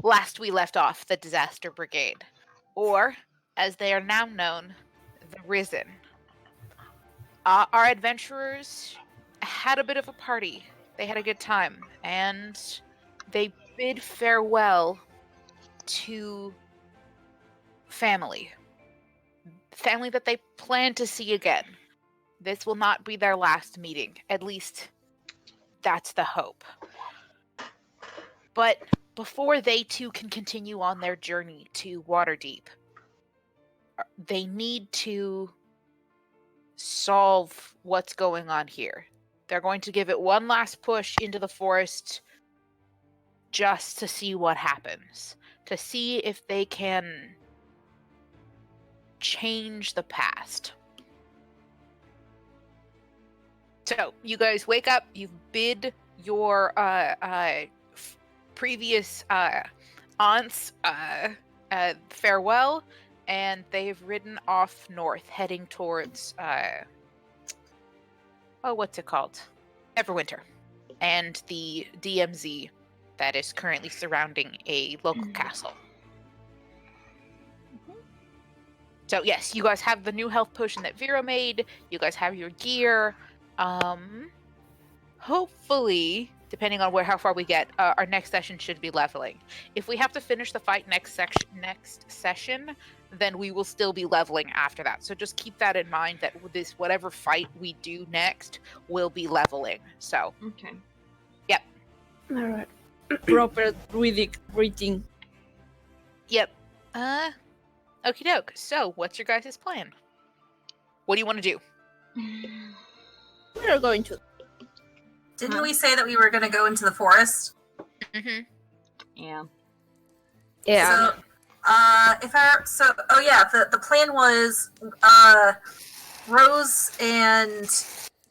last we left off, the Disaster Brigade, or, as they are now known, the Risen. Our adventurers had a bit of a party. They had a good time, and they bid farewell to family. Family that they plan to see again. This will not be their last meeting. At least, that's the hope. But before they too can continue on their journey to Waterdeep, they need to solve what's going on here. They're going to give it one last push into the forest just to see what happens, to see if they can change the past. So, you guys wake up, you've bid your previous aunts farewell, and they've ridden off north, heading towards what's it called? Everwinter, and the DMZ that is currently surrounding a local castle. So yes, you guys have the new health potion that Vera made. You guys have your gear. Hopefully, depending on how far we get, our next session should be leveling. If we have to finish the fight next session, then we will still be leveling after that. So just keep that in mind, that this whatever fight we do next will be leveling. So okay. Yep. All right. Proper reading. Yep. Okie doke. So what's your guys' plan? What do you want to do? We are going to. Didn't we say that we were going to go into the forest? Mm-hmm. Yeah. Yeah. The plan was Rose and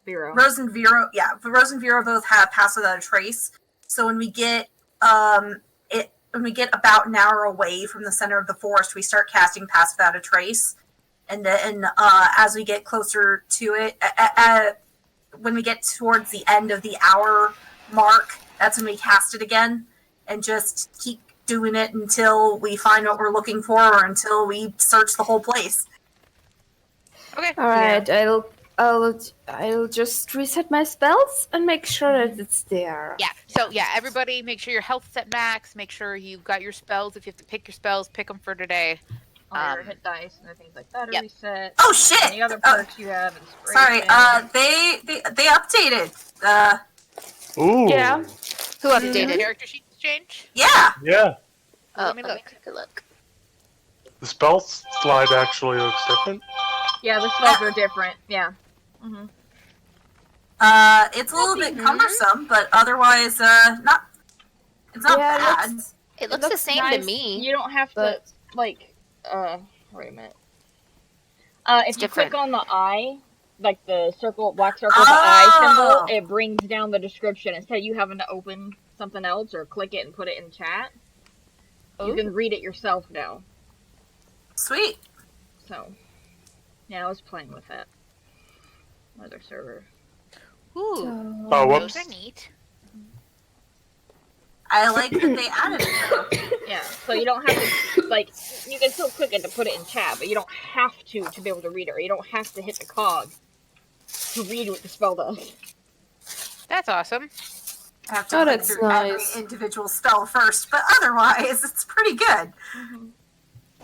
Vero. Rose and Vero both have Pass Without a Trace. So when we get about an hour away from the center of the forest, we start casting Pass Without a Trace, and then as we get closer to it, when we get towards the end of the hour mark, that's when we cast it again, and just keep doing it until we find what we're looking for, or until we search the whole place. Okay. All right. Yeah. I'll just reset my spells and make sure that it's there. Yeah. So yeah, everybody, make sure your health's at max. Make sure you've got your spells. If you have to pick your spells, pick them for today. All your hit dice and things like that are reset. Oh shit! Any other perks you have? Sorry. They updated. Ooh. Yeah. Who updated? Character sheets change? Yeah. Yeah. Let me look. Take a look. The spell slide actually looks different. Yeah, the spells are different. Yeah. Mm-hmm. It's a little bit cumbersome, but otherwise, not. It's not bad. It looks the same nice. to me. You don't have to wait a minute. If you click on the eye, like the black circle, the eye symbol, it brings down the description instead of you having to open something else or click it and put it in chat. You can read it yourself now. Sweet. So, yeah, I was playing with that. Other server. Ooh. Oh, whoops. Those are neat. I like that they added it. Yeah, so you don't have to, you can still click it to put it in chat, but you don't have to be able to read it, or you don't have to hit the cog to read what the spell does. That's awesome. I have to click through every individual spell first, but otherwise, it's pretty good. Mm-hmm.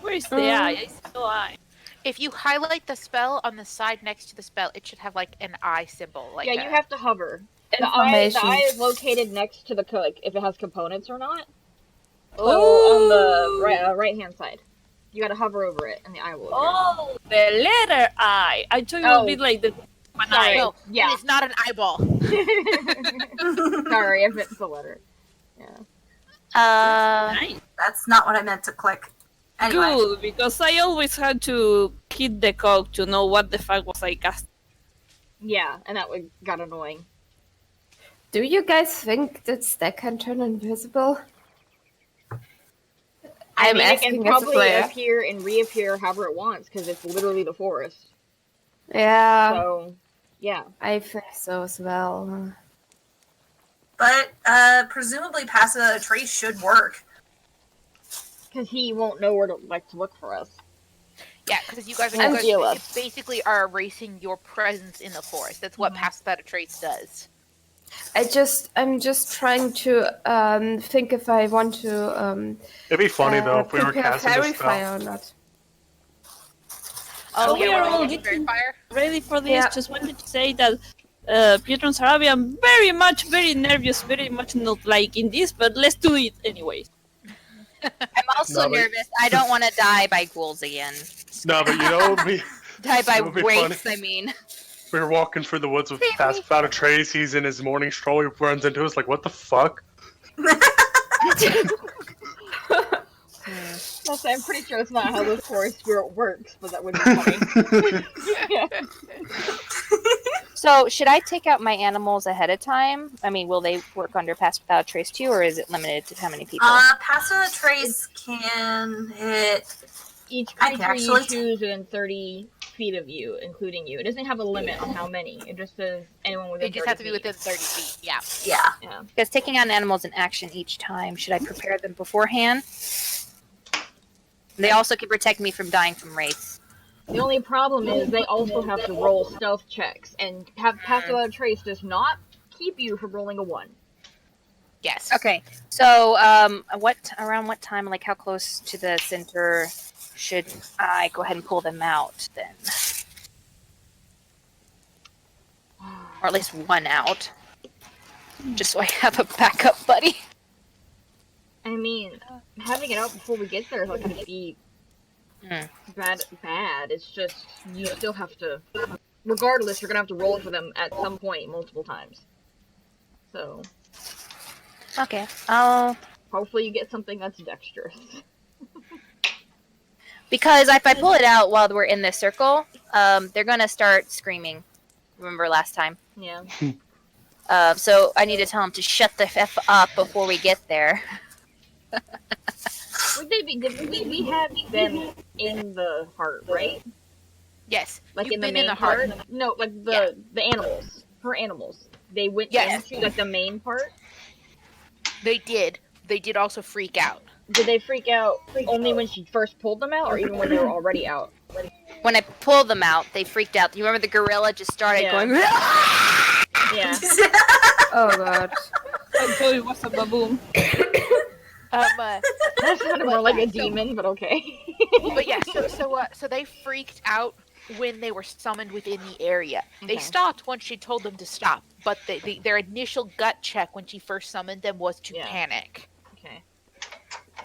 Where's the eye? I still eye. If you highlight the spell on the side next to the spell, it should have like an eye symbol. Like you have to hover. The Information. eye is located next to the if it has components or not. So on the right-hand side, you gotta hover over it, and the eye will appear. Oh, the letter I. I thought it would be like the one eye. No, yeah. It's not an eyeball. Sorry, if it's the letter. Yeah. Nice. That's not what I meant to click. Anyway. Good, because I always had to hit the cog to know what the fuck was I casting. Yeah, and that got annoying. Do you guys think that Stack can turn invisible? I mean, it can asking as a probably player. appear and reappear however it wants, because it's literally the forest. Yeah. So, yeah. I think so as well. But presumably Pass Without a Trace should work. Because he won't know where to look for us. Yeah, because you guys And feel us. basically are erasing your presence in the forest. That's what Pass Without a Trace does. I'm just trying to think if I want to It'd be funny though if we were prepare casting fairy a spell. fire or not. Oh, we yeah, are we're all getting Fairy getting Fire? ready for this. Yeah. Just wanted to say that Pietro and Sarabia, I'm very nervous, very much not liking this, but let's do it anyways. I'm also No, but- nervous. I don't want to die by ghouls again. No, but you know what would be? Die by It would be wraiths, funny. I mean. We were walking through the woods with Pass Without a Trace. He's in his morning stroll. He runs into us like, "What the fuck?" I'm pretty sure it's not how the forest spirit works, but that would be funny. So, should I take out my animals ahead of time? I mean, will they work under Pass Without a Trace too, or is it limited to how many people? Pass Without a Trace can hit. Each I can creature actually you choose within 30 feet of you, including you. It doesn't have a limit on how many. It just says anyone within They just 30 have to be feet. within 30 feet, yeah. Yeah. Yeah. Because taking on animals in action each time, should I prepare them beforehand? They also can protect me from dying from wraiths. The only problem is they also have to roll stealth checks, and Pass Without a Trace does not keep you from rolling a 1. Yes. Okay, so around what time, like how close to the center should I go ahead and pull them out then? Or at least one out. Just so I have a backup buddy. I mean, having it out before we get there is not going to be bad. It's just, you still have to, regardless, you're going to have to roll for them at some point multiple times. So, Okay, I'll... hopefully you get something that's dexterous. Because if I pull it out while we're in this circle, they're going to start screaming. Remember last time? Yeah. So I need to tell them to shut the F up before we get there. Would they be, we had them in the heart, right? Yes. Like You've in the been main in the heart. part? No, like the animals. Her animals. They went Yes. into like the main part? They did. They did also freak out. Did they freak out only when she first pulled them out, or even when they were already out? When I pulled them out, they freaked out. You remember the gorilla just started Yeah. going... Yeah. Oh god. I thought it was a baboon. That sounded more like a demon, but okay. But yeah, so they freaked out when they were summoned within the area. They Okay. stopped once she told them to stop, but their initial gut check when she first summoned them was to Yeah. panic. Okay.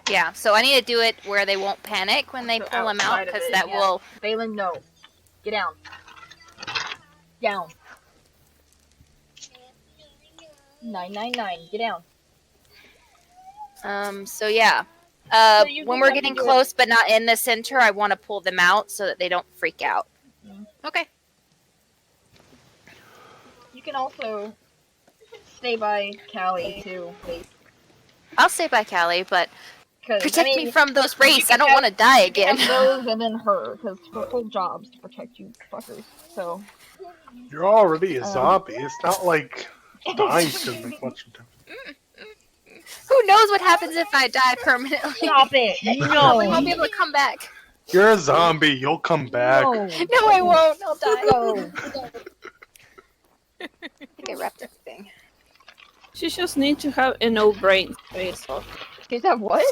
Yeah, so I need to do it where they won't panic when they So pull them out, outside of because it, that yeah. will... Phelan, no. Get down. Down. 999. Get down. So yeah. So you When can we're have getting to do it- close but not in the center, I want to pull them out so that they don't freak out. Okay. You can also stay by Callie too. I'll stay by Callie, but 'Cause, protect I mean, me from those wraiths. I can don't have- want to die you can again. have those and then her, because her whole job's to protect you fuckers. So. You're already a zombie. It's not like dying shouldn't make much of a difference. Who knows what happens if I die permanently? Stop it! Probably won't be able to come back. You're a zombie. You'll come back. No. No, I won't. I'll die. No. I think I wrapped everything. She just needs to have a no brain space off. Kids have what?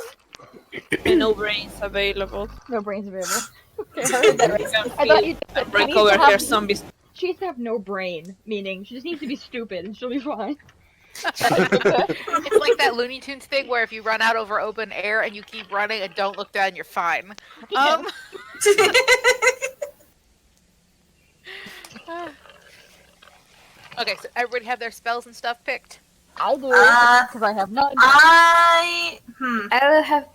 A no brains available. No brains available. Okay, I heard that right. I thought you said she Break needs over to here, have, zombies. she needs to have no brain, meaning she just needs to be stupid and she'll be fine. It's like that Looney Tunes thing where if you run out over open air and you keep running and don't look down, you're fine. Okay, so everybody have their spells and stuff picked? I'll do it because I have none. I'll have.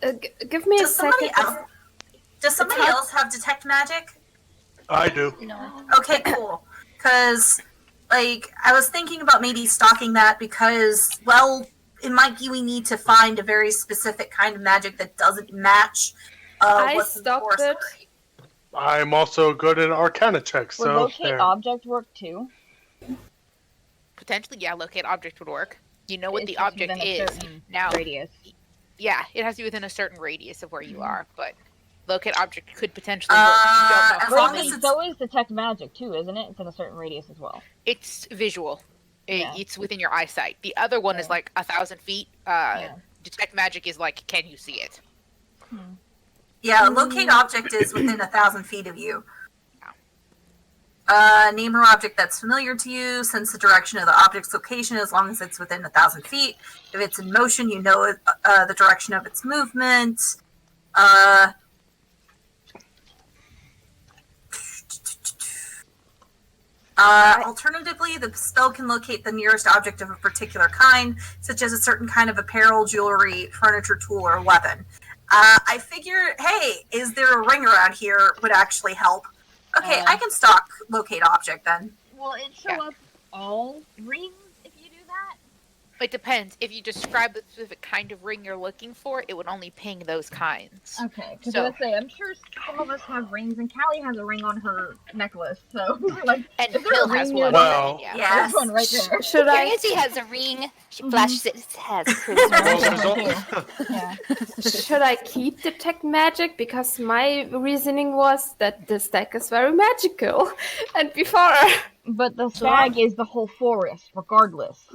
Give me a Does somebody second. else? Does somebody else have detect magic? I do. No. Okay, cool. Because, like, I was thinking about maybe stocking that because, well, it might be we need to find a very specific kind of magic that doesn't match I what's in the stocked forest it. already. I'm also good at Arcana checks, Would so locate there. object work too? Potentially, yeah, locate object would work. You know what It's the just object within a is. certain Now, radius. Yeah, it has to be within a certain radius of where you are, but locate object could potentially work. You don't know as how long many. as it's So is detect magic too, isn't it? It's in a certain radius as well. It's visual. Yeah. It's within your eyesight. The other one is Yeah. like 1,000 feet. Yeah. Detect magic is like, can you see it? yeah, locate object is within 1,000 feet of you. Name an object that's familiar to you. Sense the direction of the object's location as long as it's within 1,000 feet. If it's in motion, you know the direction of its movement. Alternatively, the spell can locate the nearest object of a particular kind, such as a certain kind of apparel, jewelry, furniture, tool, or weapon. I figure, hey, is there a ring around here would actually help. Okay, I can stalk locate object then. Will it show up all rings if you do that? It depends. If you describe the specific kind of ring you're looking for, it would only ping those kinds. Okay, because So- let's say I'm sure some of us have rings, and Callie has a ring on her necklace. So like, And is there Bill a ring has near one. there? Well- Yeah. Yes. There's one right there. Should I Nancy has a ring. She flashes it. It has There's charisma. one too. Yeah. should I keep detect magic? Because my reasoning was that this deck is very magical, and before. But the stag is the whole forest, regardless.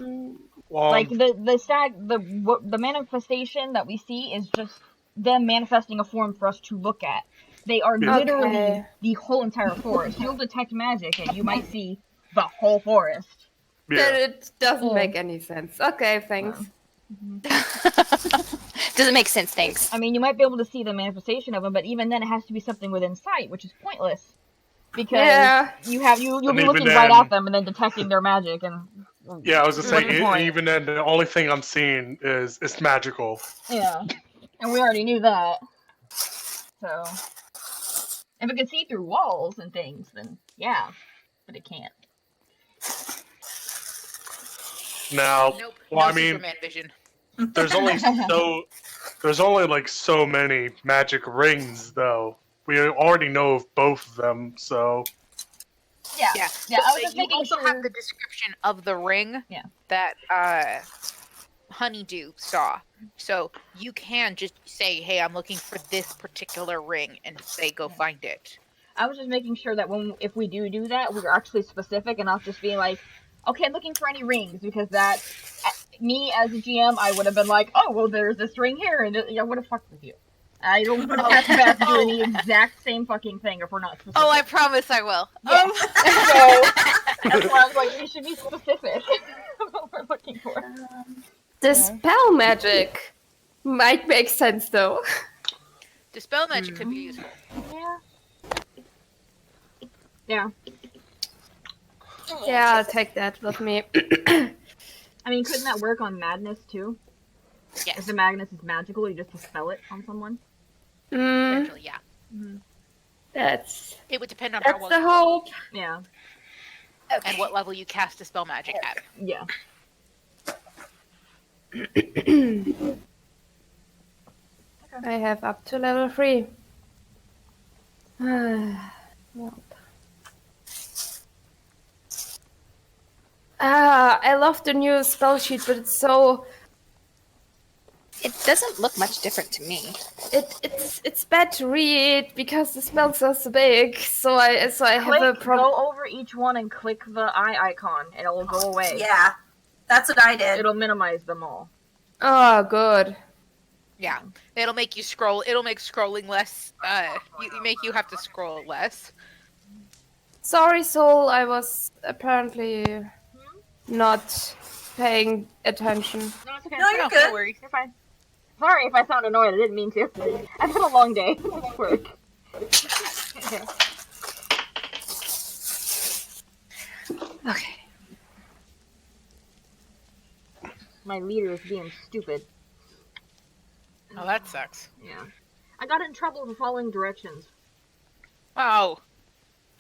Well, Like the stag, the manifestation that we see is just them manifesting a form for us to look at. They are Yeah. literally Okay. the whole entire forest. You'll detect magic, and you might see the whole forest. Then yeah. it doesn't Yeah. make any sense. Okay, thanks. Doesn't make sense, thanks. I mean, you might be able to see the manifestation of them, but even then, it has to be something within sight, which is pointless. Because Yeah. you'll And be even looking right then- at them and then detecting their magic, and Yeah, I was gonna What's the say, point? even then, the only thing I'm seeing is it's magical. yeah, and we already knew that. So if it could see through walls and things, then yeah, but it can't. Now, Nope. well, no I mean, Superman vision. there's only like so many magic rings, though. We already know of both of them, so Yeah, Yeah. yeah. So I was just you making also sure. have the description of the ring Yeah. that Honeydew saw. So you can just say, "Hey, I'm looking for this particular ring," and say, "Go find it." I was just making sure that if we do that, we're actually specific and not just being like, okay, I'm looking for any rings, because that, me as a GM, I would have been like, oh, well, there's this ring here, and I would have fucked with you. I don't want to pass back doing the exact same fucking thing if we're not specific. Oh, I promise I will. Yeah. So, that's why I was like, we should be specific what we're looking for. The spell magic might make sense though. Dispel magic could be useful. Yeah. Yeah. Yeah, I'll take that with me. I mean, couldn't that work on madness, too? If Yes, the madness is magical, you just dispel it on someone? potentially, yeah. That's It would depend on how that's well the you hope. Yeah. and what level you cast dispel magic at. Yeah. I have up to level 3. Well. I love the new spell sheet, but it's so It doesn't look much different to me. it's bad to read because the spells are so big. So I have a problem. Go over each one and click the eye icon, and it will go away. Yeah, that's what I did. It'll minimize them all. Oh, good. Yeah, it'll make you scroll. It'll make scrolling less. Make you have to scroll less. Sorry, Soul. I was apparently not paying attention. No, it's okay. No, you're No good. worries. You're fine. Sorry if I sound annoyed. I didn't mean to. I've had a long day at work. Okay. My leader is being stupid. Oh, that sucks. Yeah. I got in trouble for following directions. Oh,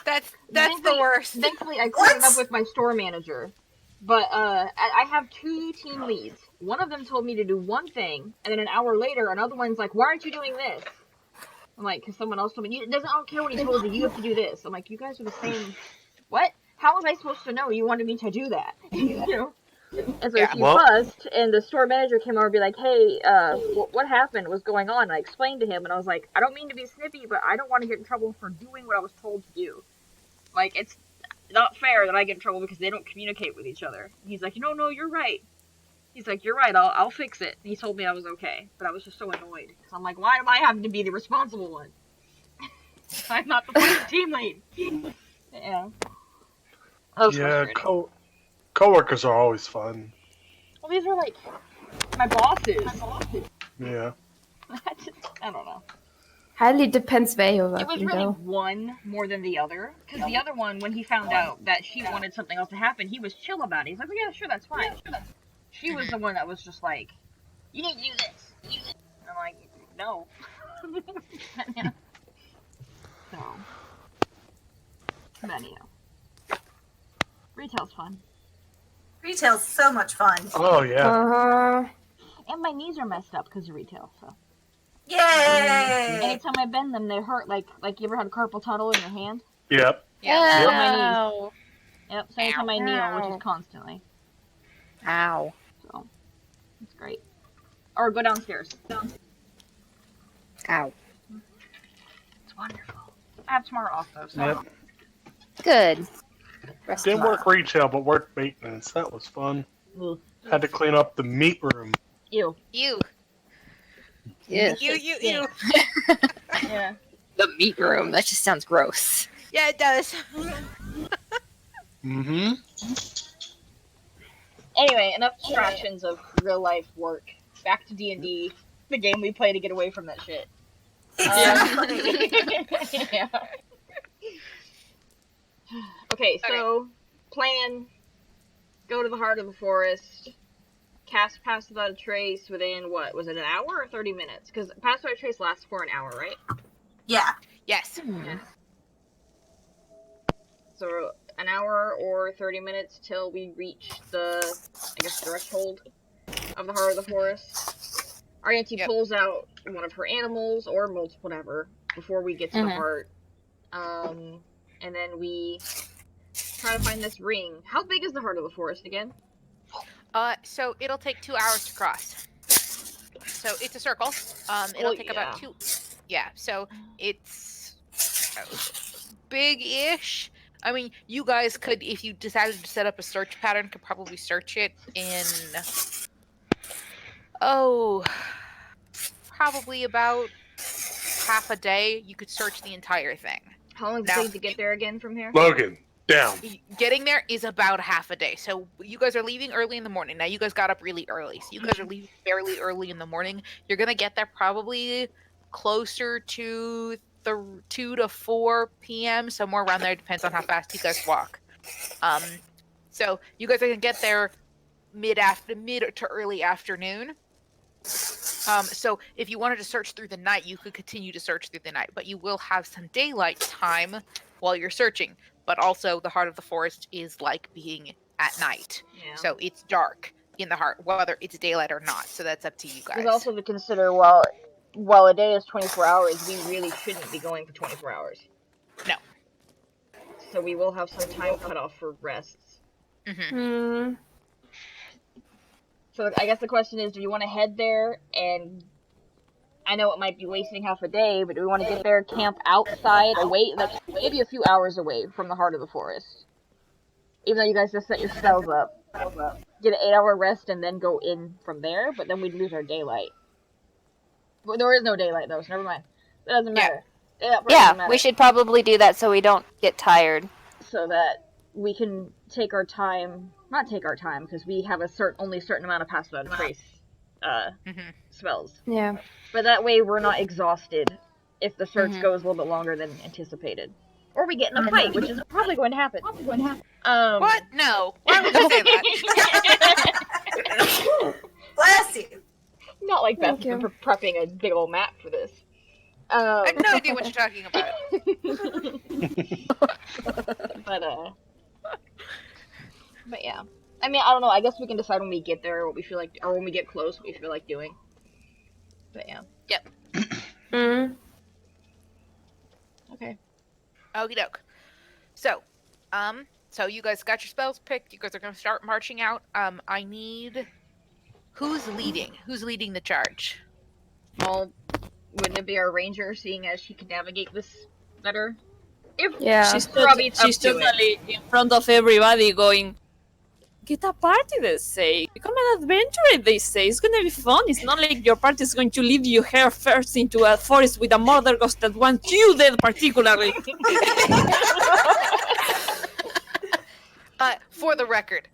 that's the Thankfully- worst. Thankfully, I cleared it What? up with my store manager. But I have 2 team leads. One of them told me to do one thing, and then an hour later, another one's like, "Why aren't you doing this?" I'm like, "Cause someone else told me." I don't care what he told you. You have to do this. I'm like, "You guys are the same." What? How was I supposed to know you wanted me to do that? You know? And so Yeah. she Well- fussed, and the store manager came over and be like, hey, what happened? What's going on? And I explained to him, and I was like, I don't mean to be snippy, but I don't want to get in trouble for doing what I was told to do. Like, it's not fair that I get in trouble because they don't communicate with each other. And he's like, no, you're right. He's like, you're right, I'll fix it. And he told me I was okay. But I was just so annoyed. Because I'm like, why am I having to be the responsible one? I'm not the fucking team lead. Yeah. That was Yeah, frustrating. coworkers are always fun. Well, these are like my bosses. Yeah. I don't know. Highly depends where you're It was working, really though. one more than the other. Because the other one, when he found out that she wanted something else to happen, he was chill about it. He's like, oh, yeah, sure, that's fine. She was the one that was just like, you need to do this. And I'm like, no. Yeah. So. But anyhow. Retail's fun. Retail's so much fun. Oh yeah. Uh-huh. And my knees are messed up because of retail, so. Yay! Anytime I bend them, they hurt. Like you ever had a carpal tunnel in your hand? Yep. Yeah. On my knees. Ow. Yep, so anytime I kneel, which is constantly. Ow. So, it's great. Or go downstairs. Ow. It's wonderful. I have tomorrow off, though, so. Yep. Good. Rest Didn't tomorrow. work retail, but worked maintenance. That was fun. Ugh. Had to clean up the meat room. Ew. You. Yeah. You. Yeah. The meat room. That just sounds gross. Yeah, it does. Mm-hmm. Anyway, enough distractions of real life work. Back to D&D, the game we play to get away from that shit. Yeah. Okay, so plan. Go to the heart of the forest. Cast Pass Without a Trace within what? Was it an hour or 30 minutes? Because Pass Without a Trace lasts for an hour, right? Yeah. Yes. So an hour or 30 minutes till we reach the, I guess, threshold of the heart of the forest. Our auntie Yep. pulls out one of her animals or multiple, whatever, before we get to the heart. And then we try to find this ring. How big is the heart of the forest again? So it'll take 2 hours to cross. So it's a circle. It'll Well, take about 2. Yeah. So it's big-ish. I mean, you guys could, if you decided to set up a search pattern, could probably search it in. Probably about half a day. You could search the entire thing. How long does it Now- take to get there again from here? Logan, down. Getting there is about half a day. So you guys are leaving early in the morning. Now you guys got up really early. So you guys are leaving fairly early in the morning. You're going to get there probably closer to the 2 to 4 p.m. Somewhere around there. Depends on how fast you guys walk. So you guys are going to get there mid to early afternoon. So if you wanted to search through the night, you could continue to search through the night, but you will have some daylight time while you're searching. But also, the heart of the forest is like being at night, Yeah. so it's dark in the heart, whether it's daylight or not. So that's up to you guys. There's also to consider, while a day is 24 hours, we really shouldn't be going for 24 hours. No. So we will have some time cut off for rests. Hmm. So I guess the question is, do you want to head there and... I know it might be wasting half a day, but do we want to get there, camp outside, away, like maybe a few hours away from the heart of the forest? Even though you guys just set your spells up. Get an 8-hour rest and then go in from there, but then we'd lose our daylight. Well, there is no daylight though, so never mind. That doesn't matter. That part doesn't matter. We should probably do that so we don't get tired. So that we can take our time, not take our time, because we have only a certain amount of Pass Without a Trace spells. Yeah. But that way we're not exhausted if the search goes a little bit longer than anticipated. Or we get in a fight, which is probably going to happen. What? No. Why would you say that? Bless you. Not like Beth Thank you. prepping a big old map for this. I have no idea what you're talking about. But yeah. I mean, I don't know. I guess we can decide when we get there what we feel like, or when we get close what we feel like doing. But yeah. Yep. Mm. Okay. Okie doke. So, So you guys got your spells picked. You guys are going to start marching out. I need... Who's leading? Who's leading the charge? Well, wouldn't it be our ranger, seeing as she can navigate this better? If Yeah. Robbie's up She's to it. totally in front of everybody going, get a party, they say. Become an adventurer, they say. It's gonna be fun. It's not like your party is going to lead you here first into a forest with a murder ghost that wants you dead particularly. For the record,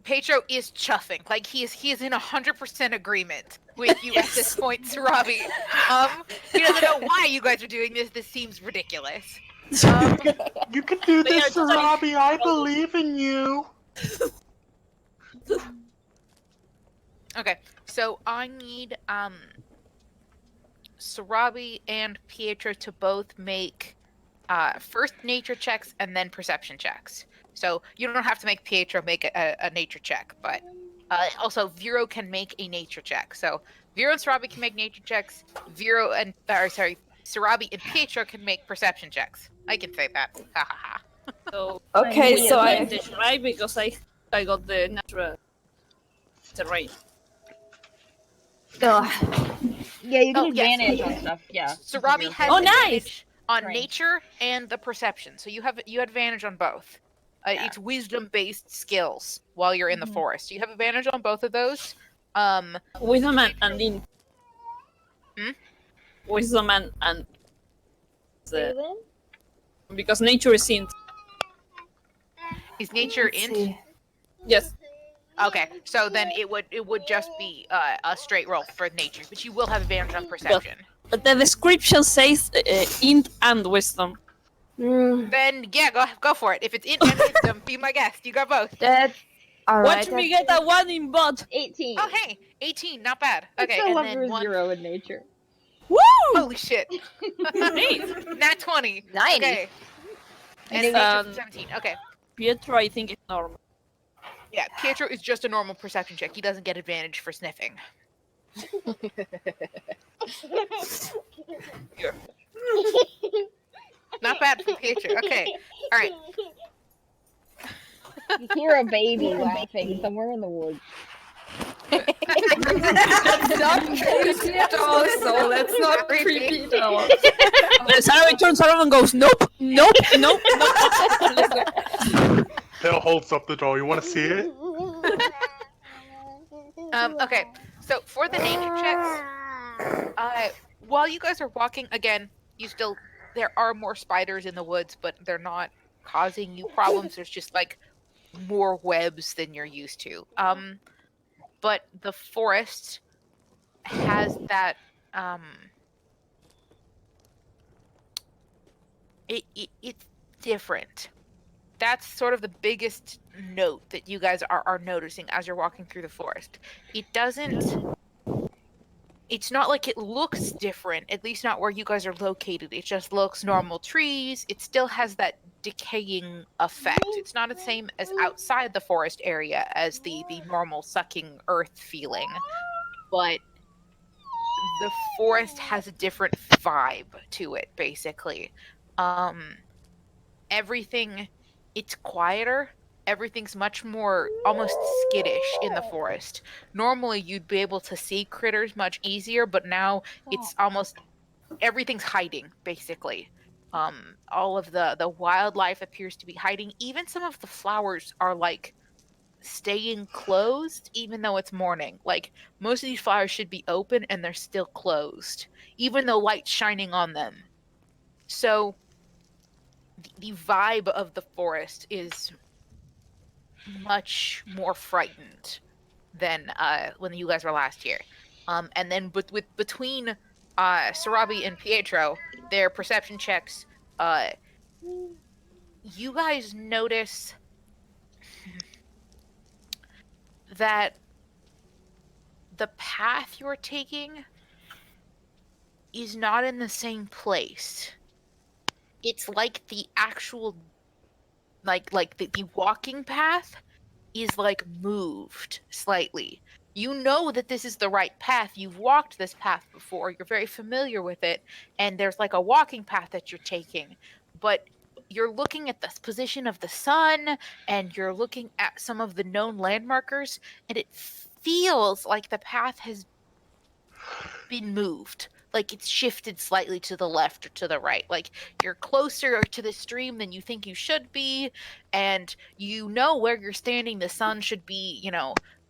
Pedro is chuffing. Like he is in 100% agreement with you at this point, Sarabi. He doesn't know why you guys are doing this. This seems ridiculous. You can do They this, are totally- Robbie. I believe in you. Okay, so I need Sarabi and Pietro to both make first nature checks and then perception checks. So you don't have to make Pietro make a nature check, but also Vero can make a nature check. So Vero and Sarabi can make nature checks. Sarabi and Pietro can make perception checks. I can say that. Ha ha ha. So, Okay, so I advantage, right? Because I got the natural terrain. Ugh. Yeah, you get Oh, yes. advantage on stuff. Yeah. Sarabi has Oh, nice! advantage on Right. nature and the perception. So you have advantage on both. It's wisdom-based skills while you're in the forest. You have advantage on both of those. Wisdom and in. Wisdom and because nature is int. Is nature Let's int? see. Yes. Okay, so then it would just be a straight roll for nature, but you will have advantage on perception. But the description says int and wisdom. Then yeah, go for it. If it's int and wisdom, be my guest. You got both. That's alright. Watch me get a 1 in bot. 18. Oh hey, 18, not bad. Okay, It's and still then under one. 0 in nature. Woo! Holy shit! Nat 20. 90. Okay. And And nature um, 17. Okay. Pietro, I think, is normal. Yeah, Pietro is just a normal perception check. He doesn't get advantage for sniffing. Not bad for Pietro. Okay. All right. You hear a baby laughing somewhere in the woods. That's not creepy at all, so that's not creepy at all. Then Sarah turns around and goes, nope, nope, nope, nope. Tail holds up the door. You want to see it? Okay. So for the nature checks, while you guys are walking, again, there are more spiders in the woods, but they're not causing you problems. There's just like more webs than you're used to. But the forest has that it's different. That's sort of the biggest note that you guys are noticing as you're walking through the forest. It's not like it looks different, at least not where you guys are located. It just looks normal trees. It still has that decaying effect. It's not the same as outside the forest area as the normal sucking earth feeling. But the forest has a different vibe to it, basically. Everything, it's quieter. Everything's much more almost skittish in the forest. Normally you'd be able to see critters much easier, but now it's almost everything's hiding, basically. All of the wildlife appears to be hiding. Even some of the flowers are like staying closed even though it's morning. Like most of these flowers should be open and they're still closed, even though light's shining on them. So the vibe of the forest is much more frightened than when you guys were last here. And then between Sarabi and Pietro, their perception checks, you guys notice that the path you're taking is not in the same place. It's like the actual like the walking path is like moved slightly. You know that this is the right path. You've walked this path before. You're very familiar with it, and there's like a walking path that you're taking, but you're looking at the position of the sun, and you're looking at some of the known landmarkers, and it feels like the path has been moved. Like it's shifted slightly to the left or to the right. Like you're closer to the stream than you think you should be, and you know where you're standing. The sun should be,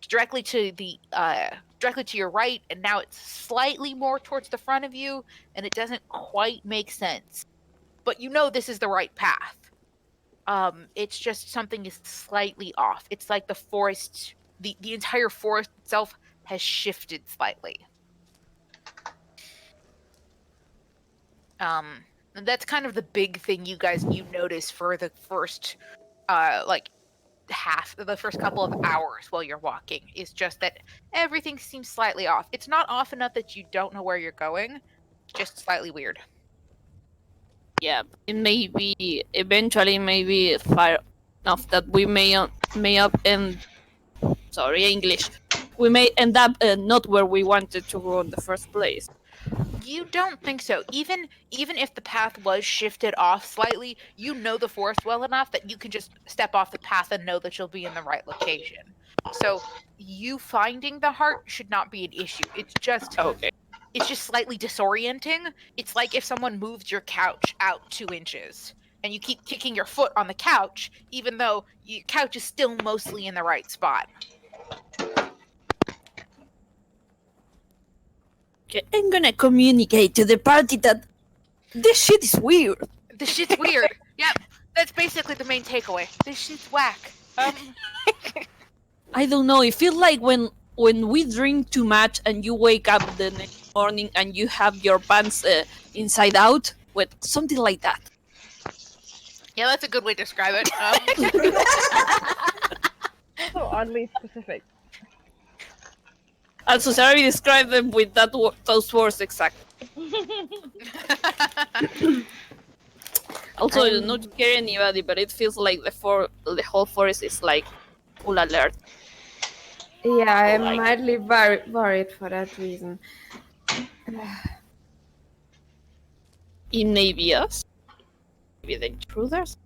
directly to your right, and now it's slightly more towards the front of you, and it doesn't quite make sense. But you know this is the right path. It's just something is slightly off. It's like the forest, the entire forest itself has shifted slightly. That's kind of the big thing you notice for the first the first couple of hours while you're walking, is just that everything seems slightly off. It's not off enough that you don't know where you're going, just slightly weird. Yeah, it may be eventually maybe far enough that we may up end. Sorry, English. We may end up not where we wanted to go in the first place. You don't think so. Even if the path was shifted off slightly, you know the forest well enough that you can just step off the path and know that you'll be in the right location. So you finding the heart should not be an issue. It's just Okay. It's just slightly disorienting. It's like if someone moved your couch out 2 inches and you keep kicking your foot on the couch, even though your couch is still mostly in the right spot. Okay, I'm gonna communicate to the party that this shit is weird. This shit's weird. Yep, that's basically the main takeaway. This shit's whack. I don't know. It feels like when we drink too much and you wake up the next morning and you have your pants inside out, with something like that. Yeah, that's a good way to describe it. So oddly specific. Also, Sarah described them with those words exactly. Also, not to scare anybody, but it feels like the whole forest is like full alert. Yeah, I'm mildly worried for that reason. It may be us. Maybe the intruders.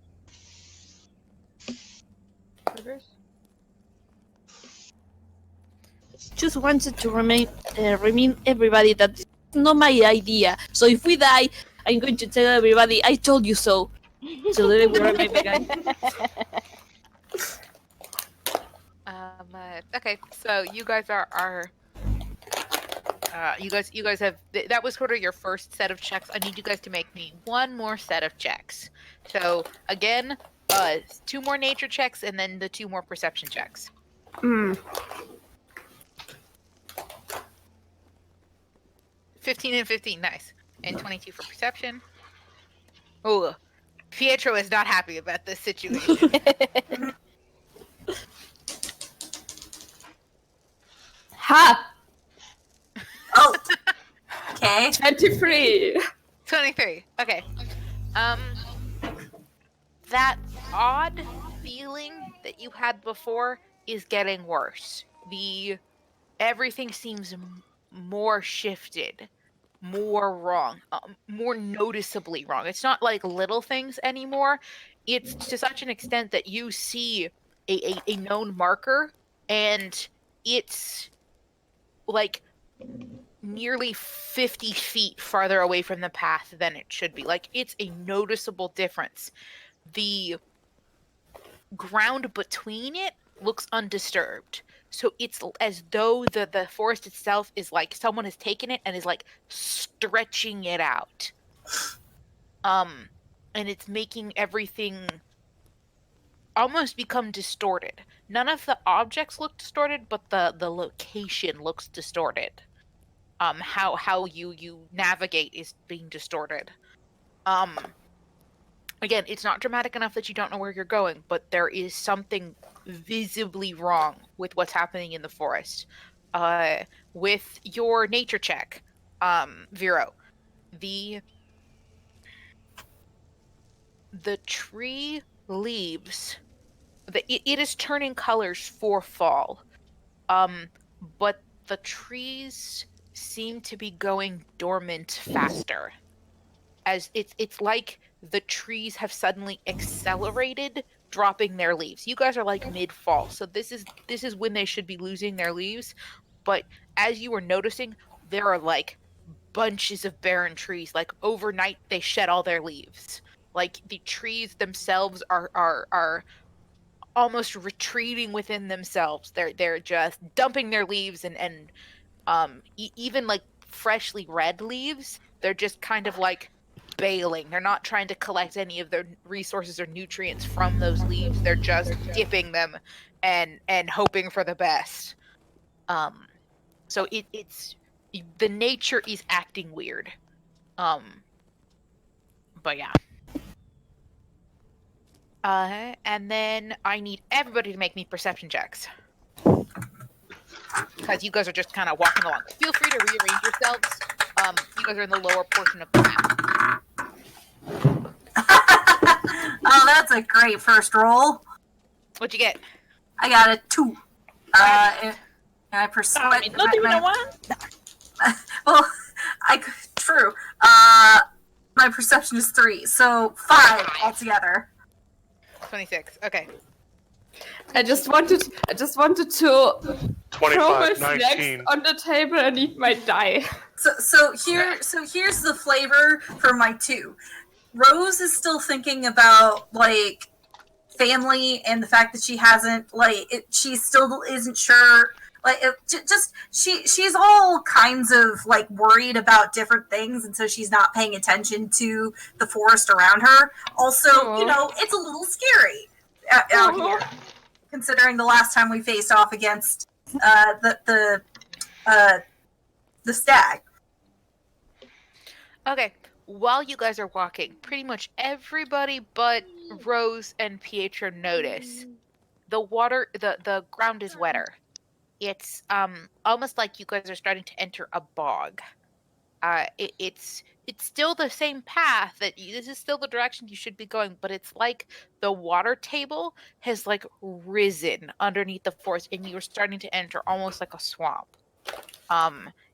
Just wanted to remind everybody that this is not my idea. So if we die, I'm going to tell everybody I told you so. So they will remember again. Okay, so you guys you guys have, that was sort of your first set of checks. I need you guys to make me one more set of checks. So again, 2 more nature checks and then the 2 more perception checks. 15 and 15, nice. And 22 for perception. Oh, Pietro is not happy about this situation. Ha! Oh, okay. 23! 23. Okay. That odd feeling that you had before is getting worse. Everything seems more shifted, more wrong, more noticeably wrong. It's not like little things anymore. It's to such an extent that you see a known marker, and it's like nearly 50 feet farther away from the path than it should be. Like, it's a noticeable difference. The ground between it looks undisturbed. So it's as though the forest itself is like someone has taken it and is like stretching it out. And it's making everything almost become distorted. None of the objects look distorted, but the location looks distorted. How you navigate is being distorted. Again, it's not dramatic enough that you don't know where you're going, but there is something visibly wrong with what's happening in the forest. With your nature check, Vero, the tree leaves, it is turning colors for fall. But the trees seem to be going dormant faster. As it's like the trees have suddenly accelerated, dropping their leaves. You guys are like mid-fall, so this is when they should be losing their leaves. But as you were noticing, there are like bunches of barren trees. Like overnight, they shed all their leaves. Like the trees themselves are almost retreating within themselves. They're just dumping their leaves and even like freshly red leaves. They're just kind of like bailing. They're not trying to collect any of their resources or nutrients from those leaves. They're just dipping them and hoping for the best. So it's the nature is acting weird. But yeah. And then I need everybody to make me perception checks. Because you guys are just kind of walking along. Feel free to rearrange yourselves. You guys are in the lower portion of the map. Oh, that's a great first roll. What'd you get? I got a 2. I persuade. Not even a 1? Well, true. My perception is 3, so 5 altogether. 26. Okay. I just wanted to throw my 25, snacks 19. on the table and eat my die. So here's the flavor for my 2. Rose is still thinking about like family and the fact that she hasn't she still isn't sure. Like she's all kinds of like worried about different things, and so she's not paying attention to the forest around her. Also, it's a little scary out here, considering the last time we faced off against the stag. Okay. While you guys are walking, pretty much everybody but Rose and Pietro notice the water, the ground is wetter. It's almost like you guys are starting to enter a bog. It's still the same path this is still the direction you should be going, but it's like the water table has like risen underneath the forest, and you're starting to enter almost like a swamp.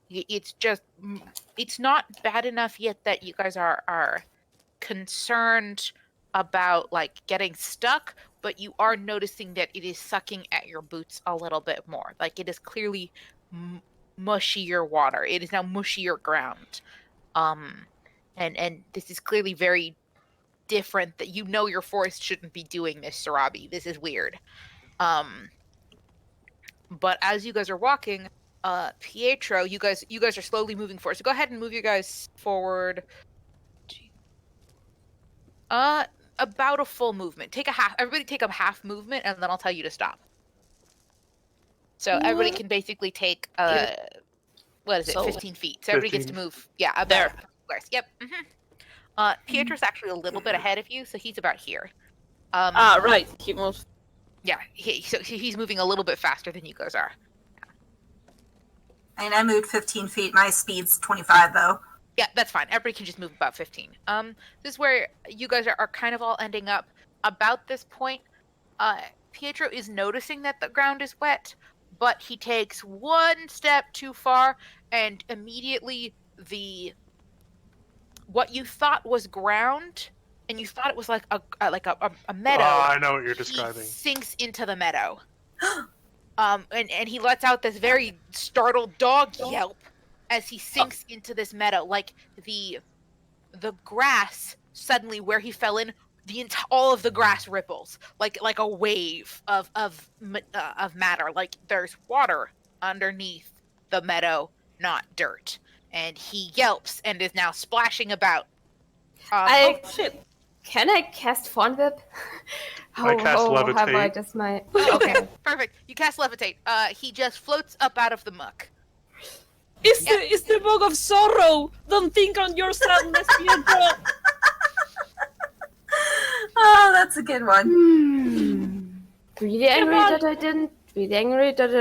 It's not bad enough yet that you guys are concerned about like getting stuck, but you are noticing that it is sucking at your boots a little bit more. Like it is clearly mushier water. It is now mushier ground. And this is clearly very different. That your forest shouldn't be doing this, Sarabi. This is weird. But as you guys are walking, Pietro, you guys are slowly moving forward. So go ahead and move you guys forward. About a full movement. Everybody take a half movement, and then I'll tell you to stop. So everybody can basically take what is it, 15 feet. So everybody gets to move. Yeah, about there. Yep. Mm-hmm. Pietro's actually a little bit ahead of you, so he's about here. Right. He moves. Yeah, so he's moving a little bit faster than you guys are. And I moved 15 feet. My speed's 25, though. Yeah, that's fine. Everybody can just move about 15. This is where you guys are kind of all ending up. About this point, Pietro is noticing that the ground is wet, but he takes one step too far, and immediately what you thought was ground, and you thought it was like a meadow. I know what you're describing. He sinks into the meadow. And he lets out this very startled dog yelp as he sinks into this meadow. Like the grass suddenly, where he fell in, all of the grass ripples like a wave of matter. Like there's water underneath the meadow, not dirt. And he yelps and is now splashing about. Shit. Can I cast Fawn Whip? I cast Levitate. Have I just my... Okay, perfect. You cast Levitate. He just floats up out of the muck. It's the bog of sorrow. Don't think on your sadness, Pietro. Oh, that's a good one. Really angry that I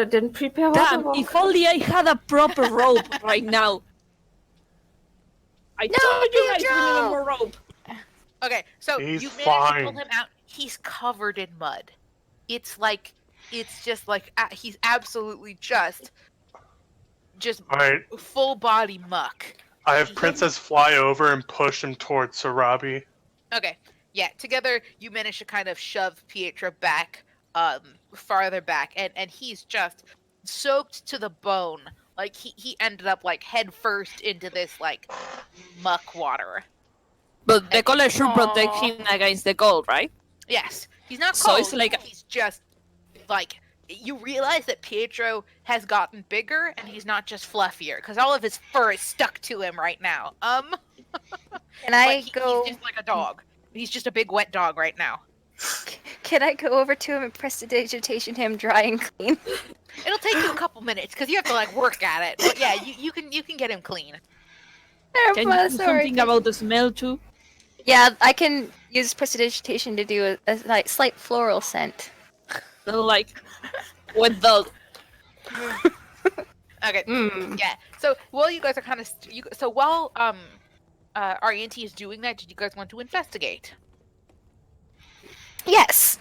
didn't prepare. Damn! If only I had a proper rope right now. I told you guys we needed more rope. Okay, so He's you managed fine. to pull him out. He's covered in mud. It's just like he's absolutely just All right. full body muck. I have Princess fly over and push him towards Sarabi. Okay. Yeah, together you manage to kind of shove Pietro back, farther back, and he's just soaked to the bone. Like he ended up like head first into this like muck water. But the And color should protect Aw. him against the cold, right? yes, he's not So it's cold. like He's just like you realize that Pietro has gotten bigger and he's not just fluffier because all of his fur is stuck to him right now. Can But I he's go? just like a dog. He's just a big wet dog right now. Can I go over to him and prestidigitation him dry and clean? It'll take you a couple minutes because you have to like work at it. But yeah, you can get him clean. can you do something about the smell too? Yeah, I can use prestidigitation to do a like, slight floral scent. So like with the Okay. Mm. Yeah. So while you guys are kind of while RENT is doing that, did you guys want to investigate? Yes.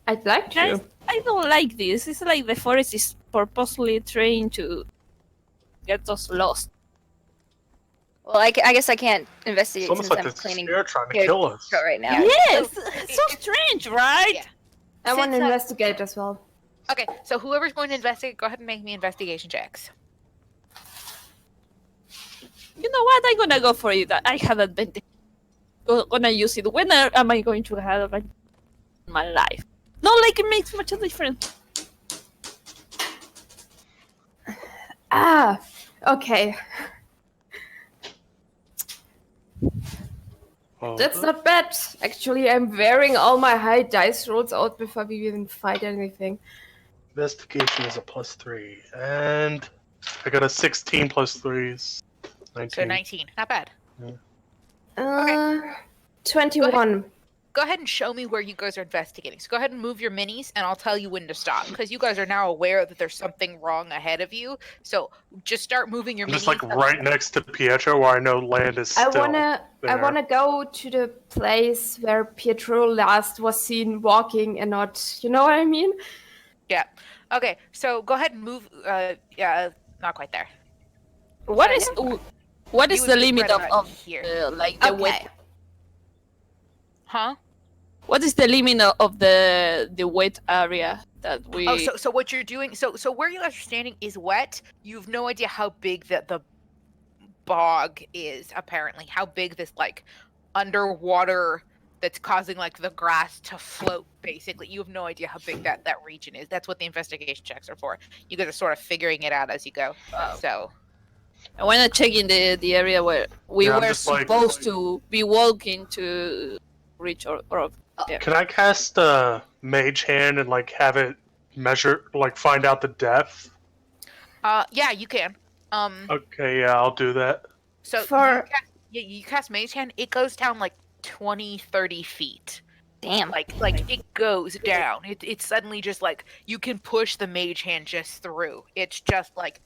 I'd like guys, to. I don't like this. It's like the forest is purposely trying to get us lost. Well, I guess I can't investigate It's almost since like I'm the cleaning spirit trying to here kill us. right now. Yes, it's so strange, right? Yeah. I want to Since, investigate as well. Okay. So whoever's going to investigate, go ahead and make me investigation checks. You know what? I'm gonna go for it. I have advantage. Gonna use it. When am I going to have advantage in my life? Not like it makes much of a difference. Ah, okay. Oh, That's not bad. Actually, I'm wearing all my high dice rolls out before we even fight anything. investigation is a +3, and I got a 16 plus 3s. 19. So 19. Not bad. 21. Go ahead and show me where you guys are investigating. So go ahead and move your minis, and I'll tell you when to stop. Because you guys are now aware that there's something wrong ahead of you. So just start moving your I'm just minis. like right next to Pietro, where I know land is I still. wanna go to the place where Pietro last was seen walking and not, you know what I mean? Yeah. Okay. So go ahead and move. Yeah. Not quite there. What Yeah. is You what is would the be limit right of about here. like the Okay. weight? Huh? What is the limit of the wet area that we? Oh, so what you're doing? So where you guys are standing is wet. You've no idea how big the bog is. Apparently, how big this like underwater that's causing like the grass to float. Basically, you have no idea how big that region is. That's what the investigation checks are for. You guys are sort of figuring it out as you go. So I want to check in the area where we Yeah, I'm were just like- supposed to be walking to reach or yeah. Can I cast Mage Hand and like have it measure, like find out the depth? yeah, you can. Okay, yeah, I'll do that. So For- you cast Mage Hand. It goes down like 20, 30 feet. Damn. Like it goes down. It's suddenly just like you can push the Mage Hand just through. It's just like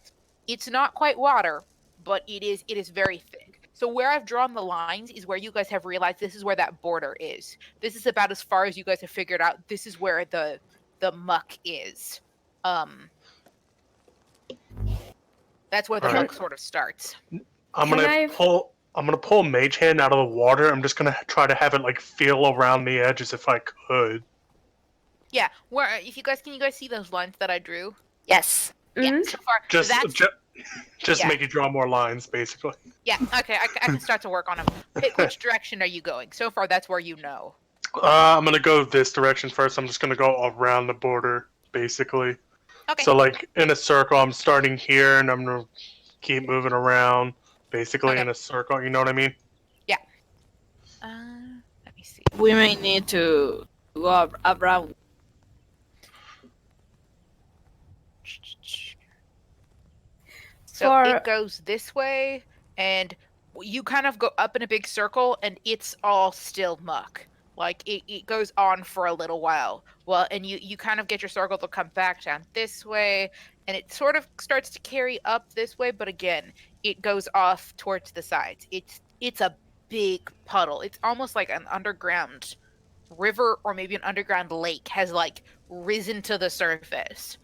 it's not quite water, but it is very thick. So where I've drawn the lines is where you guys have realized this is where that border is. This is about as far as you guys have figured out. This is where the muck is. That's where the Alright. muck sort of starts. I'm Can gonna I- pull Mage Hand out of the water. I'm just gonna try to have it like feel around the edges if I could. Yeah, where if you guys can you guys see those lines that I drew? Yes. Yeah, Mhm. so far Just that's just yeah. make you draw more lines, basically. yeah. Okay, I can start to work on them. Pick which direction are you going? So far, that's where you know. I'm gonna go this direction first. I'm just gonna go around the border, basically. Okay. So like in a circle, I'm starting here, and I'm gonna keep moving around, basically Okay. in a circle. You know what I mean? Let me see. We may need to go around. So For- it goes this way, and you kind of go up in a big circle, and it's all still muck. Like it goes on for a little while. Well, and you kind of get your circle to come back down this way, and it sort of starts to carry up this way, but again, it goes off towards the sides. It's a big puddle. It's almost like an underground river or maybe an underground lake has like risen to the surface,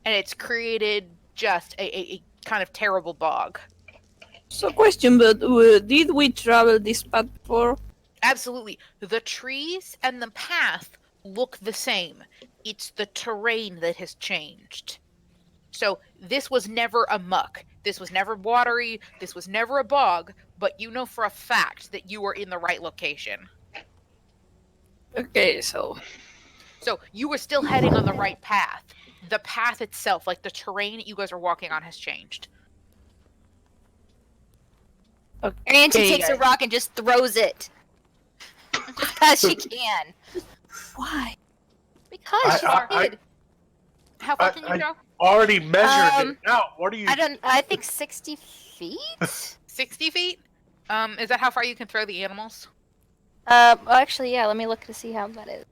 and it's created just a kind of terrible bog. So question, but did we travel this path before? Absolutely. The trees and the path look the same. It's the terrain that has changed. So this was never a muck. This was never watery. This was never a bog. But you know for a fact that you were in the right location. Okay, so So you were still heading on the right path. The path itself, like the terrain that you guys are walking on, has changed. And she Okay, takes a guys. rock and just throws it. Just because she can. why? Because she's a I- kid. How far can you go? Already measured it Um, out. What are you? I think 60 feet? 60 feet? Is that how far you can throw the animals? Well, actually, yeah, let me look to see how that is.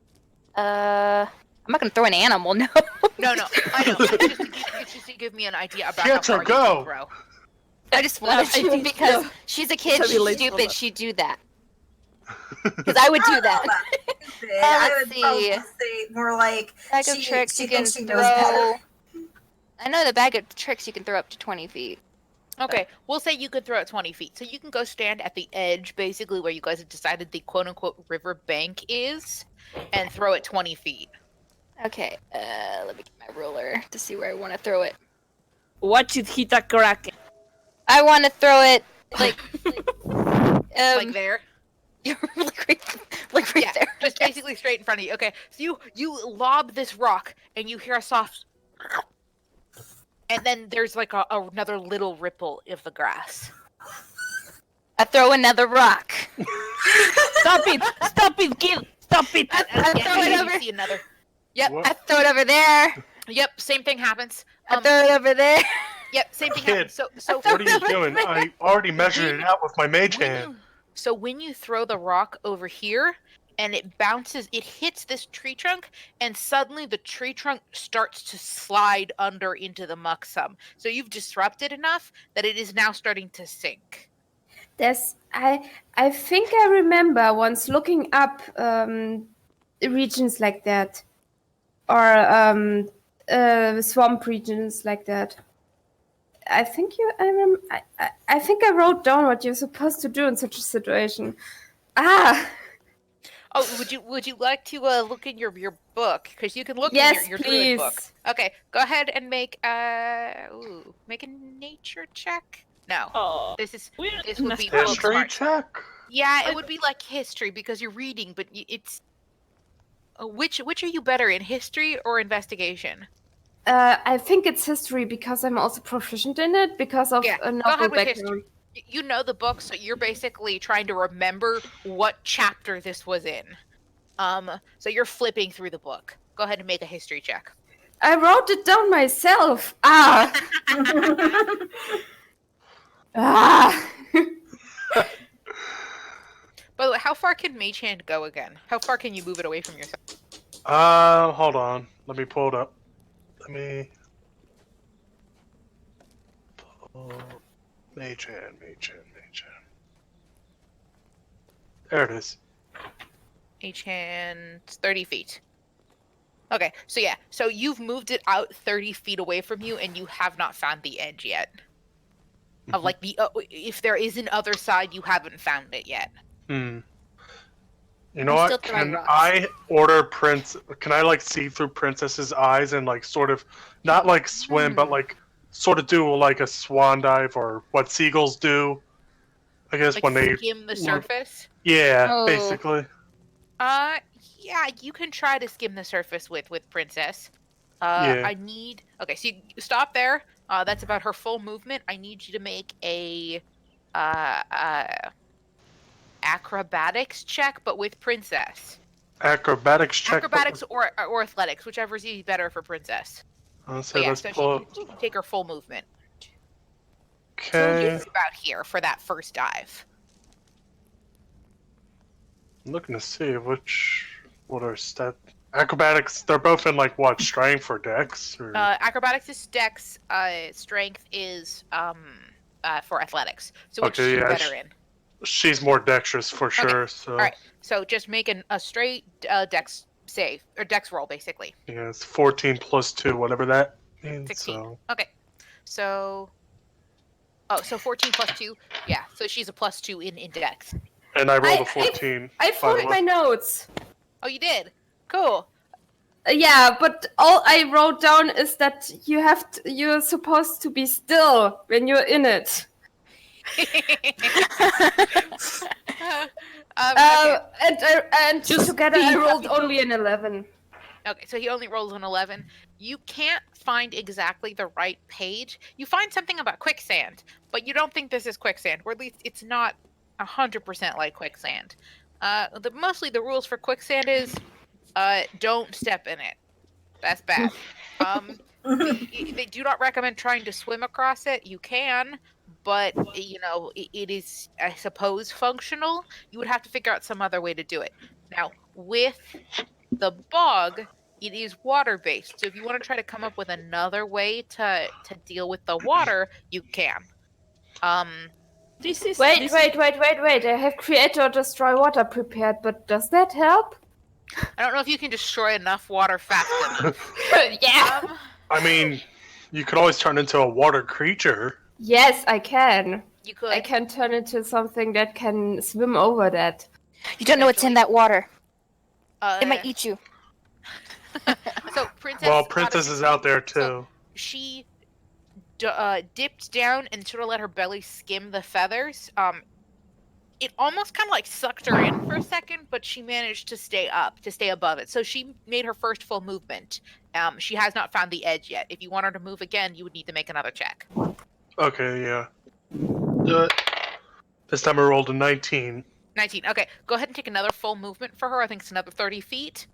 I'm not gonna throw an animal, no. No, I know. It's just to give me an idea about Get how her, far you go. can throw. I just wanted I to think because so. she's a kid, It's a she's really stupid, small- she'd do that. Because I would do that. I let's would see. probably say more like Bag of she tricks you can thinks she knows better. throw. I know the bag of tricks you can throw up to 20 feet. Okay, we'll say you could throw it 20 feet. So you can go stand at the edge, basically where you guys have decided the quote-unquote river bank is, and throw it 20 feet. Okay, let me get my ruler to see where I want to throw it. Watch it hit a kraken. I want to throw it like Like there? like right Yeah, there. just basically straight in front of you. Okay, so you lob this rock, and you hear a soft... And then there's like another little ripple of the grass. I throw another rock. Stop it! Stop it, kid! Stop it! I Yeah, throw it you over. see another. Yep, What? I throw it over there. yep, same thing happens. I throw it over there. Yep, same thing Kid, happens. So What are you doing? I already measured it out with my mage when hand. so when you throw the rock over here and it bounces, it hits this tree trunk, and suddenly the tree trunk starts to slide under into the muck some. So you've disrupted enough that it is now starting to sink. I think I remember once looking up regions like that, or swamp regions like that. I think I think I wrote down what you're supposed to do in such a situation. Oh, would you like to look in your book? Because you can look Yes, in your druid please. book. Okay, go ahead and make make a nature check. No, Oh, this we're this would be not- History smart. check. Yeah, it would be like history because you're reading, but it's which are you better in, history or investigation? I think it's history because I'm also proficient in it because of Yeah, a go novel ahead with background. history. You know the book, so you're basically trying to remember what chapter this was in. So you're flipping through the book. Go ahead and make a history check. I wrote it down myself. By the way, how far can Mage Hand go again? How far can you move it away from yourself? Hold on. Let me pull it up. Let me. Mage hand. There it is. Mage Hand, 30 feet. Okay, so yeah, so you've moved it out 30 feet away from you, and you have not found the edge yet. Of like the if there is an other side, you haven't found it yet. You know I'm what? still throwing Can rocks. I order Prince? Can I like see through Princess's eyes and like sort of not like swim, but like sort of do like a swan dive or what seagulls do? I guess Like when they skim the surface. yeah, Oh. basically. Yeah, you can try to skim the surface with Princess. Yeah. I need. Okay, so you stop there. That's about her full movement. I need you to make a acrobatics check, but with Princess. Acrobatics check. Acrobatics or athletics, whichever is better for Princess. Let's But say yeah, let's so pull. she can take her full movement. So Okay. it's about here for that first dive. I'm looking to see what are stat acrobatics. They're both in like what strength or dex or Acrobatics is dex. Strength is for athletics. So which Okay, is she yeah, better in? she's more dexterous for sure. So Alright. So just make a straight dex save or dex roll, basically. yeah, it's 14 plus 2, whatever that means. 16. So Okay. So. Oh, so 14 plus 2. Yeah. So she's a plus 2 in dex. And I rolled a 14. I by the found way. my notes. Oh, you did. Cool. Yeah, but all I wrote down is that you're supposed to be still when you're in it. Okay. And Just together be I rolled happy. only an 11. Okay, so he only rolls an 11. You can't find exactly the right page. You find something about quicksand, but you don't think this is quicksand, or at least it's not 100% like quicksand. Mostly the rules for quicksand is don't step in it. That's bad. They do not recommend trying to swim across it. You can, but it is, I suppose, functional. You would have to figure out some other way to do it. Now, with the bog, it is water based. So if you want to try to come up with another way to deal with the water, you can. This is Wait. this I have create or destroy water prepared, but does that help? I don't know if you can destroy enough water fast enough. Yeah. I mean, you could always turn into a water creature. Yes, I can. You could. I can turn into something that can swim over that. You don't know what's in that water. Uh, It might eat you. So Princess. Well, Princess is out there too. So she dipped down and sort of let her belly skim the feathers. It almost kind of like sucked her in for a second, but she managed to stay above it. So she made her first full movement. She has not found the edge yet. If you want her to move again, you would need to make another check. Okay, yeah. Do it. This time I rolled a 19. 19. Okay, go ahead and take another full movement for her. I think it's another 30 feet.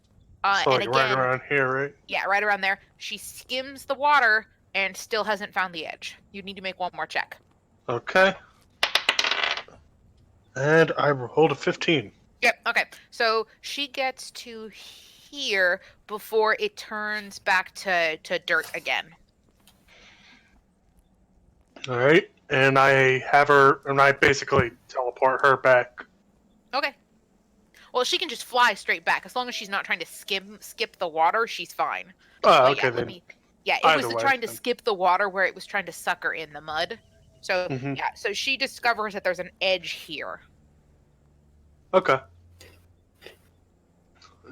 So And like again, right around here, right? yeah, right around there. She skims the water and still hasn't found the edge. You need to make one more check. Okay. And I rolled a 15. Yep. Okay. So she gets to here before it turns back to dirt again. All right, and I have her, and I basically teleport her back. Okay. Well, she can just fly straight back as long as she's not trying to skip the water. She's fine. Oh, But okay yeah, then. it Either was way, trying to then. skip the water where it was trying to suck her in the mud. So Mhm. yeah, so she discovers that there's an edge here. Okay.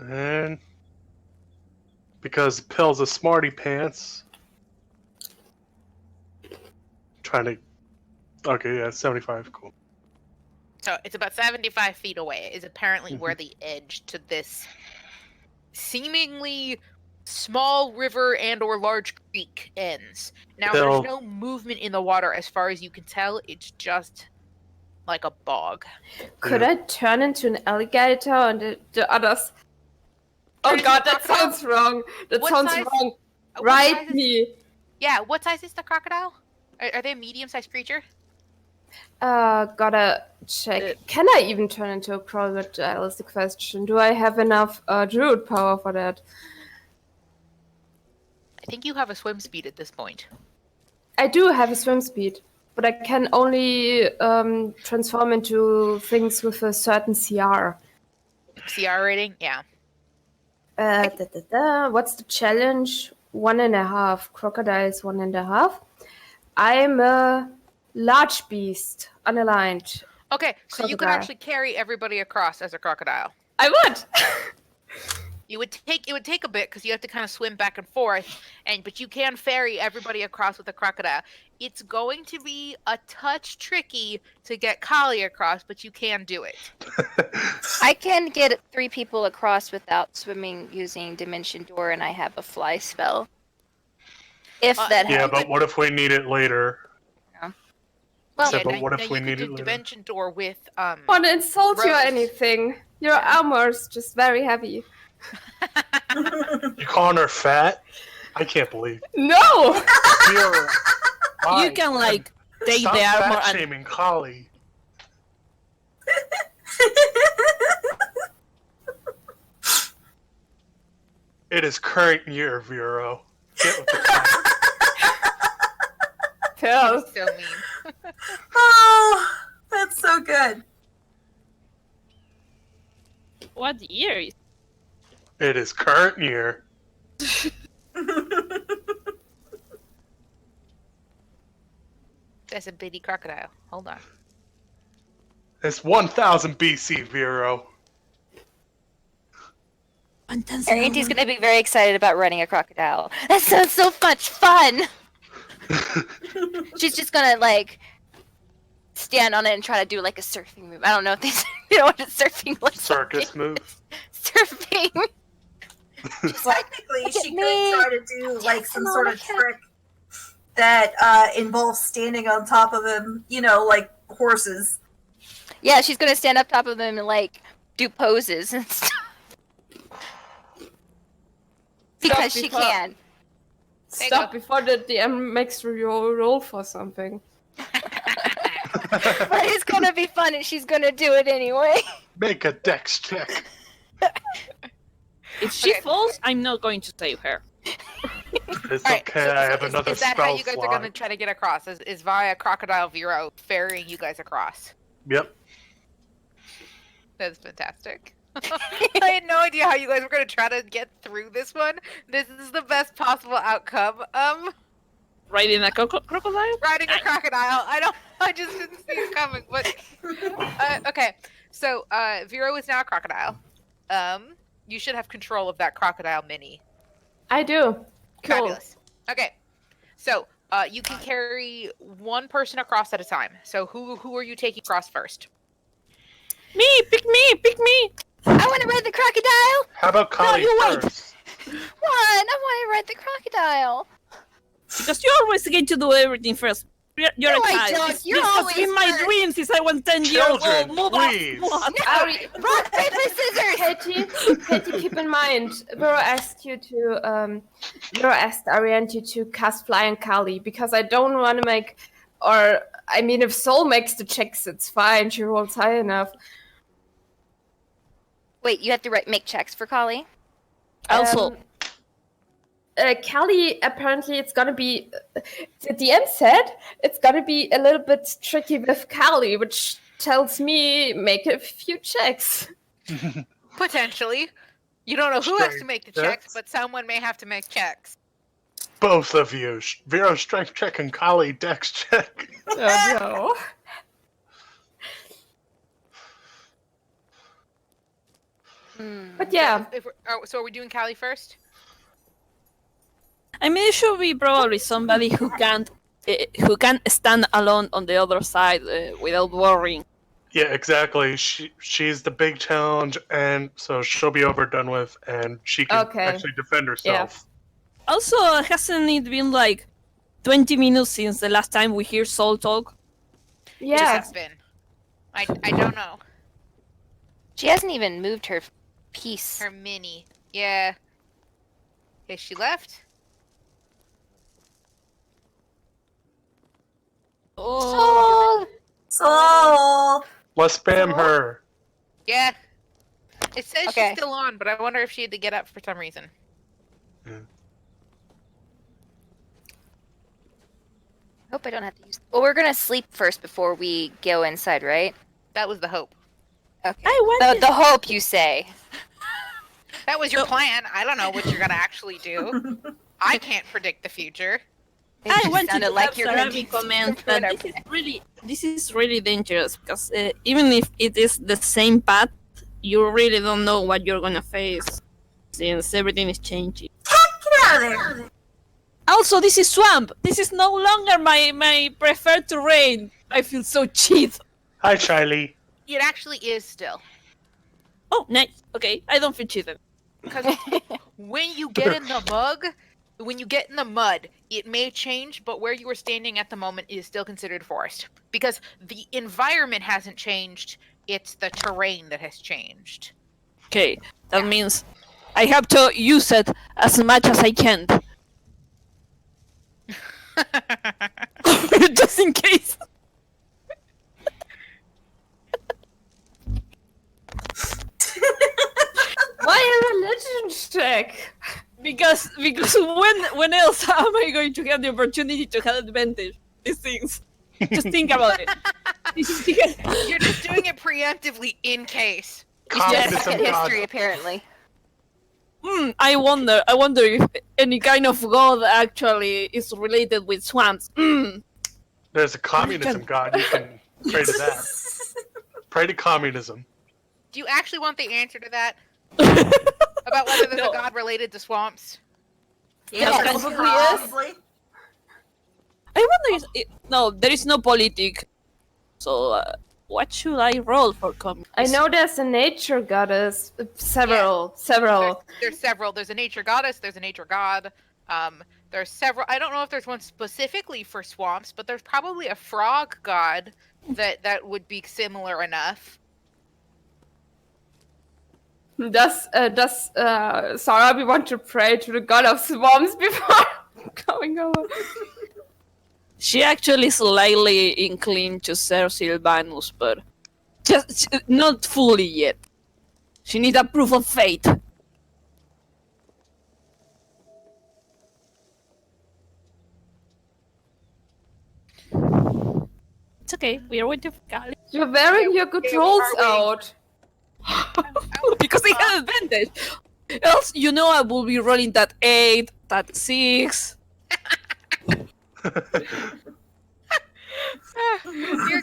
And because Pill's a smarty pants, trying to. Okay, yeah, 75. Cool. So it's about 75 feet away. Is apparently where the edge to this seemingly small river and or large creek ends. Now Bill. there's no movement in the water as far as you can tell. It's just like a bog. Could Yeah. I turn into an alligator and the others? Oh Turn into god, a that crocodile? sounds wrong. That What sounds size- wrong. What Right size is- me. Yeah, what size is the crocodile? Are they a medium-sized creature? Gotta check. Can I even turn into a crocodile is the question. Do I have enough druid power for that? I think you have a swim speed at this point. I do have a swim speed, but I can only transform into things with a certain CR. CR rating? Yeah. What's the challenge? 1.5. Crocodiles 1.5. I'm a large beast, unaligned. Okay, so you could Crocodile. actually carry everybody across as a crocodile. I would. It would take a bit because you have to kind of swim back and forth, but you can ferry everybody across with a crocodile. It's going to be a touch tricky to get Kali across, but you can do it. I can get 3 people across without swimming using Dimension Door, and I have a fly spell. If that Yeah, happens. but what if we need it later? Well, So, but now- what now if we you need could it do later? Dimension Door with Want to insult you or Rose. anything? Your armor's just very heavy. You calling her fat? I can't believe. No! Vera, You can like take stop the armor fat and shaming Kali. It is current year, Vero. Get with the times. Phil. so mean. Oh, that's so good. what year is It is current year. That's a bitty crocodile. Hold on. It's 1000 BC, Vero. Ariante's gonna be very excited about running a crocodile. That sounds so much fun! She's just gonna, like, stand on it and try to do, like, a surfing move. I don't know if you know what surfing looks Circus move. Surfing! Technically, "Look at she me. could try to do like some I'm sort all of okay." trick that involves standing on top of him, like horses. Yeah, she's gonna stand up top of them and, like, do poses and stuff. Because she before- can. Stop before the DM makes you roll for something. But it's gonna be fun and she's gonna do it anyway. Make a dex check. If she falls, I'm not going to save her. It's Alright, okay, I have another is that spell how you guys slot. are going to try to get across? Is via Crocodile Vero ferrying you guys across? Yep. That's fantastic. I had no idea how you guys were going to try to get through this one. This is the best possible outcome. Riding a crocodile? Riding a crocodile. I just didn't see it coming. But okay, so Vero is now a crocodile. You should have control of that crocodile mini. I do. Cool. Fabulous. Okay, so you can carry one person across at a time. So who are you taking across first? Me! Pick me! I wanna ride the crocodile! How about Kali you wait. first? What? I wanna ride the crocodile! Because you always get to do everything first. You're No, a I child. don't. This You're has always been my first. dream since I was 10 years Children, old. Move please. up. What? Rock, paper, scissors! Katie, keep in mind, Vero asked Ariante to cast Flying Kali because I don't want to make, if Soul makes the checks, it's fine. She rolls high enough. Wait, you have to make checks for Kali? Also, Kali, apparently it's gonna be, the DM said, it's gonna be a little bit tricky with Kali, which tells me make a few checks. Potentially. You don't know who has to Strength make the checks, checks. but someone may have to make checks. Both of you. Vero strength check and Kali dex check. Oh no. But yeah, So are we doing Callie first? I mean, it should be probably somebody who can stand alone on the other side without worrying. Yeah, exactly. She's the big challenge, and so she'll be overdone with, and she can Okay. actually defend herself. Also, hasn't it been like 20 minutes since the last time we hear Soul talk? It yeah. has been. I don't know. She hasn't even moved her piece. Her mini. Yeah. Is she left? Oh, So Let's spam her. Yeah. It says Okay. she's still on, but I wonder if she had to get up for some reason. Hope I don't have to use. Well, we're gonna sleep first before we go inside, right? That was the hope. Okay. I wanted- The hope, you say? That was your plan. I don't know what you're gonna actually do. I can't predict the future. It I just want to sounded like you're gonna Sarabi be comment doing that our- this is really dangerous because even if it is the same path, you really don't know what you're gonna face since everything is changing. get out of there. Also, this is swamp. This is no longer my preferred terrain. I feel so cheat. Hi, Shiley. It actually is still. Oh, nice. Okay, I don't feel cheated. Because when you get in the mud, it may change, but where you are standing at the moment is still considered forest. Because the environment hasn't changed, it's the terrain that has changed. Okay, that means I have to use it as much as I can. Just in case. Why a religion check? Because when else am I going to have the opportunity to have advantage? These things. Just think about it. You're just doing it preemptively in case. Common Second history, apparently. I wonder if any kind of god actually is related with swamps. There's a communism god. You can pray to that. Pray to communism. Do you actually want the answer to that? About whether there's No. a god related to swamps? Yes, probably. I wonder no, there is no politic. So, what should I roll for communism? I know there's a nature goddess. Several. There's several. There's a nature goddess. There's a nature god. There's several. I don't know if there's one specifically for swamps, but there's probably a frog god that would be similar enough. Does Sarabi want to pray to the god of swamps before going over? She actually slightly inclined to Ser Silvanus, but just not fully yet. She needs a proof of faith. It's okay. We are waiting for Kali. You're wearing your good rolls out. Because they have advantage. Else, you know, I will be rolling that 8, that 6. You're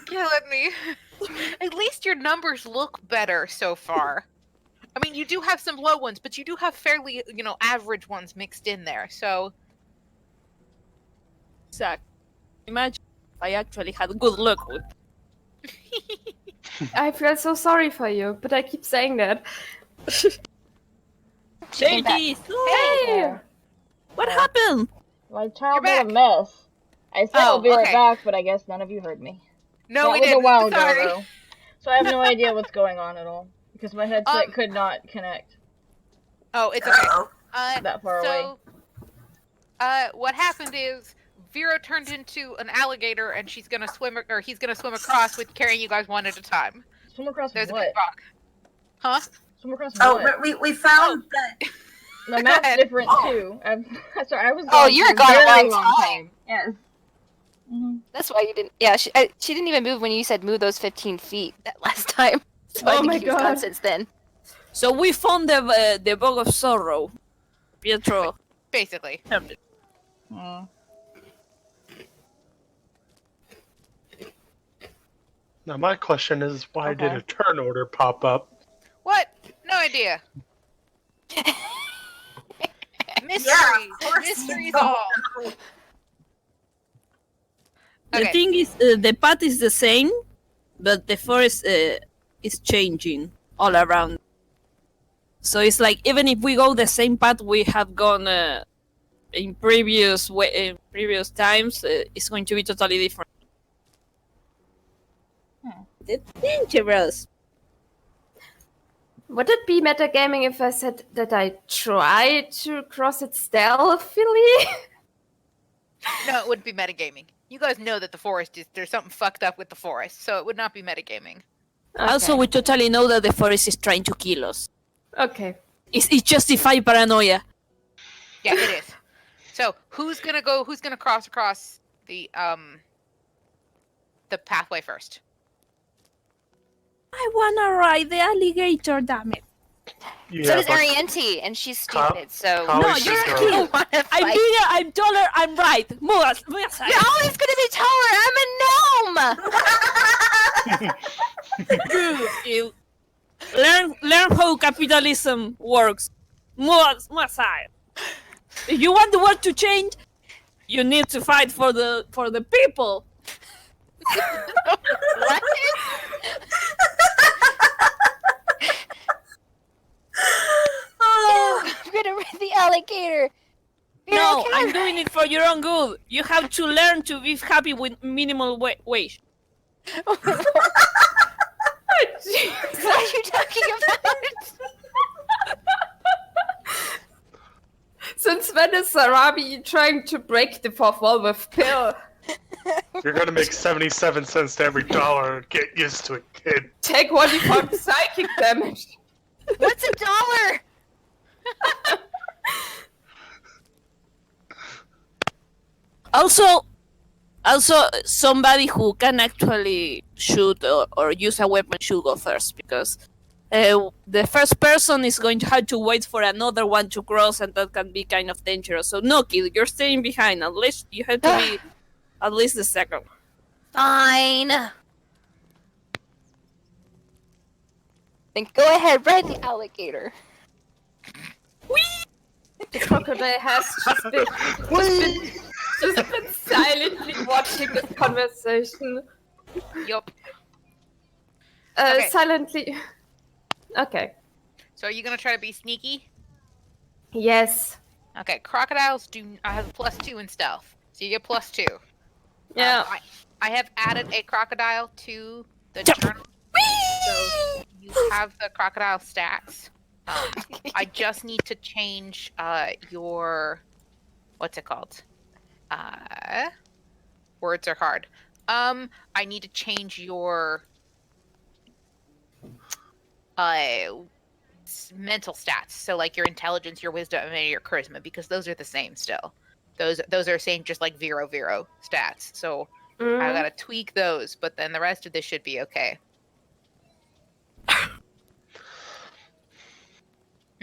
killing me. At least your numbers look better so far. I mean, you do have some low ones, but you do have fairly, average ones mixed in there. So, Exactly. Imagine if I actually had good luck with. I feel so sorry for you, but I keep saying that. Ladies, Hey! what happened? My child You're made a mess. I said Oh, I'll be right okay. back, but I guess none of you heard me. no, that we was didn't. a while ago, Sorry. though. So I have no idea what's going on at all. Because my headset could not connect Oh, it's okay. Uh-oh. that far away. What happened is Vero turned into an alligator, and she's gonna swim, or he's gonna swim across with carrying you guys one at a time. Swim across There's a what? big rock. Huh? Swim across Oh, what? we found that. The Go map's ahead. different, too. I'm sorry, I was Oh, gone you were for gone a very long time. Yes. Mm-hmm. That's why you didn't. Yeah, she didn't even move when you said move those 15 feet that last time. So I Oh think my she was gone God. since then. So we found the bog of sorrow. Pietro. Basically. Mm. Now my question is, why did Okay. a turn order pop up? What? No idea. Mystery. Yeah, of course. Mysteries all. The Okay. thing is, the path is the same, but the forest is changing all around. So it's like even if we go the same path we have gone in previous times, it's going to be totally different. It's dangerous. Would it be metagaming if I said that I tried to cross it stealthily? No, it wouldn't be metagaming. You guys know that the forest there's something fucked up with the forest, so it would not be metagaming. Also, we totally know that the forest is trying to kill us. Okay. It's justified paranoia. Yeah, it is. So who's gonna cross across the pathway first? I wanna ride the alligator, damn it. Yeah, So does but Ariente, and she's Kyle- stupid, so... Kyle- No, Always you're just a go. kid. don't wanna I'm fight. bigger, I'm taller, I'm right. Move aside. You're always gonna be taller! I'm a gnome! Good. You learn how capitalism works. Move aside. If you want the world to change, you need to fight for the people. What? I'm gonna ride the alligator! No, I'm doing it for your own good. You have to learn to be happy with minimal wage. What are you talking about? Since when is Sarabi trying to break the fourth wall with pill? you're gonna make 77 cents to every dollar. Get used to it, kid. Take 1d4 psychic damage. What's a dollar? Also, somebody who can actually shoot or use a weapon should go first, because the first person is going to have to wait for another one to cross, and that can be kind of dangerous. So no, kid, you're staying behind. At least you have to be at least the second. Fine. Then go ahead, ride the alligator. The crocodile has just been silently watching this conversation. Yup. Okay. Silently. Okay. So are you gonna try to be sneaky? Yes. Okay, crocodiles do have a +2 in stealth, so you get +2. Yeah. I have added a crocodile to the journal, so you have the crocodile stats. I just need to change your what's it called? Words are hard. I need to change your mental stats. So like your intelligence, your wisdom, and your charisma, because those are the same still. Those are same, just like 0 stats. So I gotta tweak those, but then the rest of this should be okay.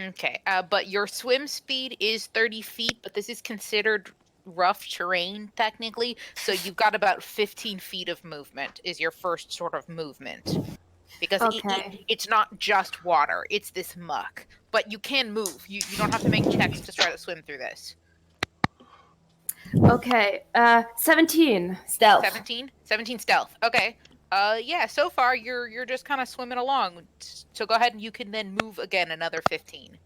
Okay, but your swim speed is 30 feet, but this is considered rough terrain technically, so you've got about 15 feet of movement is your first sort of movement. Because it's not just water, it's this muck. But you can move. You don't have to make checks to try to swim through this. Okay. 17 stealth. 17 stealth. Okay. Yeah, so far you're just kind of swimming along. So go ahead and you can then move again another 15.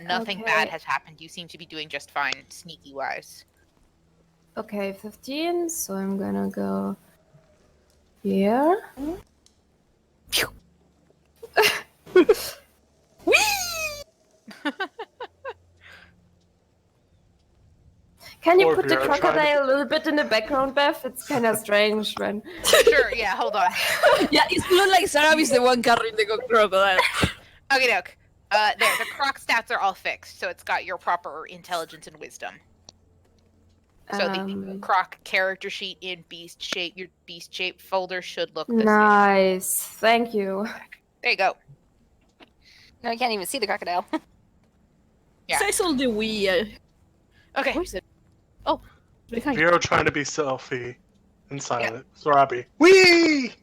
Nothing bad has happened. You seem to be doing just fine sneaky wise. Okay, 15. So I'm gonna go here. Can you put the crocodile a little bit in the background, Beth? It's kind of strange when... Sure, yeah, hold on. Yeah, it looks like Sarah is the one carrying the crocodile. Okay, doke. There, the croc stats are all fixed, so it's got your proper intelligence and wisdom. So the croc character sheet in beast shape, your beast shape folder should look the same. Nice, thank you. There you go. No, you can't even see the crocodile. Yeah. Says all the we. Okay. Where's it? Oh, behind. Vero trying to be selfie and silent. Sorabi. Wee!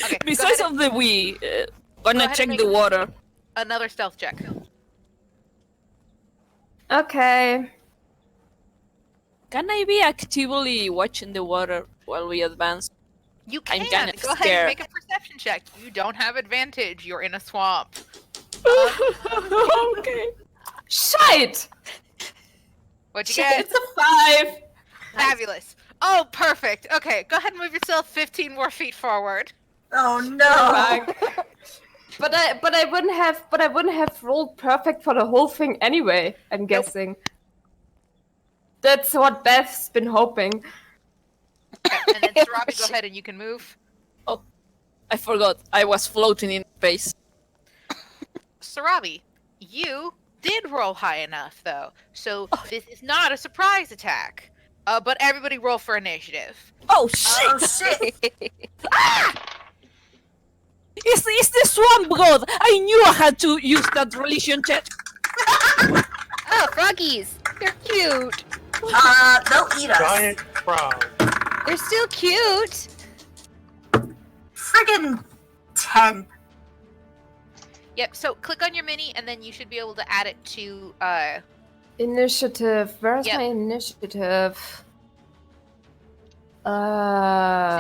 Okay. Besides of the we, gonna ahead check and the make water. Another stealth check. Okay. Can I be actively watching the water while we advance? You can. I'm kinda Go ahead and scared. make a perception check. You don't have advantage. You're in a swamp. Okay. Shite! What'd you get? It's a 5. Fabulous. Oh, perfect. Okay, go ahead and move yourself 15 more feet forward. Oh no! But I wouldn't have rolled perfect for the whole thing anyway. I'm guessing. That's what Beth's been hoping. Okay, and then Sarabi, go ahead and you can move. Oh, I forgot. I was floating in space. Sarabi, you did roll high enough, though. So this is not a surprise attack. But everybody roll for initiative. Oh shit! Oh shit! It's the swamp god! I knew I had to use that religion check. Oh, froggies! They're cute! They'll eat us. Giant frog. They're still cute! Friggin' 10. Yep, so click on your mini, and then you should be able to add it to, Initiative. Where's Yep. my initiative? So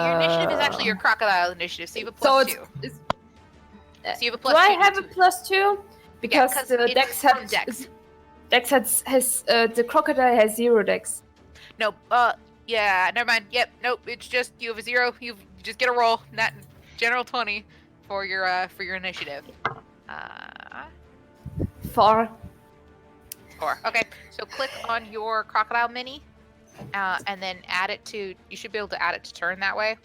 your initiative is actually your crocodile initiative, so you have a So +2. it's So you have a do +2. I have a to it. +2? Because 'cause the it's Dex from Dex. has the crocodile has 0 Dex. No, yeah, never mind. Yep, nope, it's just, you have a 0, you just get a roll, not general 20 for your initiative. 4. 4. Okay, so click on your crocodile mini, and then add it to, you should be able to add it to turn that way.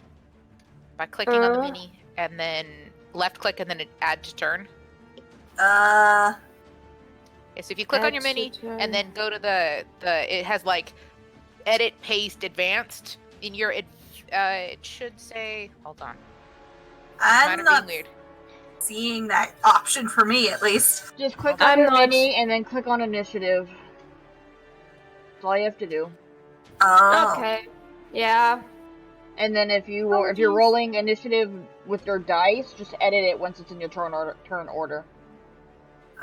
By clicking on the mini, and then left click, and then add to turn. Yeah, so if you click on your mini, and then go to the it has like, edit, paste, advanced. In your, it should say, hold on. I'm Mine are not being weird. seeing that option for me, at least. Just click I'm on your not- mini and then click on initiative. That's all you have to do. Oh. Okay. Yeah. And then if you're rolling initiative with your dice, just edit it once it's in your turn order.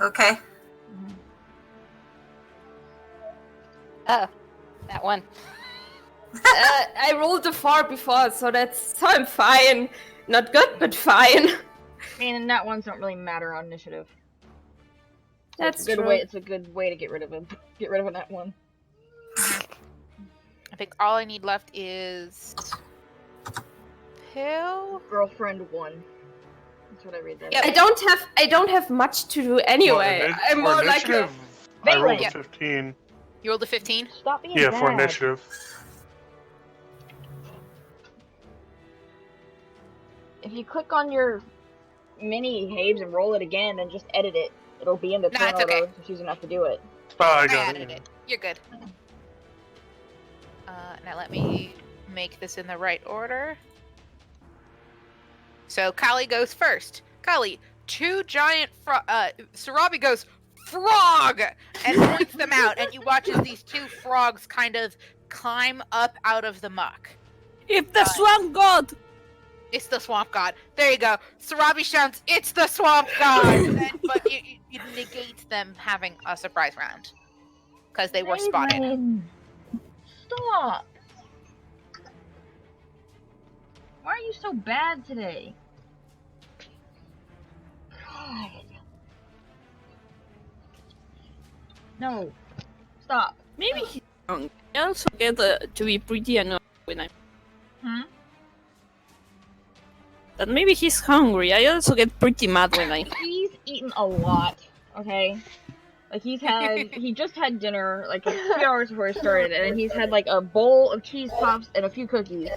Okay. Oh, that one. I rolled a 4 before, so I'm fine. Not good, but fine. And that ones don't really matter on initiative. So That's it's a good true. way. It's a good way to get rid of him. Get rid of that one. I think all I need left is Pill. Girlfriend 1. That's what I read that. Yeah, I don't have much to do anyway. Well, I'm more like a... initiative, I rolled a Yep. 15. You rolled a 15? Stop being Yeah, bad. for initiative. If you click on your mini Habes and roll it again, then just edit it. It'll be in the Nah, turn it's order, okay. so she's gonna have to do it. Oh, I I got added it. it. You're good. Now let me make this in the right order. So Kali goes first. Kali, 2 giant Sarabi goes, frog! And points them out, and you watch as these 2 frogs kind of climb up out of the muck. It's the swamp god! It's the swamp god. There you go. Sarabi shouts, "It's the swamp god!" But it negates them having a surprise round. Because they were spotted. Raven, stop! Why are you so bad today? God. No. Stop. Maybe he's wrong. I also get to be pretty annoyed when I'm... That maybe he's hungry. I also get pretty mad when I... He's eaten a lot, okay? Like, he just had dinner, like, a few hours before he started, and he's had, like, a bowl of cheese puffs and a few cookies.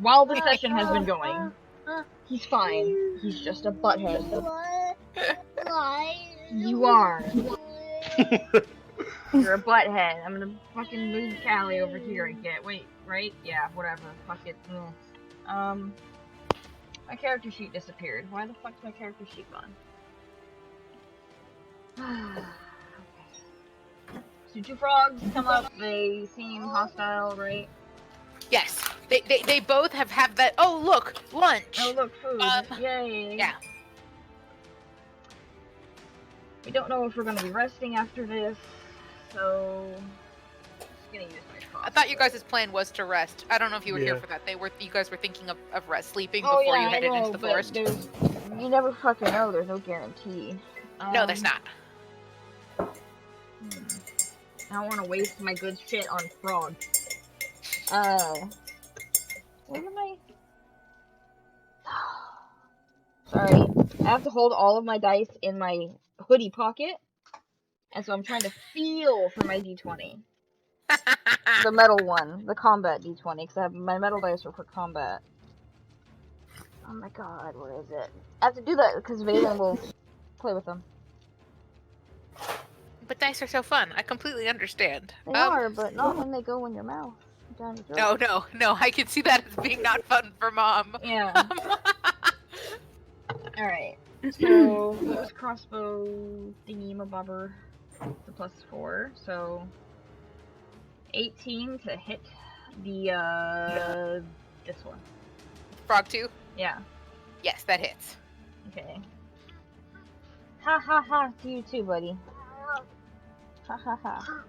While the session has been going. He's fine. He's just a butthead. You are. You're a butthead. I'm gonna fucking move Callie over here and get... Wait, right? Yeah, whatever. Fuck it. My character sheet disappeared. Why the fuck's my character sheet gone? So 2 frogs come up. They seem hostile, right? Yes. They both have that. Oh, look, lunch. Oh, look, food. Yay. Yeah. We don't know if we're gonna be resting after this, so... I'm just gonna use my crossbow. I thought you guys' plan was to rest. I don't know if you were here Yeah. for that. You guys were thinking of rest, sleeping Oh, before yeah, you I headed know, into the but forest. you never fucking know. There's no guarantee. No, there's not. I don't want to waste my good shit on frog. Where am I? Sorry, I have to hold all of my dice in my hoodie pocket, and so I'm trying to feel for my d20. The metal one, the combat d20, because I have my metal dice are for combat. Oh my god, where is it? I have to do that because Valen will play with them. But dice are so fun. I completely understand. They are, but not when they go in your mouth. Down your throat. No. I can see that as being not fun for mom. Yeah. Alright. So, this crossbow thingy mabobber, the +4, so 18 to hit the, this one. Frog 2? Yeah. Yes, that hits. Okay. Ha ha ha to you too, buddy. Ha ha ha.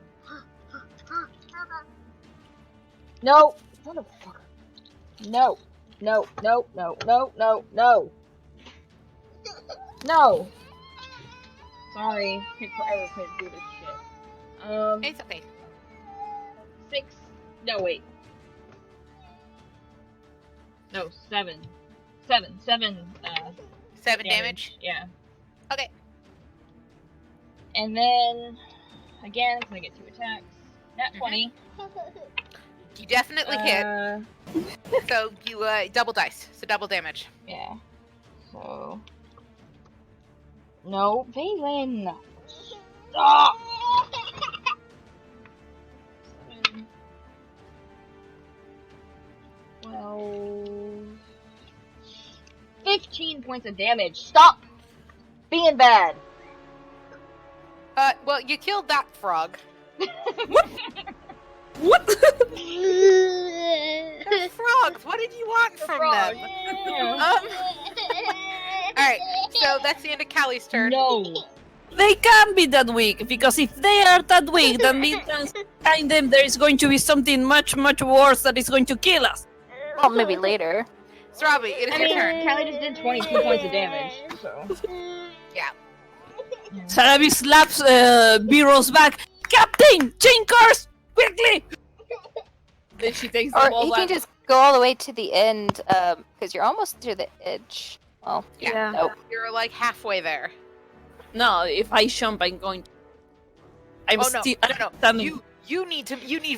No! Motherfucker. No. No, no, no, no, no, no. No! Sorry. Take forever to do this shit. It's okay. 6. No, wait. No, 7. 7. 7, 7 damage? Yeah. Okay. And then, again, I'm gonna get 2 attacks. Nat 20. You definitely hit. So you double dice. So double damage. Yeah. So. No, Valen! Stop! 7. 12. 15 points of damage. Stop being bad. Well, you killed that frog. What? The They're frogs. What did you want from them? All right. So that's the end of Callie's turn. No. They can be that weak, because if they are that weak, that means behind them there is going to be something much, much worse that is going to kill us. Well, maybe later. Robbie, it is your turn. Callie just did 22 points of damage, so. Yeah. Sarabi slaps Biro's back. Captain, chain cars, quickly! Then she takes the Or ball he back. can just go all the way to the end, because you're almost to the edge. Well, Yeah. nope. You're like halfway there. No, if I jump, I'm going to... I'm Oh no, still... no. standing. You need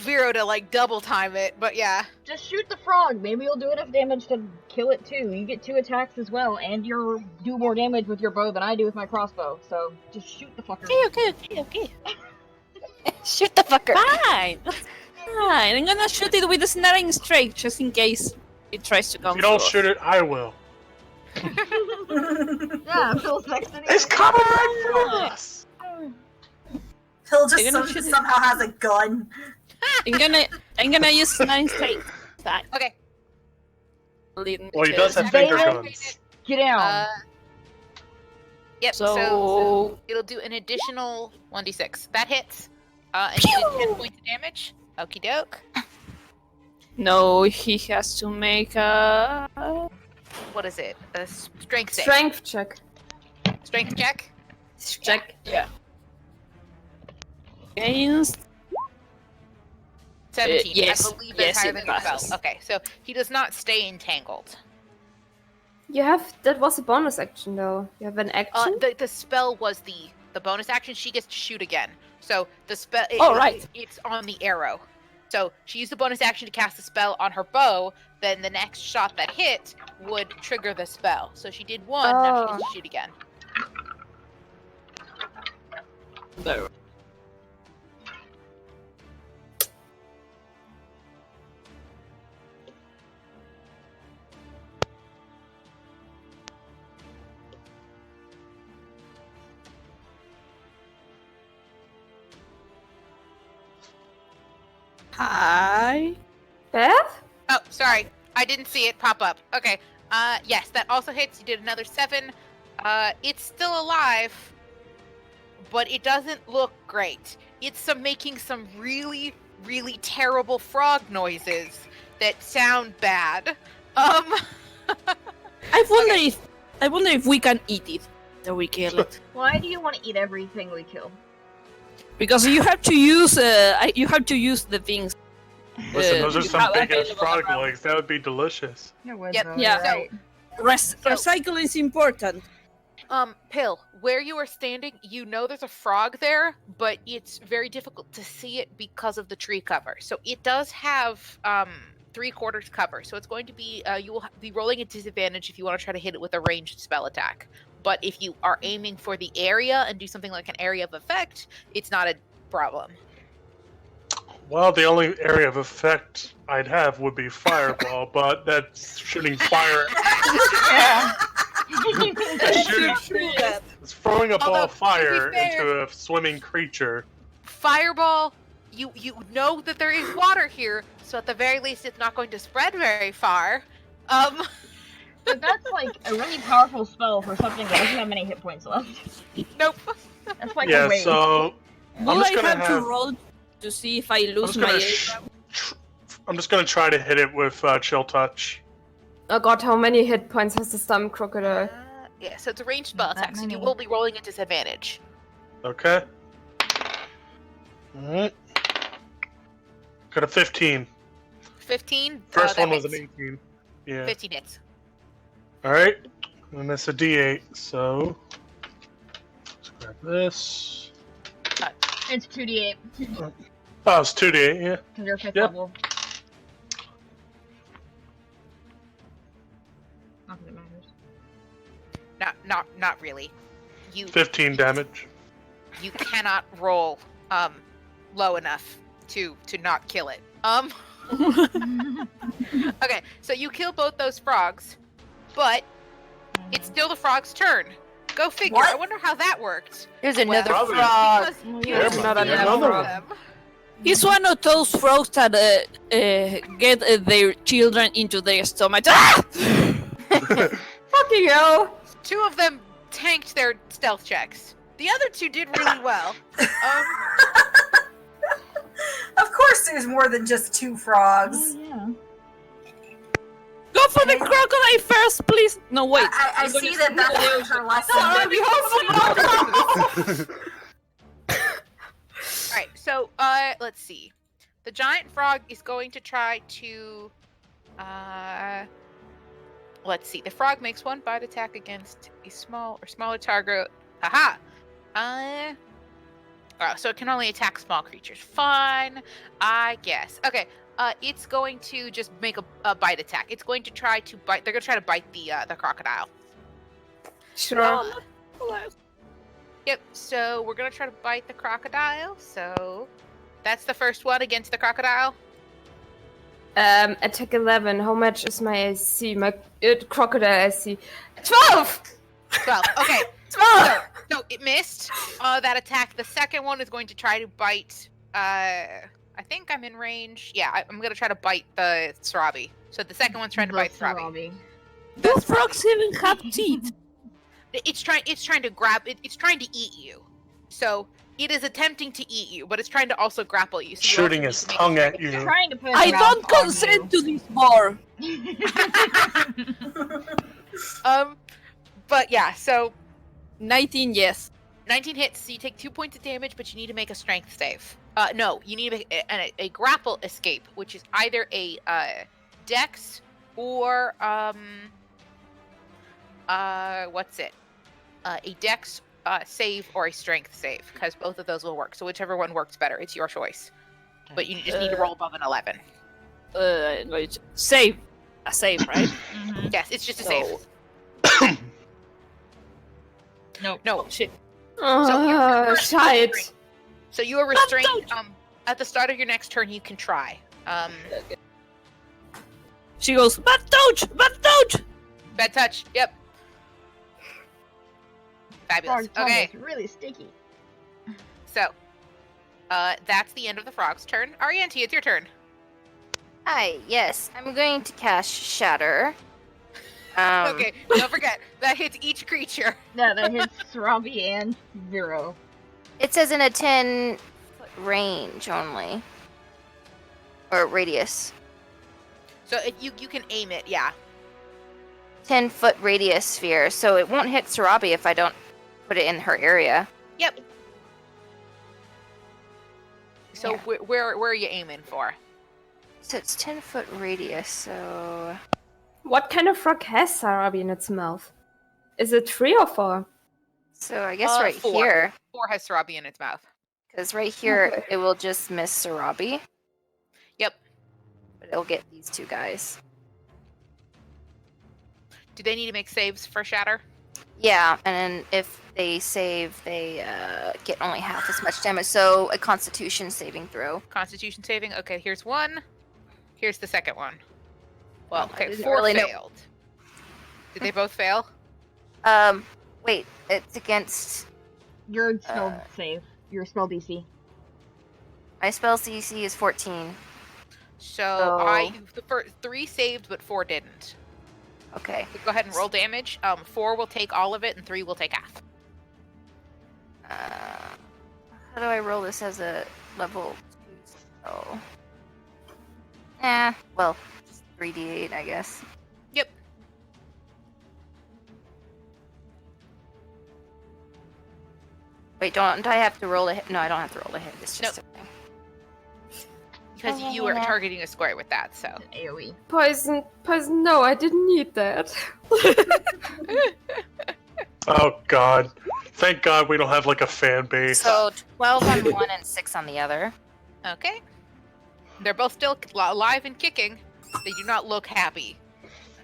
Vero to like double time it, but yeah. Just shoot the frog. Maybe you'll do enough damage to kill it too. You get 2 attacks as well, and you do more damage with your bow than I do with my crossbow. So just shoot the fucker. Okay. Shoot the fucker. Fine. Fine. I'm gonna shoot it with a snaring strike, just in case it tries to If come you don't through. shoot it, I will. Yeah, Phil's next to It's coming right for us! Phil just You're gonna shoot it. somehow has a gun. I'm gonna use snaring strike. Fine. Okay. Lead me Well, he to- does have finger Vader? guns. Get down. Yep. So, So it'll do an additional 1d6. That hits. And you did 10 points of damage. Okie doke. no, he has to make a... What is it? A strength save. Strength check. Strength check. Check. Yeah. Against... 17. yes. I believe Yes, it's higher it than your spell. passes. Okay, so he does not stay entangled. You have that was a bonus action though. You have an action. The spell was the bonus action. She gets to shoot again. So the spell. Right. It's on the arrow. So she used the bonus action to cast the spell on her bow. Then the next shot that hit would trigger the spell. So she did one. Now she gets to shoot again. There. Hi. Beth? Oh, sorry. I didn't see it pop up. Okay. Yes, that also hits. You did another 7. It's still alive, but it doesn't look great. It's making some really, really terrible frog noises that sound bad. I wonder if we can eat it. That we kill it. Why do you want to eat everything we kill? Because you have to use the things. Listen, those are you some have big ass available frog around. legs. That would be delicious. Yep, yeah. Right. Recycle is important. Pill, where you are standing, you know there's a frog there, but it's very difficult to see it because of the tree cover. So it does have 3/4 cover. So it's going to be you will be rolling at disadvantage if you want to try to hit it with a ranged spell attack. But if you are aiming for the area and do something like an area of effect, it's not a problem. Well, the only area of effect I'd have would be fireball, but that's shooting fire. Yeah. That's shooting, it's throwing a ball Although, of fire to be fair- into a swimming creature. Fireball, you know that there is water here, so at the very least it's not going to spread very far. But that's like a really powerful spell for something that doesn't have many hit points left. Nope. That's like Yeah, a waste. so Will I'm just I gonna have to have. roll to see if I I'm lose just my gonna. aim? I'm just gonna try to hit it with chill touch. Oh god, how many hit points has the stomach crocodile? Yeah, so it's a ranged spell Not that attack, so you many. will be rolling at disadvantage. Okay. Alright. Got a 15. 15. First that one was an hits. 18. Yeah. 15 hits. Alright. And that's a D8, so. Let's grab this. It's 2d8 Oh, it's 2D8, yeah. because you're 5th Yep. level. Not that it matters. Not really. You 15 damage. you cannot roll low enough to not kill it. Okay, so you kill both those frogs, but it's still the frog's turn. Go figure. What? I wonder how that worked. There's another Probably. frog. Because you There didn't might see be any another of one. them. He's one of those frogs that get their children into their stomach. Ah! Fucking hell. 2 of them tanked their stealth checks. The other 2 did really well. Of course, there's more than just 2 frogs. yeah. Go for the crocodile first, please. No, wait. I see that that's her lesson. Alright, so, let's see. The giant frog is going to try to, let's see. The frog makes 1 bite attack against a small or smaller target. Haha! So it can only attack small creatures. Fine, I guess. Okay, it's going to just make a bite attack. It's going to try to bite. They're going to try to bite the crocodile. Sure. Yep. So we're going to try to bite the crocodile. So that's the first one against the crocodile. Attack 11. How much is my AC? My crocodile AC. 12! 12. Okay. 12! So it missed that attack. The second one is going to try to bite. I think I'm in range. Yeah, I'm going to try to bite the Sarabi. So the second one's trying to bite Sarabi. Those frogs even have teeth. It's trying to grab. It's trying to eat you. So it is attempting to eat you, but it's trying to also grapple you. So you Shooting also his need to make tongue a at strength you. Trying to put I his don't mouth on consent to this war. But yeah, so 19, yes. 19 hits. So you take 2 points of damage, but you need to make a strength save. No, you need to make a grapple escape, which is either a dex or what's it? A dex save or a strength save, because both of those will work. So whichever one works better, it's your choice. But you just need to roll above an 11. Save. A save, right? Yes, it's just a So- save. Nope. No. Shit. Shite. So you are restrained. At the start of your next turn, you can try. She goes, bad touch! Bad touch! Bad touch. Yep. Fabulous. Frog tongue Okay, is really sticky. so that's the end of the frog's turn. Arianti, it's your turn. Hi, yes. I'm going to cast Shatter. Okay, don't forget that hits each creature. No, that hits Sarabi and 0. It says in a 10-foot range only. Or radius. So you can aim it. Yeah. 10-foot radius sphere, so it won't hit Sarabi if I don't put it in her area. Yep. So Yeah. where are you aiming for? So it's 10-foot radius, so... What kind of frog has Sarabi in its mouth? Is it 3 or 4? So I guess 4. here, 4 has Sarabi in its mouth. because right here, Okay. it will just miss Sarabi. Yep. But it'll get these 2 guys. Do they need to make saves for Shatter? Yeah, and then if they save, they get only half as much damage. So a Constitution saving throw. Constitution saving. Okay, here's 1. Here's the second one. Well, I okay, didn't 4 really know. failed. Did they both fail? Wait, it's against Your spell save. Your spell DC. my spell CC is 14. So So- the first 3 saved, but 4 didn't. Okay. So go ahead and roll damage. 4 will take all of it, and 3 will take half. How do I roll this as a level 2 spell? Well, 3d8, I guess. Yep. Wait, don't I have to roll a hit? No, I don't have to roll a hit. It's just Because you are targeting a square with that, so. AoE. Poison, no, I didn't need that. Oh God! Thank God we don't have like a fan base. So 12 on one and 6 on the other. Okay. They're both still alive and kicking. They do not look happy.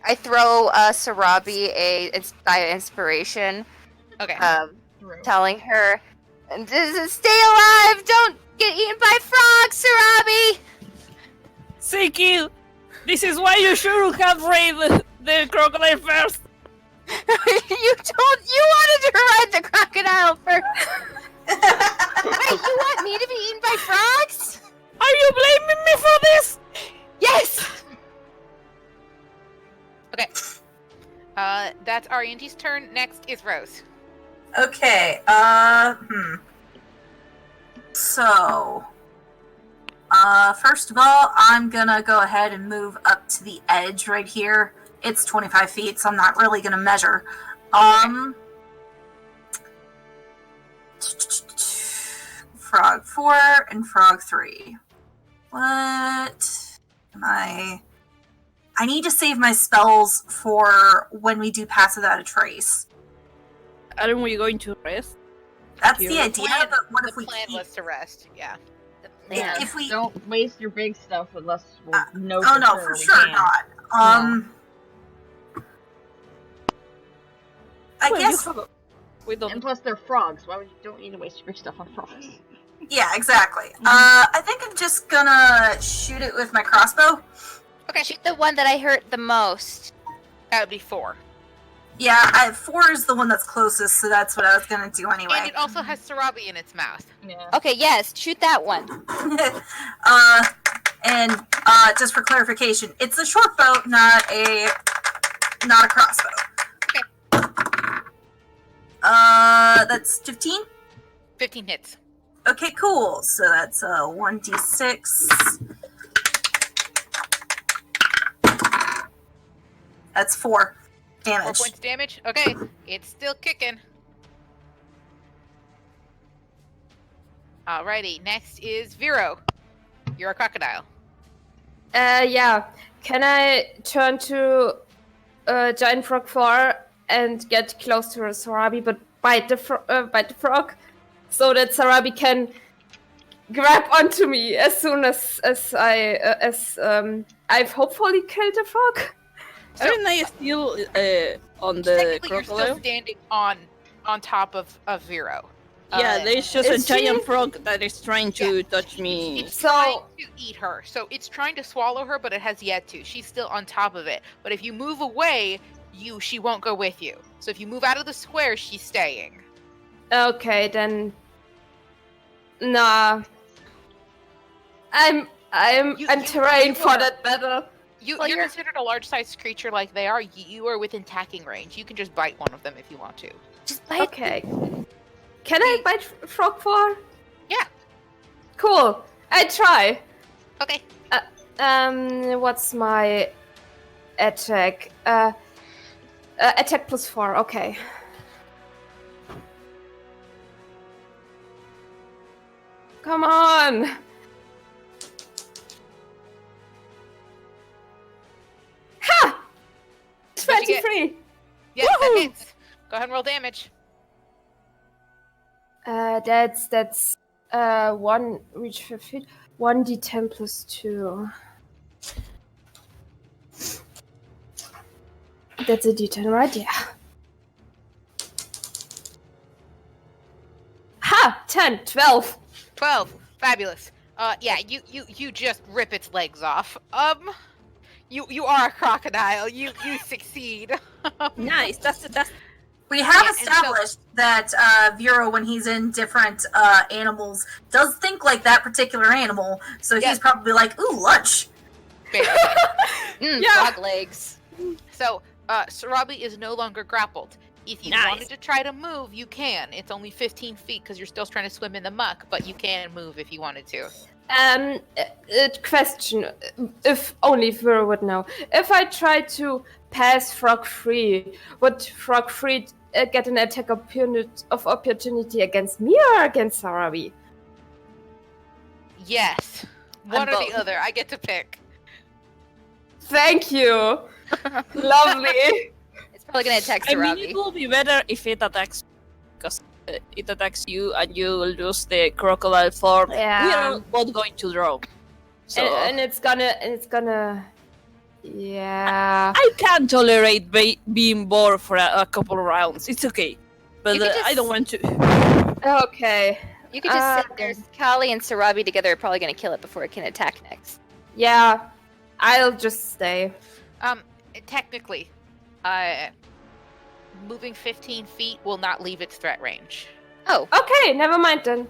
I throw Sarabi a inspiration, Okay. telling her, "Stay alive! Don't get eaten by frogs, Sarabi!" Thank you! This is why you should have raided the crocodile first! You wanted to ride the crocodile first! Wait, you want me to be eaten by frogs? Are you blaming me for this? Yes! Okay. That's Arianti's turn. Next is Rose. Okay, So, first of all, I'm gonna go ahead and move up to the edge right here. It's 25 feet, so I'm not really gonna measure. Frog 4 and Frog 3. What am I need to save my spells for when we do Pass Without a Trace. Aren't we going to rest? That's Here. the idea, but what if we The plan keep... was to rest, yeah. Yeah, If we... don't waste your big stuff unless we know Oh no, for sure we not. I Well, guess... we don't. And plus, they're frogs. Why would you don't need to waste your big stuff on frogs? Yeah, exactly. I think I'm just gonna shoot it with my crossbow. Okay, shoot the one that I hurt the most. That would be 4. Yeah, 4 is the one that's closest, so that's what I was gonna do anyway. And it also has Sarabi in its mouth. Yeah. Okay, yes, shoot that one. Just for clarification, it's a short bow, not a crossbow. Okay. That's 15? 15 hits. Okay, cool. So that's 1d6. That's 4 damage. 4 points damage. Okay, it's still kicking. Alrighty, next is Vero. You're a crocodile. Yeah. Can I turn to Giant Frog 4 and get close to Sarabi, but bite the frog, so that Sarabi can grab onto me as soon as I've hopefully killed the frog? Aren't I still on the Technically, you're crocodile? still standing on top of Vero. Yeah, there's just a is giant she- frog that is trying to touch me. It's So- trying to eat her. So it's trying to swallow her, but it has yet to. She's still on top of it. But if you move away, she won't go with you. So if you move out of the square, she's staying. Okay, then. Nah. I'm You terrain for are- that battle. You're you're- considered a large-sized creature like they are. You are within attacking range. You can just bite one of them if you want to. Just bite. Okay. Can I bite Frog 4? Yeah. Cool. I try. Okay. What's my attack? Attack plus 4. Okay. Come on. Ha! What'd you get? 23. Yeah, that Woohoo! hits. Go ahead and roll damage. That's 1 reach for feet. 1d10 plus 2. That's a d10, right? Yeah. Ha! 10, 12. 12. Fabulous. Yeah, you just rip its legs off. You are a crocodile. You succeed. Nice. That's We have Yeah, and so- established that Vero, when he's in different animals, does think like that particular animal. So Yeah. he's probably like, "Ooh, lunch." Basically. Yeah. Frog legs. So, Sarabi is no longer grappled. If you Nice. wanted to try to move, you can. It's only 15 feet because you're still trying to swim in the muck, but you can move if you wanted to. Question. If only Vero would know. If I try to pass Frog 3, would Frog 3 get an attack of opportunity against me or against Sarabi? Yes. One or both. the other. I get to pick. Thank you. Lovely. It's probably gonna attack I mean, it Sarabi. will be better if it attacks, because it attacks you and you will lose the crocodile form. Yeah. We are both going to draw. So And it's gonna. Yeah. I can tolerate being bored for a couple of rounds. It's okay, but You can I just- don't want to. Okay. You could just sit there. Kali and Sarabi together are probably gonna kill it before it can attack next. Yeah. I'll just stay. Technically, moving 15 feet will not leave its threat range. Oh, Okay, never mind then.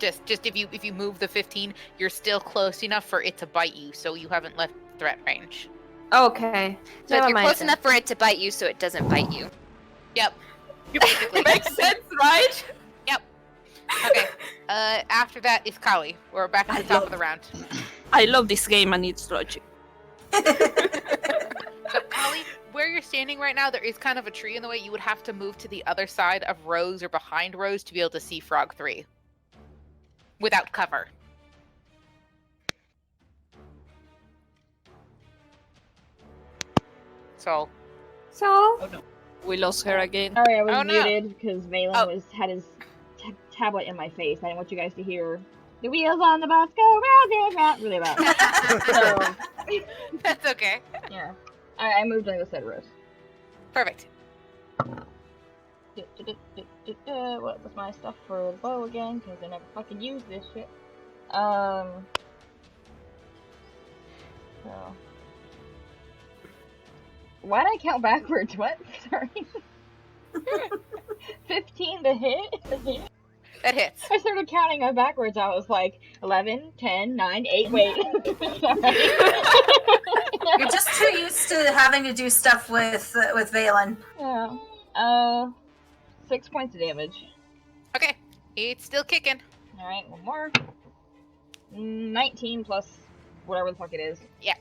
Just if you move the 15, you're still close enough for it to bite you, so you haven't left threat range. Okay. So Never you're mind close then. enough for it to bite you, so it doesn't bite you. Yep. Basically. Makes sense, right? Okay. After that is Kali. We're back at the top of the round. I love this game and its logic. So Kali, where you're standing right now, there is kind of a tree in the way. You would have to move to the other side of Rose or behind Rose to be able to see Frog 3. Without cover. So, We lost her again. Sorry, I was Oh, no. muted because Valen Oh. had his tablet in my face. I didn't want you guys to hear the wheels on the bus go round and round really loud. So, that's okay. yeah. I moved on the side of Rose. Perfect. What was my stuff for the bow again? Because I never fucking used this shit. So. Why'd I count backwards? What? Sorry. 15 to hit? That hits. I started counting backwards. I was like 11, 10, 9, 8. Wait. You're just too used to having to do stuff with Valen. Yeah. 6 points of damage. Okay. It's still kicking. Alright, one more. 19 plus whatever the fuck it is. Yeah.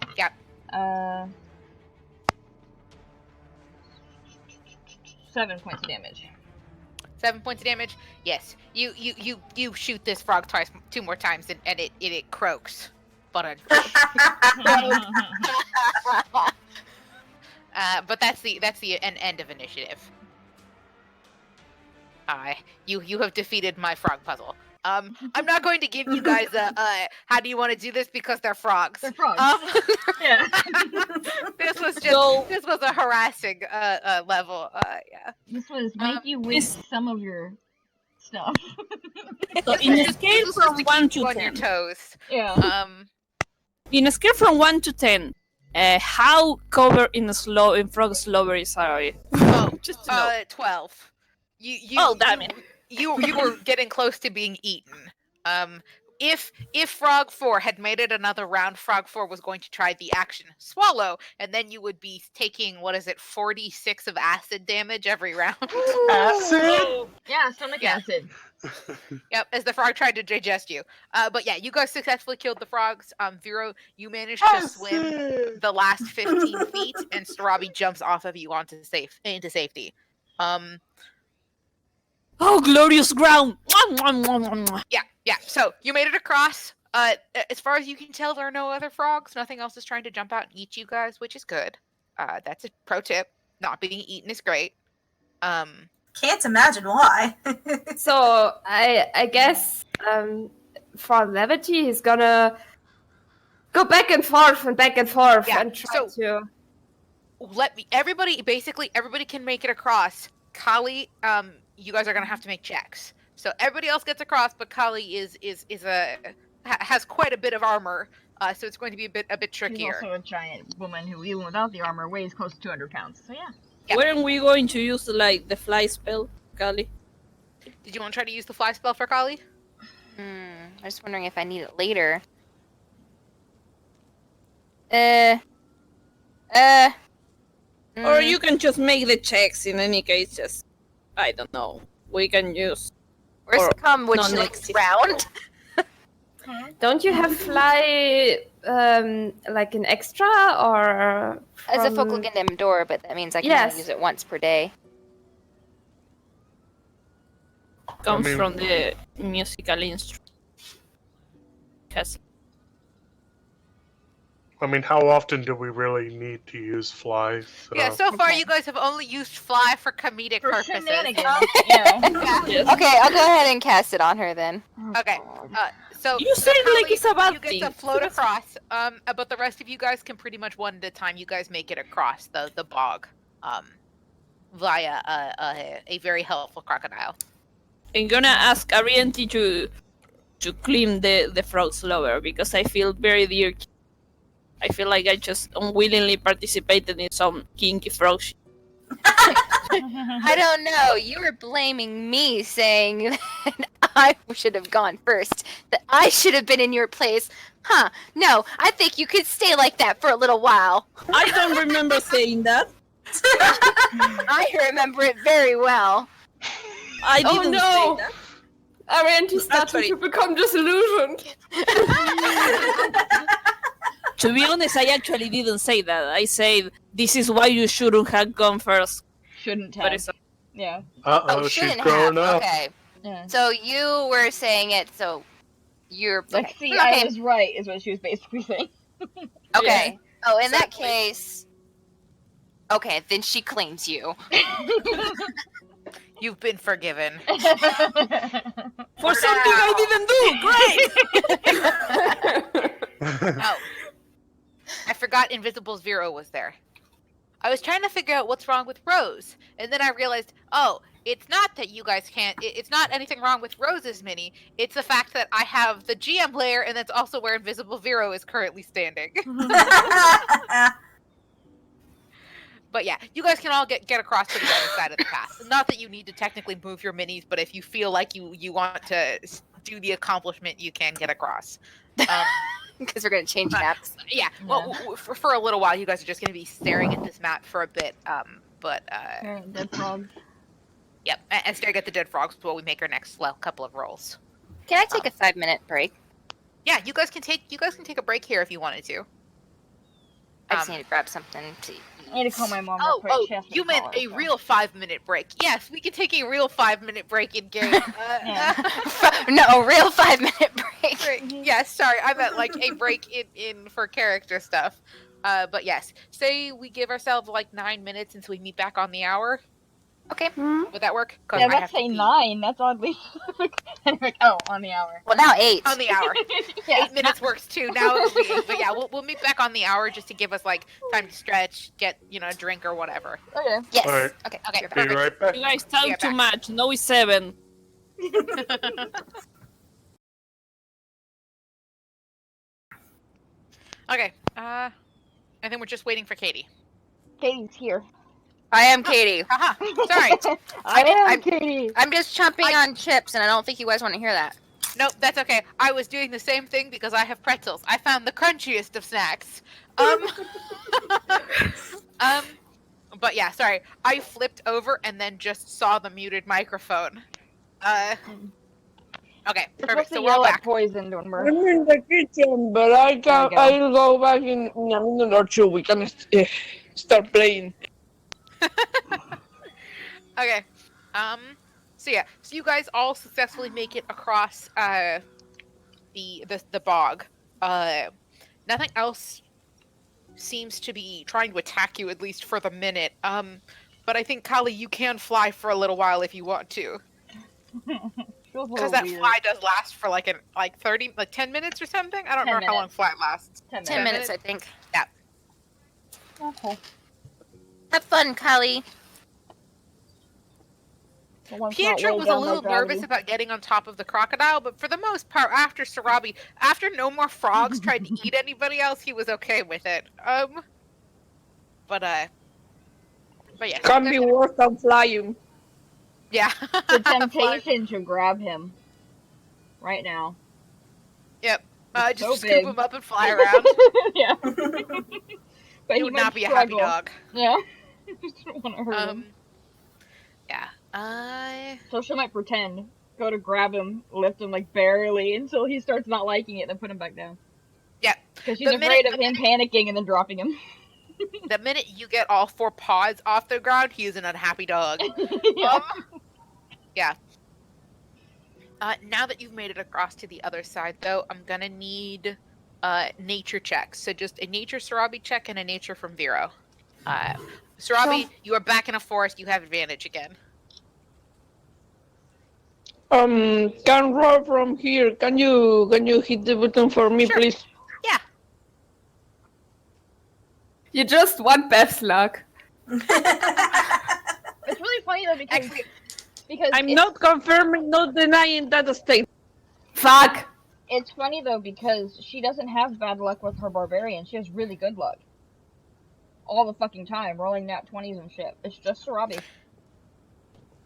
7 points of damage. 7 points of damage. Yes. You shoot this frog twice, 2 more times, and it croaks. But but that's the end of initiative. You have defeated my frog puzzle. I'm not going to give you guys how do you want to do this because they're frogs. They're frogs. Yeah. This was a harassing level. Yeah. This was make you waste some of your stuff. So in a scale This was from to 1 keep you to on your 10. toes. Yeah. In a scale from 1 to 10, how covered in frog slobberies are you? Oh, Just to know. 12. You Oh, damn it. You were getting close to being eaten. If Frog 4 had made it another round, Frog 4 was going to try the action swallow, and then you would be taking 46 of acid damage every round. Acid? Yeah, stomach Yeah. acid. Yep, as the frog tried to digest you. But yeah, you guys successfully killed the frogs. Vero, you managed to swim Acid! the last 15 feet, and Sarabi jumps off of you into safety. Oh, glorious ground! Mwah, mwah, mwah, mwah, mwah. Yeah. So you made it across. As far as you can tell, there are no other frogs. Nothing else is trying to jump out and eat you guys, which is good. That's a pro tip. Not being eaten is great. Can't imagine why. So I guess for levity, he's gonna go back and forth and Yeah, and try to. Everybody can make it across. Kali, you guys are gonna have to make checks. So everybody else gets across, but Kali has quite a bit of armor, so it's going to be a bit She's trickier. also a giant woman who, even without the armor, weighs close to 200 pounds. So yeah. Yeah. Weren't we going to use the fly spell, Kali? Did you want to try to use the fly spell for Kali? I'm just wondering if I need it later. Or you can just make the checks in any case, just, I don't know. We can use... Where's or it come? Which not next next round? Don't you have fly like an extra or? As a from- focal condemned door, but that means I can Yes. only use it once per day. Comes I mean- from the musical instrument. I mean, how often do we really need to use flies? Yeah, so far Okay. you guys have only used fly for comedic For purposes. shenanigans. Yeah. Yeah. Okay, I'll go ahead and cast it on her then. Okay. So You say it like Kali, it's a bad you get thing. to float across. But the rest of you guys can pretty much one at a time. You guys make it across the bog, via a very helpful crocodile. I'm gonna ask Arienti to clean the frog's lover because I feel very dirty. I feel like I just unwillingly participated in some kinky frog shit. I don't know. You were blaming me, saying that I should have gone first. That I should have been in your place. Huh. No, I think you could stay like that for a little while. I don't remember saying that. I remember it very well. I Oh didn't no! say that. Our auntie's starting Actually- to become disillusioned. To be honest, I actually didn't say that. I said, this is why you shouldn't have gone first. Shouldn't But have. it's Yeah. Uh-oh, she's shouldn't growing have. up. Okay. Yeah. So you were saying it, so you're Like, okay. see, Okay. I was right, is what she was basically saying. Okay. Oh, in that Exactly. case. Okay, then she claims you. You've been forgiven. for something I didn't do. Great. Oh, I forgot Invisible Zero was there. I was trying to figure out what's wrong with Rose, and then I realized, oh, it's not that you guys can't. It's not anything wrong with Rose's mini. It's the fact that I have the GM layer, and that's also where Invisible Zero is currently standing. But yeah, you guys can all get across to the other side of the path. Not that you need to technically move your minis, but if you feel like you want to do the accomplishment, you can get across. Because we're going to change maps. Yeah, well, for a little while, you guys are just going to be staring at this map for a bit. Dead frog. Yep, and staring at the dead frogs while we make our next couple of rolls. Can I take a 5-minute break? Yeah, you guys can take a break here if you wanted to. I just need to grab something to eat. I need to call my mom real quick. She has to You meant call a her, so. real 5-minute break. Yes, we can take a real 5-minute break in game. No, a real 5-minute break. Yeah, sorry, I meant like a break in for character stuff. But yes, say we give ourselves like 9 minutes until we meet back on the hour. Okay. Would that work? 'Cause Yeah, I let's have to say pee. 9. That's oddly. And like, oh, on the hour. Well, now 8. On the hour. Yeah. 8 minutes works too. Now it'll be 8. But yeah, we'll meet back on the hour just to give us like time to stretch, get a drink or whatever. Okay. Yes. All right. Okay. Okay, Be perfect. right back. You guys talk Yeah, too back. much. No, it's 7. Okay. I think we're just waiting for Katie. Katie's here. I am Katie. Haha. Sorry. I'm Katie. I'm just chomping on chips, and I don't think you guys want to hear that. Nope, that's okay. I was doing the same thing because I have pretzels. I found the crunchiest of snacks. But yeah, sorry. I flipped over and then just saw the muted microphone. Okay, You're perfect. supposed to So we're yell at back. poison when we're. I'm in the kitchen, but I can. There you I'll go back in a minute or two. We can start playing. Okay. So yeah, so you guys all successfully make it across the bog. Nothing else seems to be trying to attack you, at least for the minute. But I think Kali, you can fly for a little while if you want to, Feels a because little that weird. fly does last for like 10 minutes or something. I don't 10 remember how long minutes. fly lasts. 10 10 minutes. minutes, I think. Oh, cool. Have fun, Kali. The one's not Pietro weighed was a down by little gravity. nervous about getting on top of the crocodile, but for the most part, after no more frogs tried to eat anybody else, he was okay with it. But yeah. Can be worse than flying. Yeah. The temptation to grab him. Right now. Yep. It's Just so scoop big. him up and fly around. Yeah. But He he would might not be a happy struggle. dog. Yeah. Just don't want to hurt him. Yeah. So she might pretend. Go to grab him, lift him like barely until he starts not liking it, then put him back down. Yeah. Because she's The afraid minute- of him panicking and then dropping him. The minute you get all 4 paws off the ground, he is an unhappy dog. Yeah. Yeah. Now that you've made it across to the other side, though, I'm gonna need nature checks. So just a nature Sarabi check and a nature from Vero. Sarabi, you are back in a forest. You have advantage again. Can roll from here. Can you hit the button for me, Sure. please? Yeah. You just want Beth's luck. It's really funny though because Actually, I'm it's, not confirming, not denying that state. Fuck! it's funny though because she doesn't have bad luck with her barbarian. She has really good luck. All the fucking time, rolling nat 20s and shit. It's just Sarabi.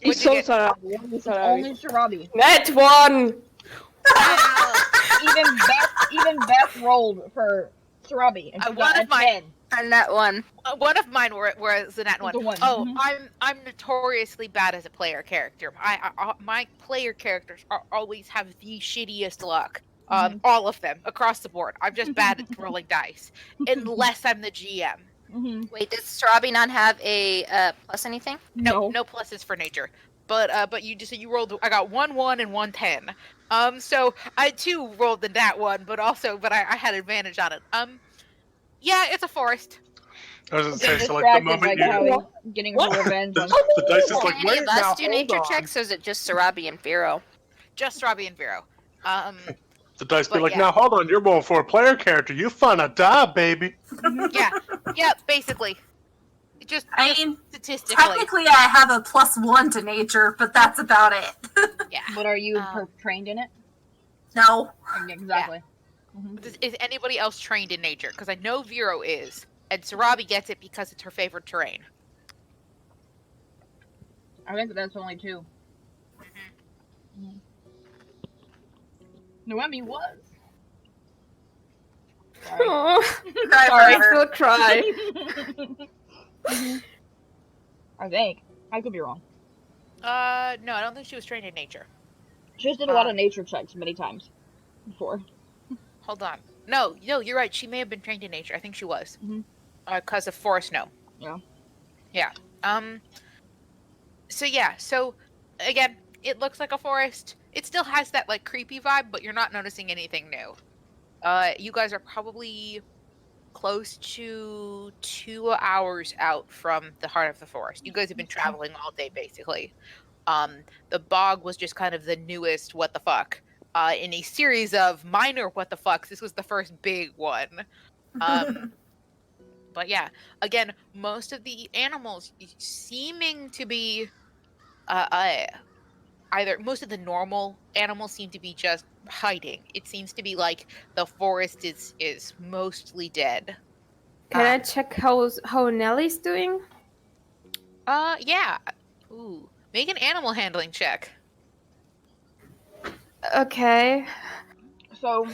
It's so Sarabi. Only It's Sarabi. only Shirabi. Net one! Even Beth rolled for Shirabi, and she one got a of mine- 10. And that one. One of mine was the net one. The one. Oh, Mhm. I'm notoriously bad as a player character. My player characters always have the shittiest luck. All of them across the board. I'm just bad at rolling dice, unless I'm the GM. Mhm. Wait, does Sarabi not have a plus anything? No pluses for nature. But you rolled. I got 1 1 and 1 10. So I too rolled the nat one, but I had advantage on it. Yeah, it's a forest. I was gonna Getting say, so like the distracted by moment you, Callie getting her revenge on. the dice is Can like, any wait, of now us do hold nature on. checks, or is it just Sarabi and Vero? Just Robbie and Vero. The dice be But like, yeah. now hold on, you're rolling for a player character. You finna die, baby. Yeah, basically. Just statistically. Technically, I have a +1 to nature, but that's about it. Yeah. But are you trained in it? No. Exactly. Is anybody else trained in nature? Because I know Vero is, and Sarabi gets it because it's her favorite terrain. I think that's only 2. Noemi was. Sorry. Oh, Cry I forever. still cry. I think. I could be wrong. No, I don't think she was trained in nature. She just did a lot of nature checks many times before. Hold on. No, you're right. She may have been trained in nature. I think she was. Because of forest snow. Yeah. Yeah. So again, it looks like a forest. It still has that like creepy vibe, but you're not noticing anything new. You guys are probably close to 2 hours out from the heart of the forest. You guys have been traveling all day, basically. The bog was just kind of the newest what the fuck. In a series of minor what the fucks, this was the first big one. But yeah, again, most of the animals seeming to be either most of the normal animals seem to be just hiding. It seems to be like the forest is mostly dead. Can I check how Nellie's doing? Yeah. Ooh, make an animal handling check. Okay. So,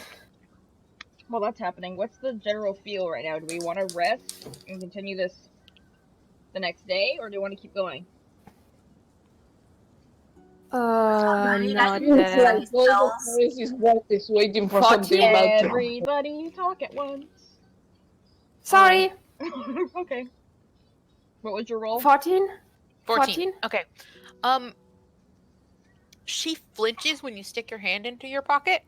while that's happening, what's the general feel right now? Do we want to rest and continue this the next day, or do we want to keep going? Not It's that. like all the forest is waiting for 14. something bad to happen. Everybody talk at once. Sorry, Okay. What was your roll? 14? 14. Okay. She flinches when you stick your hand into your pocket,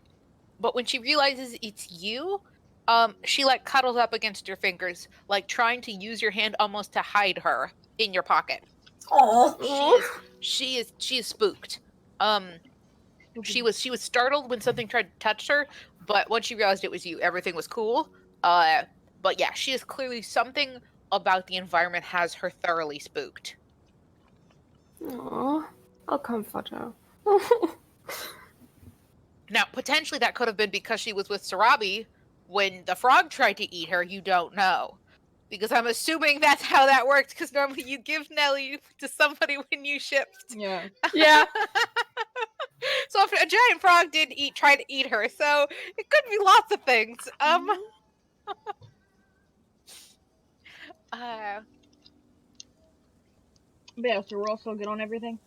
but when she realizes it's you, she like cuddles up against your fingers, like trying to use your hand almost to hide her in your pocket. Oh. She is spooked. She was startled when something tried to touch her, but once she realized it was you, everything was cool. But yeah, she is clearly something about the environment has her thoroughly spooked. Aw, I'll comfort her. Now, potentially that could have been because she was with Sarabi when the frog tried to eat her. You don't know. Because I'm assuming that's how that worked, because normally you give Nellie to somebody when you shipped. Yeah. Yeah. So if a giant frog did try to eat her, so it could be lots of things. Yeah, so we're all still good on everything?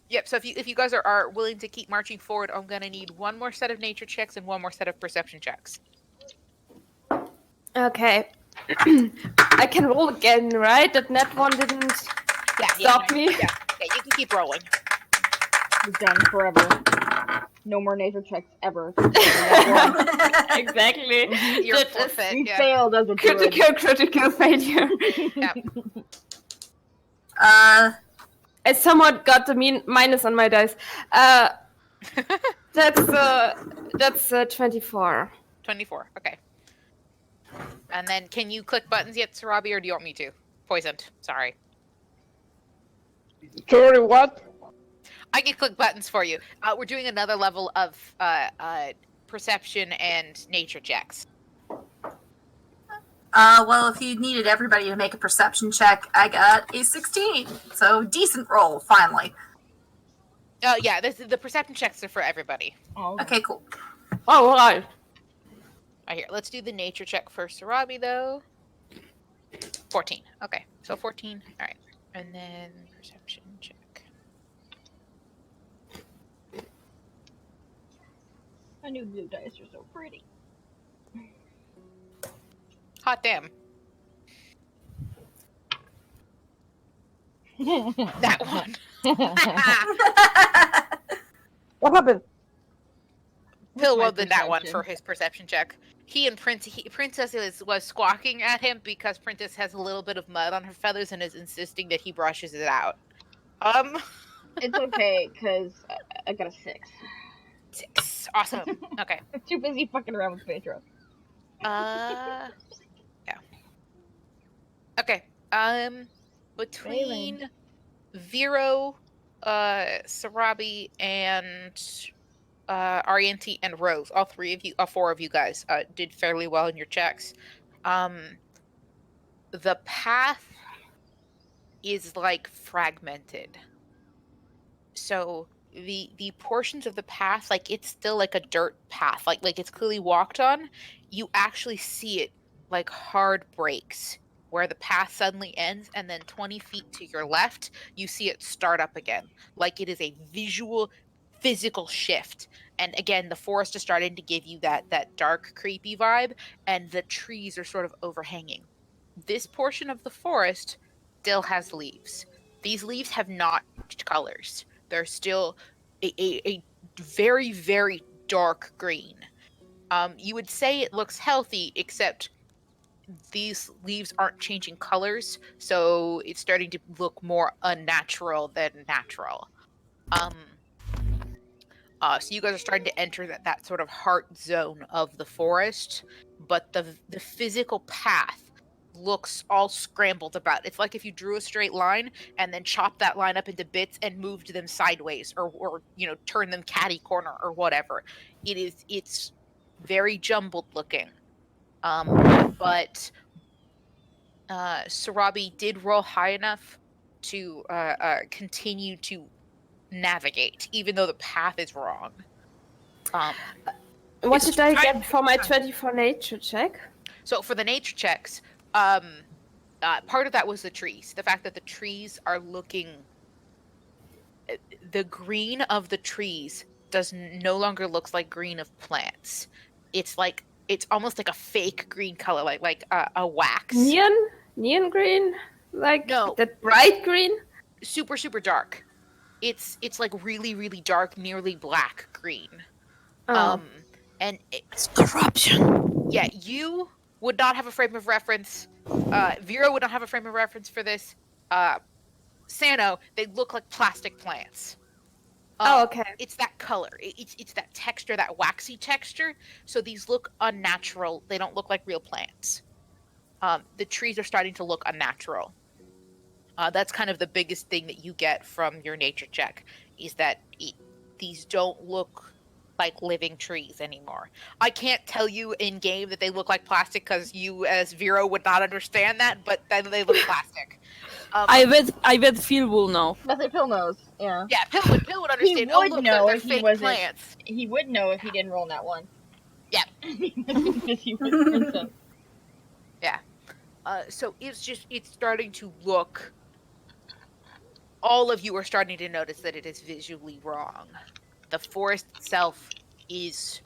Yep, so if you guys are willing to keep marching forward, I'm gonna need one more set of nature checks and one more set of perception checks. Okay. I can roll again, right? That net one didn't stop me. Yeah, you can keep rolling. We've done forever. No more nature checks ever. Exactly. You're That is forfeit, We yeah. failed as a druid. critical failure. Yeah. I somewhat got the minus on my dice. That's 24. 24, okay. And then, can you click buttons yet, Sarabi, or do you want me to? Poisoned, sorry. Sorry, what? I can click buttons for you. We're doing another level of perception and nature checks. Well, if you needed everybody to make a perception check, I got a 16. So, decent roll, finally. Yeah, the perception checks are for everybody. Oh, Okay, cool. All right. Right here, let's do the nature check for Sarabi, though. 14. Okay, so 14. All right. And then perception check. I knew blue dice are so pretty. Hot damn. That one. What happened? Pill my rolled in that one for perception? his perception check. He and Princess was squawking at him because Princess has a little bit of mud on her feathers and is insisting that he brushes it out. It's okay, because I got a 6. 6. Awesome. Okay. I'm too busy fucking around with Pedro. Yeah. Okay. Between Vero, Sarabi, and Arianti and Rose, all 4 of you guys did fairly well in your checks. The path is like fragmented. So the portions of the path, like it's still like a dirt path, like it's clearly walked on. You actually see it like hard breaks where the path suddenly ends, and then 20 feet to your left, you see it start up again. Like it is a visual, physical shift. And again, the forest is starting to give you that dark, creepy vibe, and the trees are sort of overhanging. This portion of the forest still has leaves. These leaves have not changed colors. They're still a very, very dark green. You would say it looks healthy, except these leaves aren't changing colors, so it's starting to look more unnatural than natural. So you guys are starting to enter that sort of heart zone of the forest, but the physical path looks all scrambled about. It's like if you drew a straight line and then chopped that line up into bits and moved them sideways, or turned them catty corner or whatever. It's very jumbled looking. But Sarabi did roll high enough to continue to navigate, even though the path is wrong. What did I get for my 24 nature check? So for the nature checks, part of that was the trees. The fact that the trees are looking, the green of the trees no longer looks like green of plants. It's almost like a fake green color, like a wax. Neon green, like No. that bright green. Super, super dark. It's like really, really dark, nearly black green. Oh. And It's corruption. yeah, you would not have a frame of reference. Vera would not have a frame of reference for this. Sano, they look like plastic plants. Oh, okay. It's that color. It's that texture, that waxy texture. So these look unnatural. They don't look like real plants. The trees are starting to look unnatural. That's kind of the biggest thing that you get from your nature check, is that these don't look like living trees anymore. I can't tell you in game that they look like plastic because you as Vero would not understand that, but then they look plastic. I bet Phil will know. That's what Phil knows. Yeah. Yeah, Pill would understand. He Oh, would look, know they're if he fake wasn't- plants. He would know if he didn't roll that one. Yeah. Because he was princess. So it's starting to look. All of you are starting to notice that it is visually wrong. The forest itself is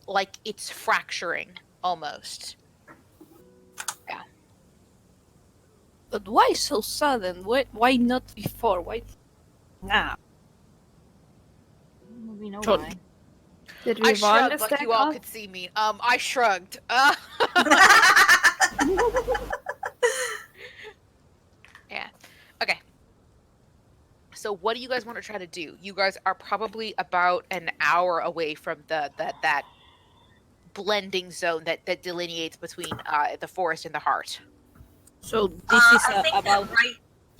like it's fracturing almost. Yeah. But why so sudden? Why not before? Why now? We know Sure. why. Did we I warn shrugged this like deck you all off? could see me. I shrugged. Yeah. Okay. So what do you guys want to try to do? You guys are probably about an hour away from that blending zone that delineates between the forest and the heart. So this is I think about.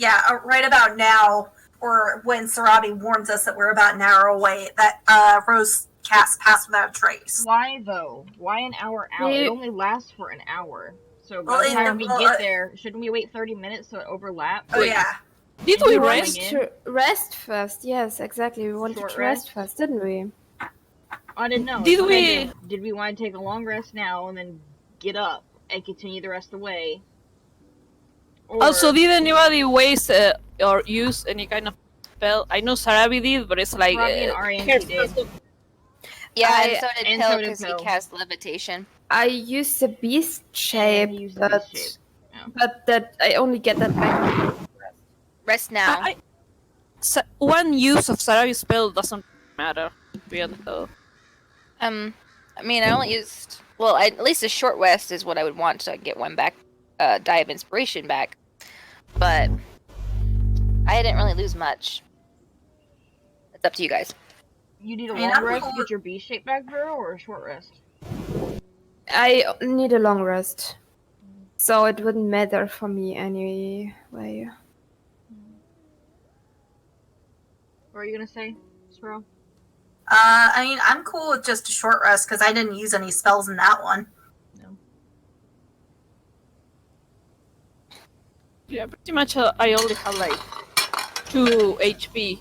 that right about now, or when Sarabi warns us that we're about an hour away, that Rose cast Pass Without a Trace. Why though? Why an hour out? Yeah. It only lasts for an hour. So by the time we get there, shouldn't we wait 30 minutes so it overlaps? Oh yeah. Did we We wanted rest? to rest first. Yes, exactly. We wanted Short to rest first, didn't we? I didn't know. Did we? Did we want to take a long rest now and then get up and continue the rest of the way? Or... Also, did anybody waste or use any kind of spell? I know Sarabi did, but it's like... Sarabi and Arianti did. Yeah, and so did and Pill so did because he Pill. cast levitation. I used the beast shape, he used the but, beast shape. Yeah. but that I only get that back. Rest now. One use of Sarabi's spell doesn't matter. Really, though. I mean, I only used... Well, at least a short rest is what I would want to get one back. Die of inspiration back. But I didn't really lose much. It's up to you guys. You need a long rest to get your beast shape back, bro, or a short rest? I need a long rest. So it wouldn't matter for me anyway. What were you gonna say, Spro? I mean, I'm cool with just a short rest because I didn't use any spells in that one. No. Yeah, pretty much I only have like 2 HP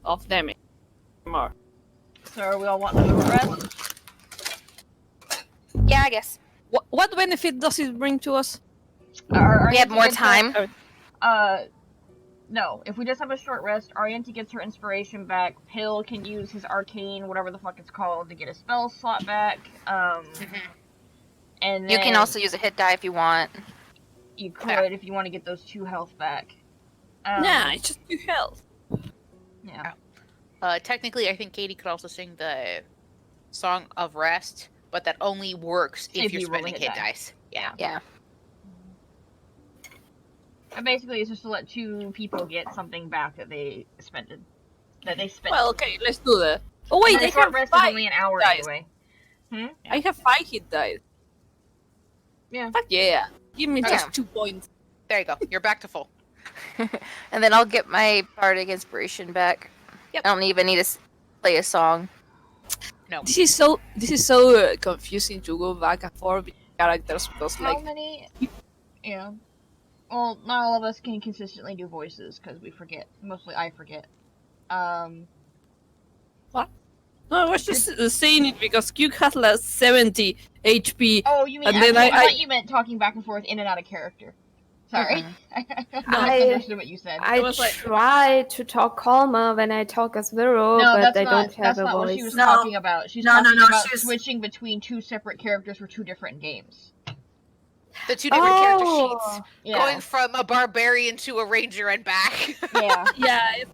of damage. More. So are we all wanting a short rest? Yeah, I guess. What benefit does it bring to us? We have more time. No. If we just have a short rest, Arianti gets her inspiration back. Pill can use his arcane, whatever the fuck it's called, to get a spell slot back. And then You can also use a hit die if you want. You could if you want to get those 2 health back. Nah, it's just 2 health. Yeah. Technically, I think Katie could also sing the Song of Rest, but that only works if you're you roll spending a hit hit dice. Yeah. Yeah. And basically, it's just to let 2 people get something back that they spent. Well, okay, let's do that. Oh wait, and I short have rest is 5 only an hour dice. anyway. I have 5 hit dice. Yeah. Fuck yeah. Give me Okay. just 2 points. There you go. You're back to full. And then I'll get my bardic inspiration back. Yep. I don't even need to play a song. No. This is so confusing to go back and forth with characters because How many? Yeah. Well, not all of us can consistently do voices because we forget. Mostly I forget. What? No, I was just saying it because Q has like 70 HP. Oh, you mean? And then I I- thought you meant talking back and forth in and out of character. Sorry, I misunderstood what you said. I was like- try to talk calmer when I talk as Vero, No, but that's I not, don't have that's a not what voice. she was No. talking about. She's No, talking no, about she was- switching between 2 separate characters for 2 different games. The 2 different character Oh. sheets. Yeah. Going from a barbarian to a ranger and back. Yeah. Yeah.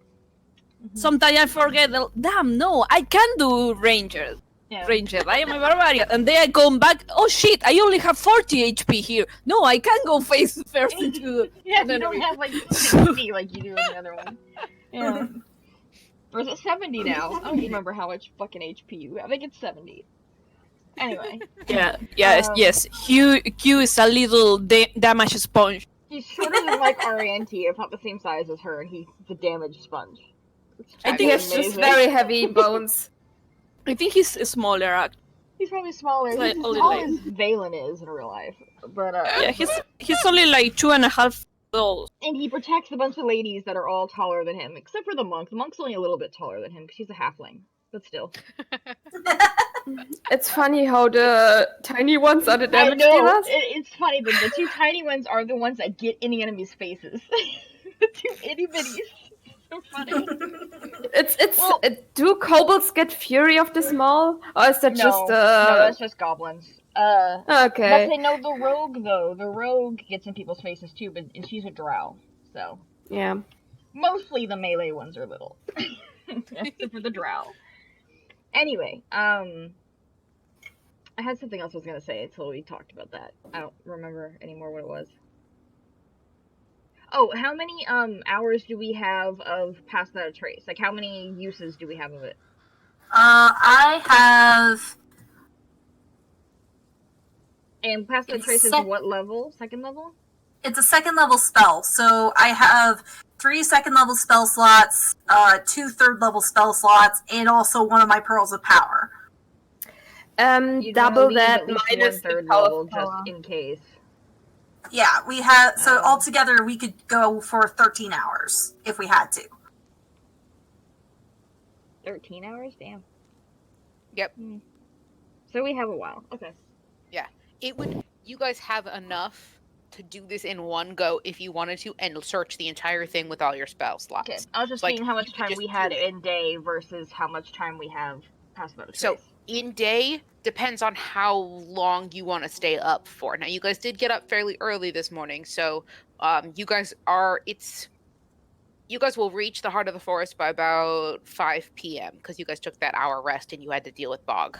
Sometimes I forget. Damn, no, I can do Ranger. Yeah. Ranger, I am a barbarian, and then I come back. Oh shit! I only have 40 HP here. No, I can't go face first into. Yeah, an you don't enemy. have like 60 like you do in the other one. Yeah. Or is it 70 now? I don't remember how much fucking HP you have. I think it's 70. Anyway. Yeah, yes, yes. Q is a little damage sponge. He's sort of like Arianti, if not the same size as her, and he's the damage sponge. I He think has just very heavy bones. I think he's smaller. He's probably smaller. He's Like, as only tall like- as Valen is in real life. But, Yeah, he's only like 2.5 tall. and he protects a bunch of ladies that are all taller than him, except for the monk. The monk's only a little bit taller than him, because he's a halfling. But still. It's funny how the tiny ones are the I damage know! dealers. It's funny, but the 2 tiny ones are the ones that get in the enemy's faces. The 2 itty bitties. So funny. Well- Do kobolds get fury of the small, or is that No, just no, that's just goblins. But okay? they know the rogue, though. The rogue gets in people's faces, too, and she's a drow, so... Yeah. Mostly the melee ones are little. Except for the drow. Anyway, I had something else I was gonna say until we talked about that. I don't remember anymore what it was. Oh, how many hours do we have of Pass Without a Trace? Like, how many uses do we have of it? I have... And Pass Without a Trace is what level? 2nd level? It's a 2nd level spell, so I have 3 2nd level spell slots, 2 3rd level spell slots, and also one of my Pearls of Power. You'd wanna Double leave that at least minus one the third power level of power. just in case. Yeah, we have. So altogether, we could go for 13 hours if we had to. 13 hours? Damn. Yep. So we have a while. Okay. It would. You guys have enough to do this in one go if you wanted to, and search the entire thing with all your spell slots. Okay. I was just So, like, seeing how you much could time just we do had it. in day versus how much time we have past about a So trace. in day depends on how long you want to stay up for. Now you guys did get up fairly early this morning, so you guys will reach the heart of the forest by about 5 p.m. because you guys took that hour rest and you had to deal with bog.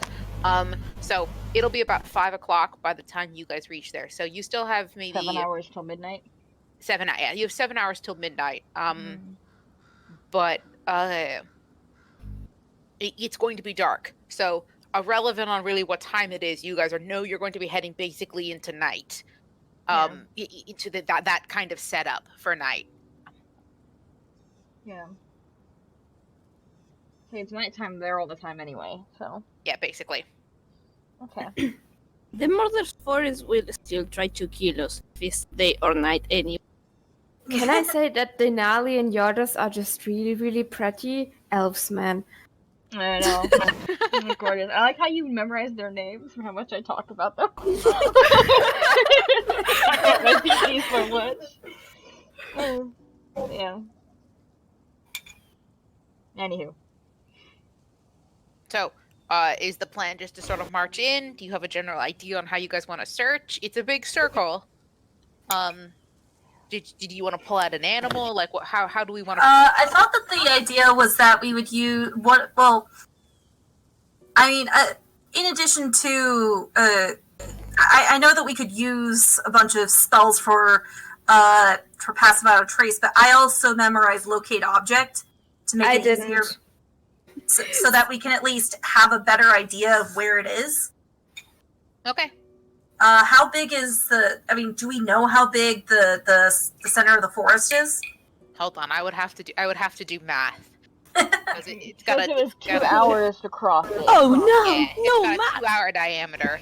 So it'll be about 5 o'clock by the time you guys reach there. So you still have maybe 7 hours till midnight. 7. Yeah, you have 7 hours till midnight. But it's going to be dark. So irrelevant on really what time it is, you guys know you're going to be heading basically into night. Into that kind of setup for night. Yeah. See, it's nighttime there all the time anyway, so. Yeah, basically. Okay. The murder's forest will still try to kill us if it's day or night anyway. Can I say that Denali and Yordles are just really, really pretty elves, man? I know. They're gorgeous. I like how you memorize their names and how much I talk about them. I love my PC so much. Yeah. Anywho. So, is the plan just to sort of march in? Do you have a general idea on how you guys want to search? It's a big circle. Did you want to pull out an animal? Like, what? How do we want to? I thought that the idea was that we would use what? Well, I mean, in addition to, I know that we could use a bunch of spells for passive out of trace, but I also memorized locate object to make it easier, so that we can at least have a better idea of where it is. Okay. How big is the? I mean, do we know how big the center of the forest is? Hold on, I would have to do math. It's got It was 2 hours to cross it. Oh no! Yeah, No, it's got Matt! a 2-hour diameter.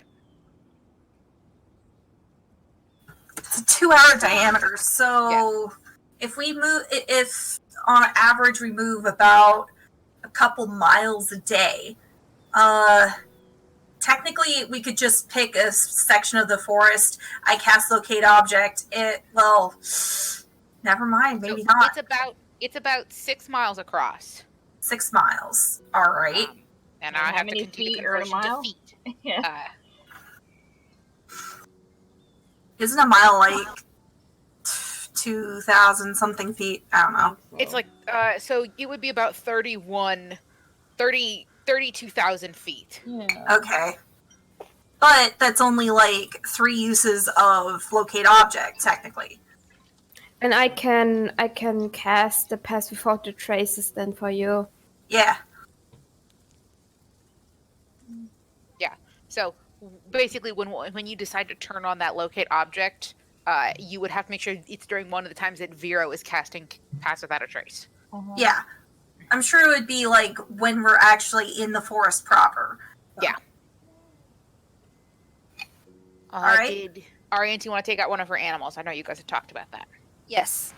It's a 2-hour diameter. So if on average we move about a couple miles a day, technically we could just pick a section of the forest. I cast locate object. Never mind. Maybe So not. It's about 6 miles across. 6 miles. All right. And How I have to many continue the feet are in a conversion to mile? feet. Yeah. Isn't a mile like 2,000 something feet? I don't know. It's like so it would be about 32,000 feet. Yeah. Okay. But that's only like 3 uses of locate object, technically. And I can cast the pass without the traces then for you. Yeah. Yeah. So basically, when you decide to turn on that locate object, you would have to make sure it's during one of the times that Vero is casting Pass Without a Trace. Yeah. I'm sure it would be like when we're actually in the forest proper. Yeah. All right. Did Ariane, you want to take out one of her animals? I know you guys have talked about that. Yes.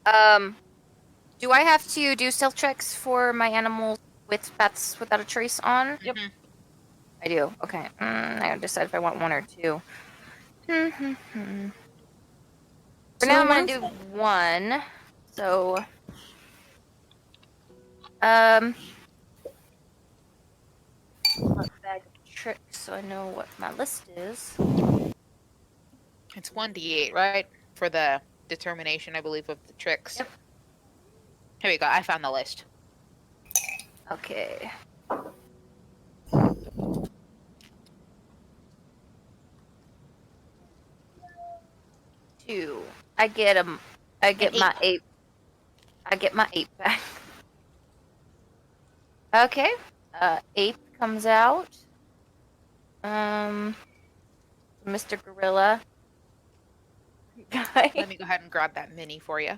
Do I have to do stealth checks for my animals with Pass Without a Trace on? Yep. I do. Okay. I gotta decide if I want 1 or 2. For now, I'm gonna do 1. So, bag of tricks, so I know what my list is. It's 1d8, right? For the determination, I believe, of the tricks. Yep. Here we go. I found the list. Okay. Two. I get my 8. I get my 8 back. Okay. 8 comes out. Mr. Gorilla. Guy. Let me go ahead and grab that mini for you.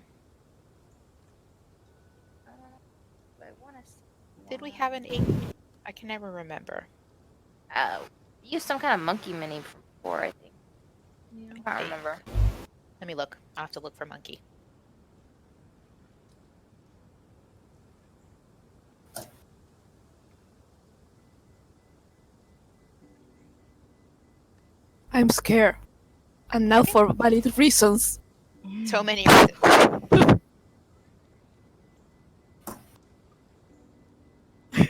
I wanna see Did we have an 8? I can never remember. use some kind of monkey mini from before, I think. I can't remember. Let me look. I'll have to look for monkey. I'm scared. And now for valid reasons. So many reasons. I'm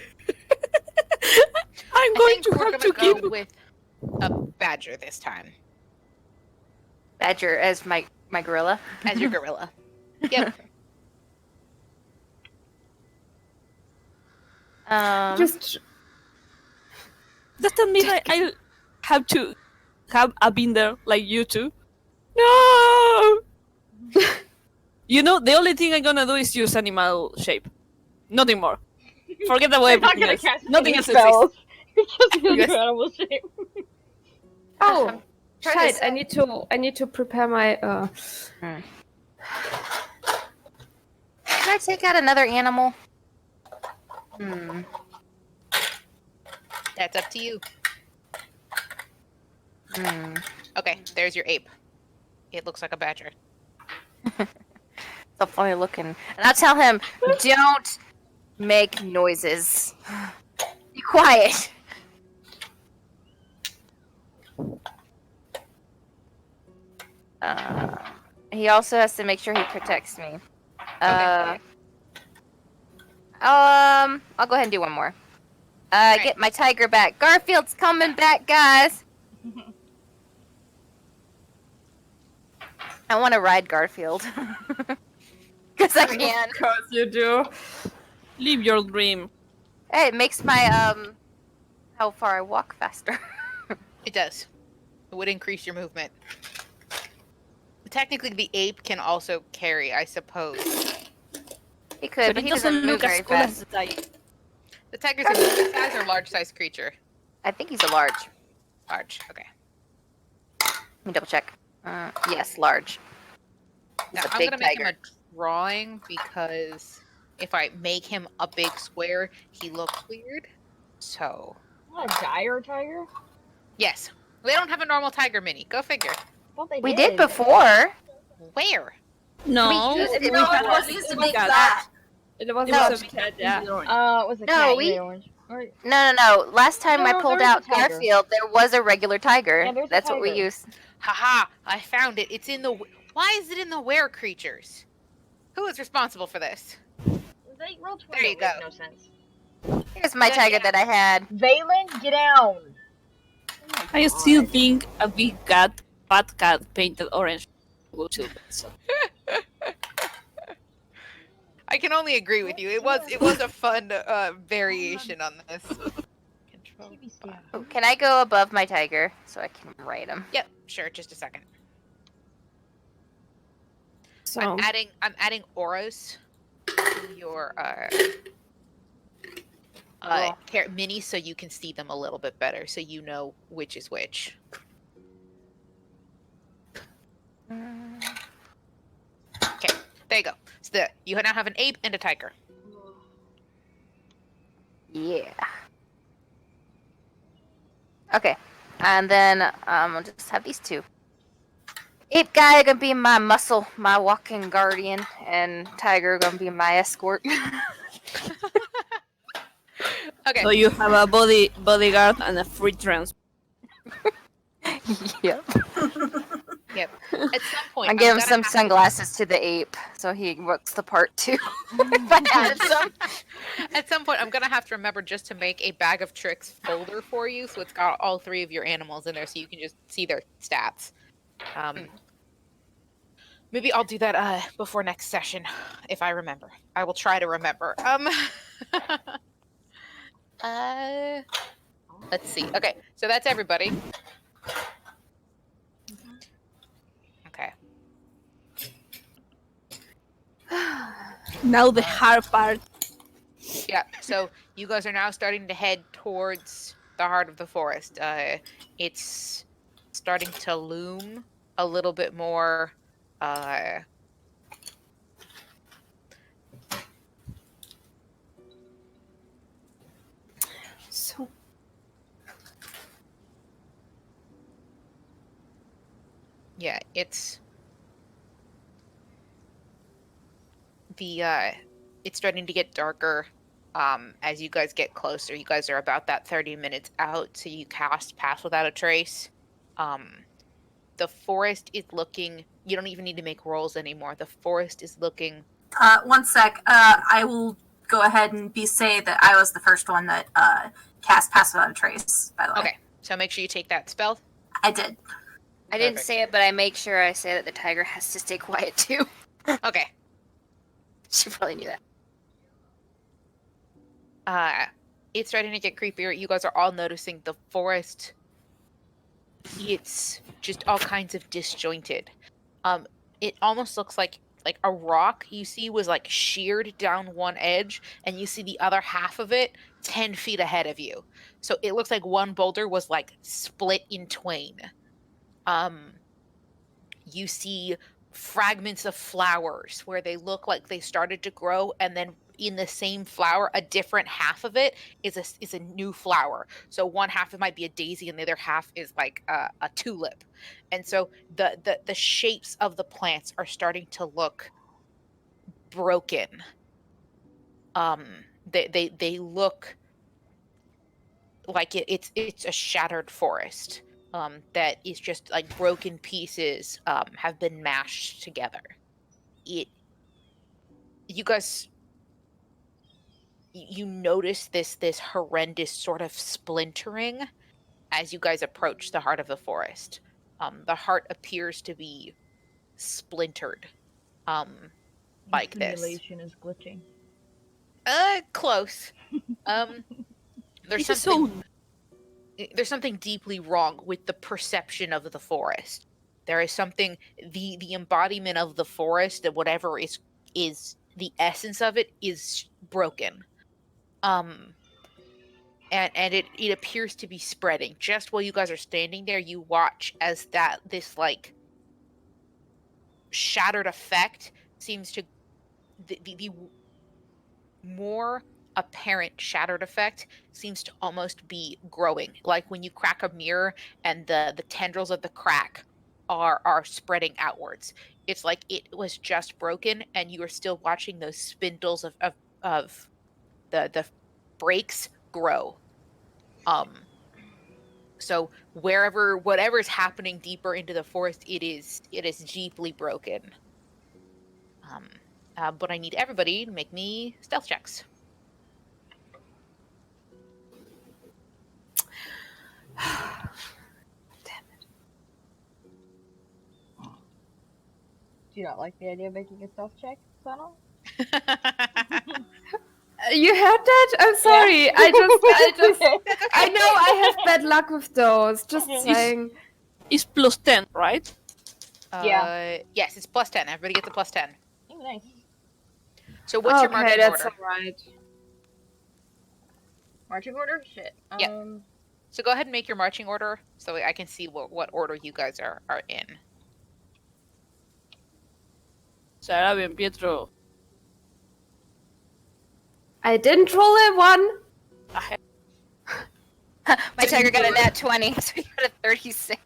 I going think to we're have gonna to go give. with a badger this time Badger as my gorilla. as your gorilla. Yep. Just Does that mean I have to have a binder like you two? No! You know, the only thing I'm gonna do is use animal shape. Nothing more. Forget about You're not everything gonna else. cast Nothing any else exists. spells. You're just gonna Yes. do animal shape. oh trying to shit! I need to prepare my. Can I take out another animal? That's up to you. Hmm. Okay, there's your ape. It looks like a badger. So funny looking. And I'll tell him, don't make noises. Be quiet. He also has to make sure he protects me. Okay. I'll go ahead and do one more. Alright. Get my tiger back. Garfield's coming back, guys. I want to ride Garfield. Because I can. Of course you do. Live your dream. Hey, it makes my, how far I walk faster. It does. It would increase your movement. Technically, the ape can also carry, I suppose. He could, but it he doesn't doesn't move look as very cool as fast. the tiger. The tiger's a medium size or large size creature? I think he's a large. Large. Okay. Let me double check. Yes, large. Now, He's a I'm big gonna make him tiger. a drawing because if I make him a big square, he looks weird. So, Not a dire tiger? yes. We don't have a normal tiger mini. Go figure. I thought they We did before. Where? No, used it we before. had It used to be big cat. that. It was It No. was a big cat, yeah. Was the No, cat we- the orange? Or, No. Last time I No, pulled there was out a tiger. Garfield, there was a regular tiger. Yeah, there's a That's what we tiger. used. Haha! I found it. It's in the. Why is it in the were creatures? Who is responsible for this? They roll 20. There you Makes go. no sense. Here's my Good, tiger yeah. that I had. Valen, get down! I still think a big cat, fat cat painted orange will too. So. I can only agree with you. It was a fun variation on this. Control. Oh, can I go above my tiger so I can ride him? Yep, sure. Just a second. So I'm adding auras to your mini so you can see them a little bit better, so you know which is which. Okay, there you go. So you now have an ape and a tiger. Yeah. Okay, and then I'll just have these two. Ape guy gonna be my muscle, my walking guardian, and tiger gonna be my escort. Okay. So you have a bodyguard and a free transport. Yep. Yep. At some point, I give him gonna some have sunglasses to the ape, so he looks the part too. If I had some. At some point, I'm gonna have to remember just to make a bag of tricks folder for you, so it's got all three of your animals in there, so you can just see their stats. Maybe I'll do that before next session, if I remember. I will try to remember. Let's see. Okay, so that's everybody. Okay. Now the hard part. Yeah, so you guys are now starting to head towards the heart of the forest. It's starting to loom a little bit more. so Yeah, it's it's starting to get darker. As you guys get closer, you guys are about that 30 minutes out, so you cast Pass Without a Trace. The forest is looking. You don't even need to make rolls anymore. The forest is looking. 1 sec. I will go ahead and say that I was the first one that cast Pass Without a Trace, by the way. Okay, so make sure you take that spell. I did. I didn't Perfect. say it, but I make sure I say that the tiger has to stay quiet too. Okay. She probably knew that. It's starting to get creepier. You guys are all noticing the forest. It's just all kinds of disjointed. It almost looks like a rock you see was like sheared down one edge, and you see the other half of it 10 feet ahead of you. So it looks like one boulder was like split in twain. You see fragments of flowers where they look like they started to grow, and then in the same flower, a different half of it is a new flower. So one half it might be a daisy, and the other half is like a tulip. And so the shapes of the plants are starting to look broken. They look like it's a shattered forest. That is just like broken pieces have been mashed together. You guys, you notice this horrendous sort of splintering as you guys approach the heart of the forest. The heart appears to be splintered, like this. Simulation is glitching. Close. There's It's something. There's something deeply wrong with the perception of the forest. There is something, the embodiment of the forest, that whatever is the essence of it is broken. And it appears to be spreading. Just while you guys are standing there, you watch as this like shattered effect seems to the more apparent shattered effect seems to almost be growing, like when you crack a mirror and the tendrils of the crack are spreading outwards. It's like it was just broken and you are still watching those spindles of the breaks grow. So whatever's happening deeper into the forest, it is deeply broken. But I need everybody to make me stealth checks. Do you not like the idea of making a stealth check, Sana? You heard that? I'm sorry. I just, I know I have bad luck with those. Just saying. It's plus 10, right? Yeah. Yes, it's plus 10. Everybody gets a plus 10. Oh, nice. So what's your marching that's order? alright. Marching order? Shit. Yeah. So go ahead and make your marching order so I can see what order you guys are in. Sarah bien, Pietro. I didn't roll a 1. My tiger got a nat 20, so he got a 36.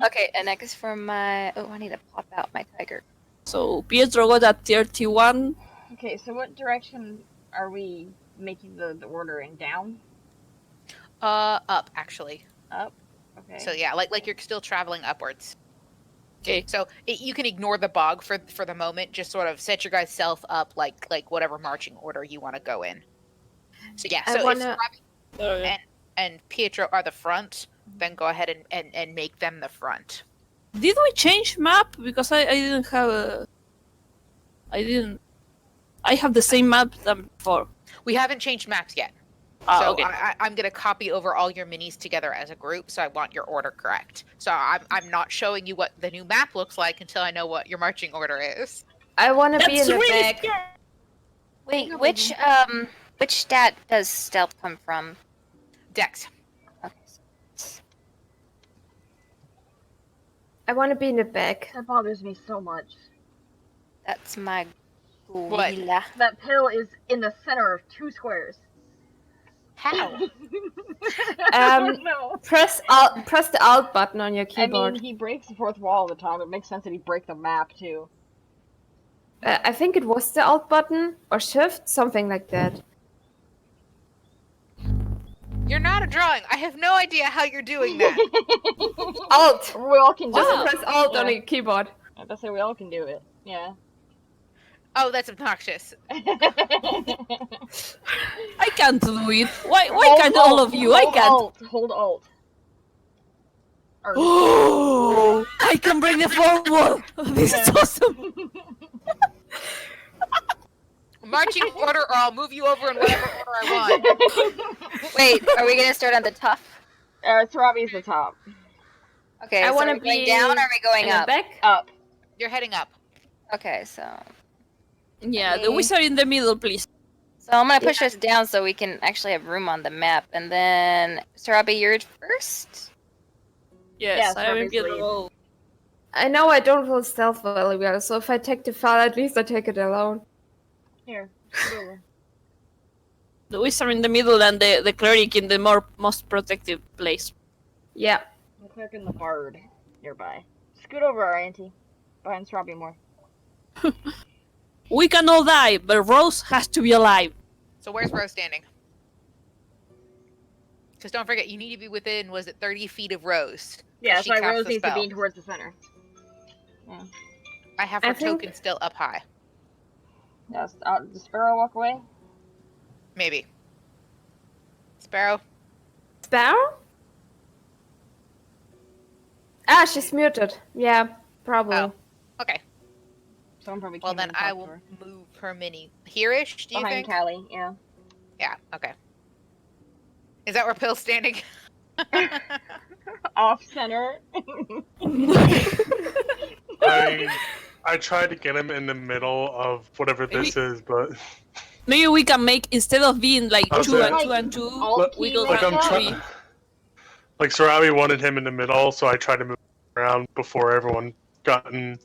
Okay, and next for my... Oh, I need to pop out my tiger. So Pietro got a 31. Okay, so what direction are we making the ordering? Down? Up, actually. Up? Okay. So yeah, like you're still traveling upwards. Okay. So you can ignore the bog for the moment. Just sort of set your guys' self up like whatever marching order you want to go in. So yeah, so if Robbie and Pietro are the front, then go ahead and make them the front. Did we change map? Because I didn't have a... I have the same map than before. We haven't changed maps yet. So Okay. I'm going to copy over all your minis together as a group, so I want your order correct. So I'm not showing you what the new map looks like until I know what your marching order is. I want to be in the really back. scary. Wait, which stat does stealth come from? Dex. Okay. I want to be in the back. That bothers me so much. That's my What? gorilla. That pill is in the center of 2 squares. How? No. Press the Alt button on your I keyboard. mean, he breaks the fourth wall all the time. It makes sense that he'd break the map, too. I think it was the Alt button or Shift, something like that. You're not a drawing. I have no idea how you're doing that. Alt! We all can do Just it. press Alt on Yeah. a keyboard. I have to say we all can do it. Yeah. Oh, that's obnoxious. I can't do it. Why Hold can't Alt, all of you? I hold can't. Alt, hold Alt. Or- Oh, I can break the fourth wall. This is awesome. Marching order, or I'll move you over in whatever order I want. Wait, are we gonna start on the tough? Sarabi's the top. Okay, I so wanna are we going be down or are we going in the up? back. Up. You're heading up. Okay, so Yeah, the wizard in the middle, please. I'm gonna push us down so we can actually have room on the map, and then Sarabi, you're first. Yes, I Sarabi's will be the lead. roll. I know I don't roll stealth very well, so if I take the fall, at least I take it alone. Here. Get over. The wizard in the middle and the cleric in the most protective place. Yeah. The clerk and the bard nearby. Scoot over, our auntie. Behind Sarabi more. We can all die, but Rose has to be alive. So where's Rose standing? Because don't forget, you need to be within, was it 30 feet of Rose? Yeah, She so casts Rose the needs to spell. be towards the center. I have I her think- token still up high. Yes. Does Sparrow walk away? Maybe. Sparrow? Sparrow? Ah, she's muted. Yeah, probably. Oh. Okay. Someone probably Well, came then in and I talked will to her. move her mini. Here-ish, do you Behind think? Callie, yeah. Yeah, okay. Is that where Pill's standing? Off center. I tried to get him in the middle of whatever this is, but Maybe we can make, instead of being like How's 2 that? and 2 and 2, Alt we key go like down I'm that? trying. Like Sarabi wanted him in the middle, so I tried to move around before everyone got in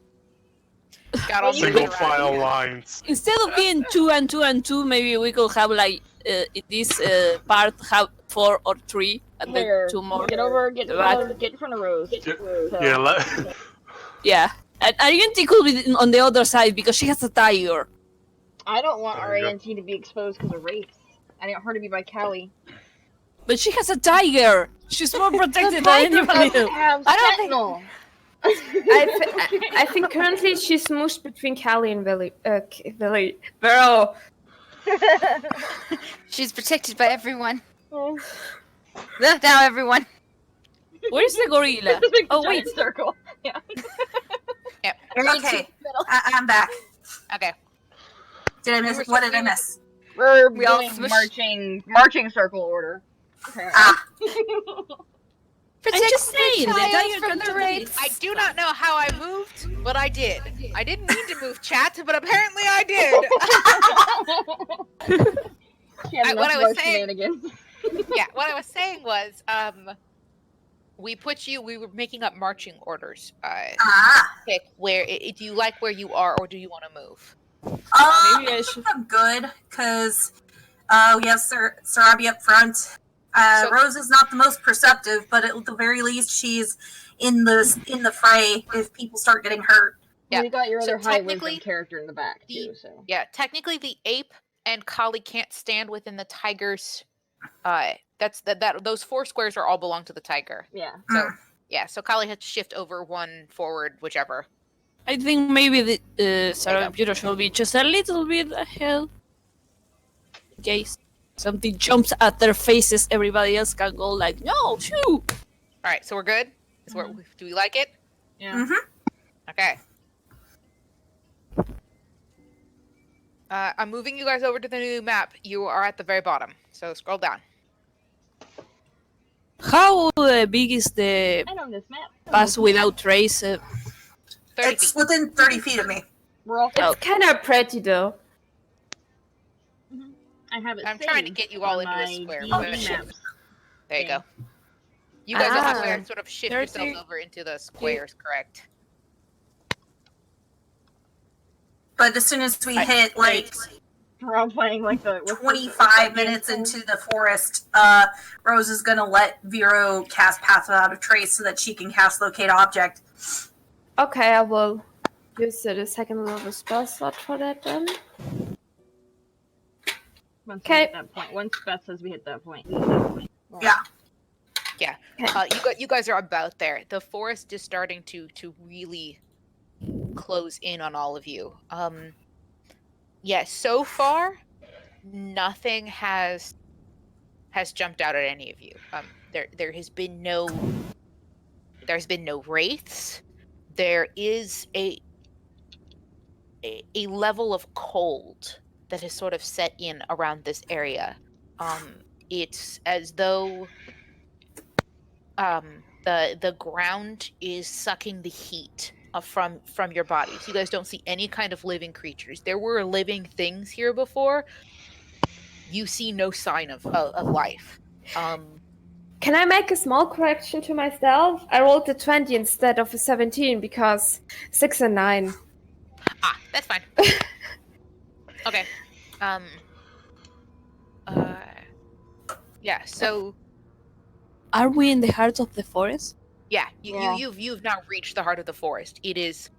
Got all single moved around. file lines. instead of being 2 and 2 and 2, maybe we could have like in this part have 4 or 3 and Here. then 2 more. Get over, get in front of Rose. So- Yeah, Yeah, and Arianti could be on the other side because she has a tiger. I don't want There you go. RANT to be exposed because of rapes. I want her to be by Callie. But she has a tiger. She's more protected than anybody else. Have I don't think- Sentinel. I think currently she's smooshed between Callie and Billy. Bro. She's protected by everyone. Oh. Now everyone. Where's the gorilla? Big Oh giant wait, circle. Yeah. Yep. Okay, I'm back. Okay. Did I miss? What did I miss? We all doing smush- marching circle order. Ah, I'm just saying the tiger from can the do rapes. this. I do not know how I moved, but I did. I didn't mean to move chat, but apparently I did. She had what enough I was roast saying- shenanigans. Yeah, what I was saying was, we were making up marching orders. Pick where, do you like where you are or do you want to move? Maybe I I should. think I'm good because we have Sarabi up front. So- Rose is not the most perceptive, but at the very least, she's in the fray if people start getting hurt. Yeah. You got your So other high technically, wisdom character in the back too. So Yeah, technically the ape and Kali can't stand within the tiger's. Those 4 squares are all belong to the tiger. yeah. So yeah, so Kali had to shift over 1 forward, whichever. I think maybe the Sarah go. computer should be just a little bit ahead. In case something jumps at their faces, everybody else can go like, no, shoo! All right, so we're good. Do we like it? Yeah. Mm-hmm. Okay. I'm moving you guys over to the new map. You are at the very bottom, so scroll down. How big is the I know this map. pass without trace? 30 It's feet. within 30 feet of me. We're all. Oh. It's kind of pretty though. I have it. I'm trying to saved get you all on into a my square, D&D but- maps. There you Yeah. go. You guys will have Ah. to sort of shift 30. yourselves over into the squares, correct? But as soon as we hit like We're all playing like the. what's the- 25 minutes into the forest, Rose is gonna let Vero cast Path Without a Trace so that she can cast Locate Object. Okay, I will use the second level spell slot for that then. Once we Okay. hit that point. Once Beth says we hit that point. Yeah. Yeah. You guys are about there. The forest is starting to really close in on all of you. Yeah, so far nothing has jumped out at any of you. There's been no wraiths. There is a level of cold that has sort of set in around this area. It's as though the ground is sucking the heat from your bodies. You guys don't see any kind of living creatures. There were living things here before. You see no sign of life. Can I make a small correction to myself? I rolled a 20 instead of a 17 because 6 and 9. That's fine. Okay. Yeah, so Are we in the heart of the forest? yeah, Yeah. you've now reached the heart of the forest. It is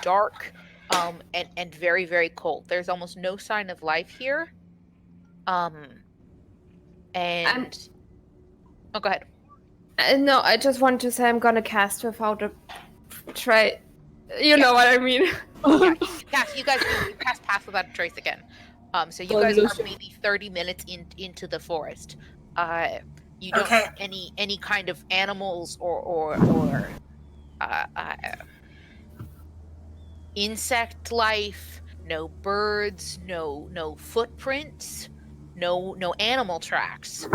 dark, and very, very cold. There's almost no sign of life here. And oh, go ahead. No, I just want to say I'm gonna cast without a tray. You know what I mean. You guys cast Path Without a Trace again. So you guys are maybe 30 minutes into the forest. You don't see any kind of animals or insect life. No birds. No footprints. No animal tracks.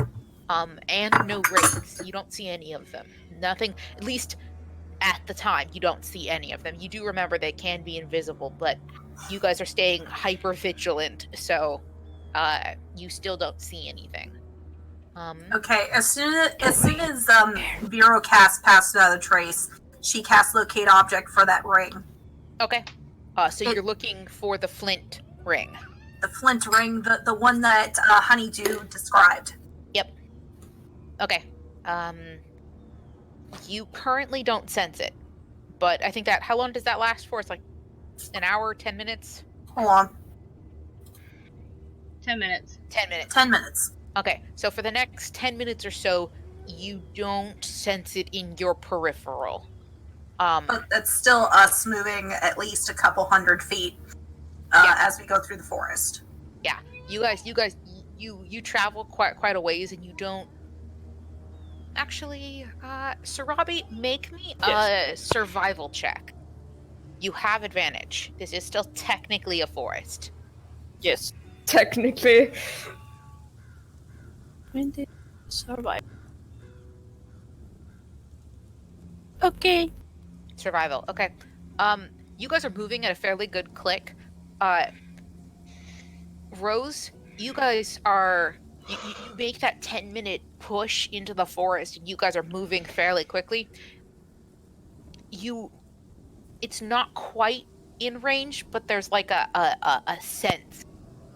And no wraiths. You don't see any of them. Nothing. At least at the time, you don't see any of them. You do remember they can be invisible, but you guys are staying hyper vigilant, so you still don't see anything. Okay, as soon as Vero casts Pass Without a Trace, she casts Locate Object for that ring. Okay. So you're looking for the flint ring. The flint ring, the one that Honeydew described. Yep. Okay. You currently don't sense it, but I think that how long does that last for? It's like an hour, 10 minutes. Hold on. 10 minutes. 10 minutes. 10 minutes. Okay, so for the next 10 minutes or so, you don't sense it in your peripheral. But that's still us moving at least a couple hundred feet as we go through the forest. Yeah, you guys, you travel quite a ways, and you don't. Actually, Sarabi, make me a survival check. You have advantage. This is still technically a forest. Yes. Technically. 20 survive. Okay. Survival. Okay. You guys are moving at a fairly good click. Rose, you guys are. You make that 10-minute push into the forest, and you guys are moving fairly quickly. It's not quite in range, but there's like a sense.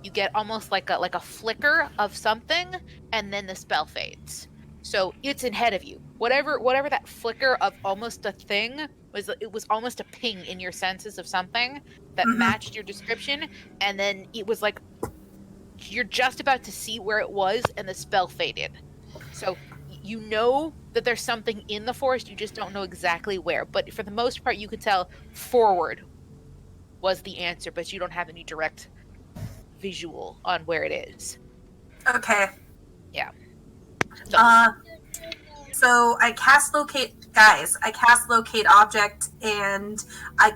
You get almost like a flicker of something, and then the spell fades. So it's ahead of you. Whatever that flicker of almost a thing was, it was almost a ping in your senses of something that matched your description, and then it was like you're just about to see where it was, and the spell faded. So you know that there's something in the forest, you just don't know exactly where. But for the most part, you could tell forward was the answer, but you don't have any direct visual on where it is. Okay. Yeah. So I cast Locate... Guys, I cast Locate Object, and I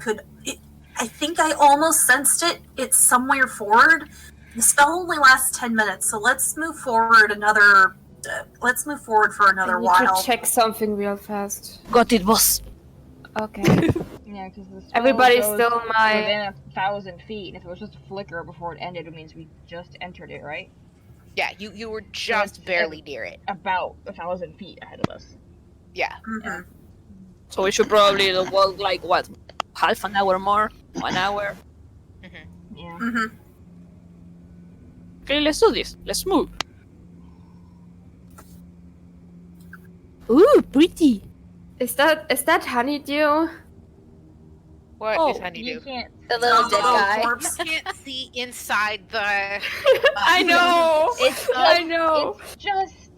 think I almost sensed it. It's somewhere forward. The spell only lasts 10 minutes, so let's move forward another... let's move forward for another while. I need to check something real fast. Got it, boss. Okay. Yeah, because the spell Everybody's goes still my... within 1,000 feet, and if it was just a flicker before it ended, it means we just entered it, right? Yeah, you were just barely near it. About 1,000 feet ahead of us. Yeah. Mm-hmm. So we should probably walk like what? Half an hour more? 1 hour? Mm-hmm. Yeah. Mm-hmm. Okay, let's do this. Let's move. Ooh, pretty. Is that honeydew? What is Honeydew? You can't. The little dead guy. corpse. You can't see inside the. I know. It's just, I know. It's just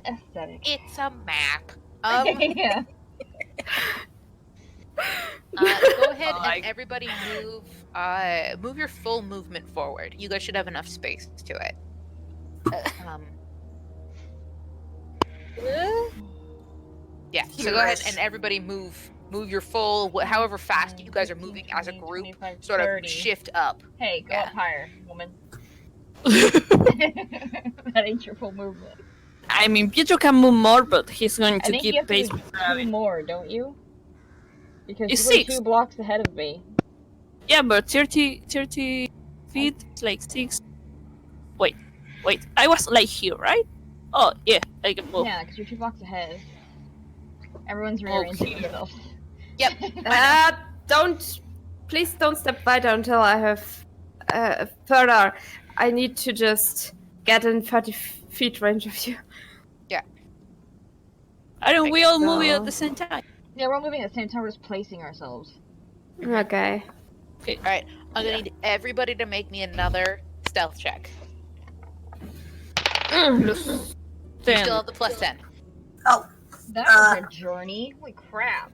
aesthetic. It's a map. Yeah. Go ahead My- and everybody move your full movement forward. You guys should have enough space to it. Yeah. So go ahead and everybody move your full, however fast you guys are moving as a group. 25, Sort of 30. shift up. Hey, go Yeah. up higher, woman. That ain't your full movement. I mean, Pietro can move more, but he's going I to think you keep have to pace move with 2 Ravi. more, don't you? Because It's you were 6. 2 blocks ahead of me. Yeah, but 30 feet is like 6. Wait. I was like here, right? Oh, yeah, I can move. Yeah, because you're 2 blocks ahead. Everyone's rearranging Okay. themselves. Yep. Please don't step wider until I have further. I need to just get in 30 feet range of you. Why don't we all move it so. at the same time? Yeah, we're all moving at the same time, we're just placing ourselves. Okay. All right. I'm gonna need everybody to make me another stealth check. You still 10. have the +10. That was a journey. Holy crap.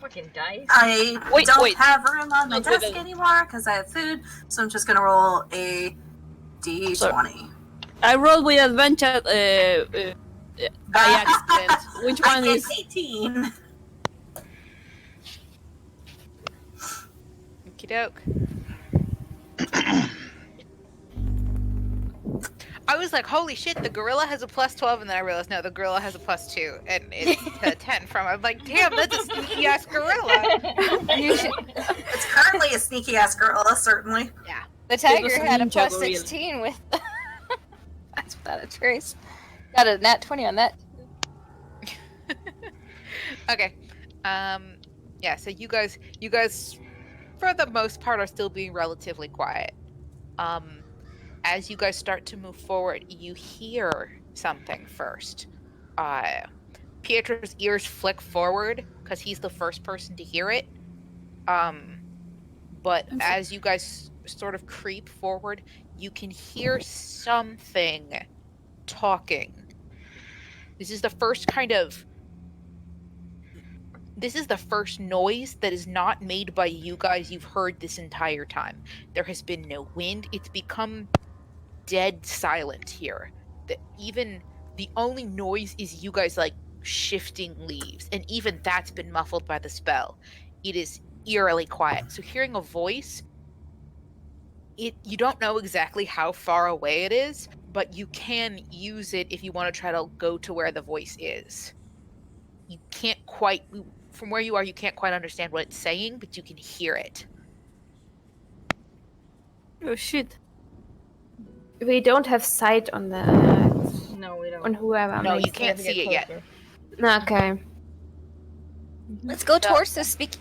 Fucking dice. I Wait, don't wait. have room on my No, wait, desk wait. anymore because I have food, so I'm just gonna roll a d20. I rolled with advantage by accident. Which I one get is? 18. Okie doke. I was like, holy shit, the gorilla has a +12, and then I realized, no, the gorilla has a +2, and it's a 10 from. I'm like, damn, that's a sneaky ass gorilla. It's currently a sneaky ass gorilla, certainly. The was tiger a had a ninja gorilla. +16 with. That's without a trace. Got a nat 20 on that. Okay. Yeah, so you guys, for the most part, are still being relatively quiet. As you guys start to move forward, you hear something first. Pietro's ears flick forward because he's the first person to hear it. But as you guys sort of creep forward, you can hear something talking. This is the first noise that is not made by you guys you've heard this entire time. There has been no wind. It's become dead silent here. Even the only noise is you guys like shifting leaves, and even that's been muffled by the spell. It is eerily quiet. So hearing a voice, you don't know exactly how far away it is, but you can use it if you want to try to go to where the voice is. You can't quite, from where you are, you can't quite understand what it's saying, but you can hear it. Oh shit. We don't have sight on the No, we don't. on whoever. No, makes you can't We have to see get it yet. closer. Okay. Let's go towards the spooky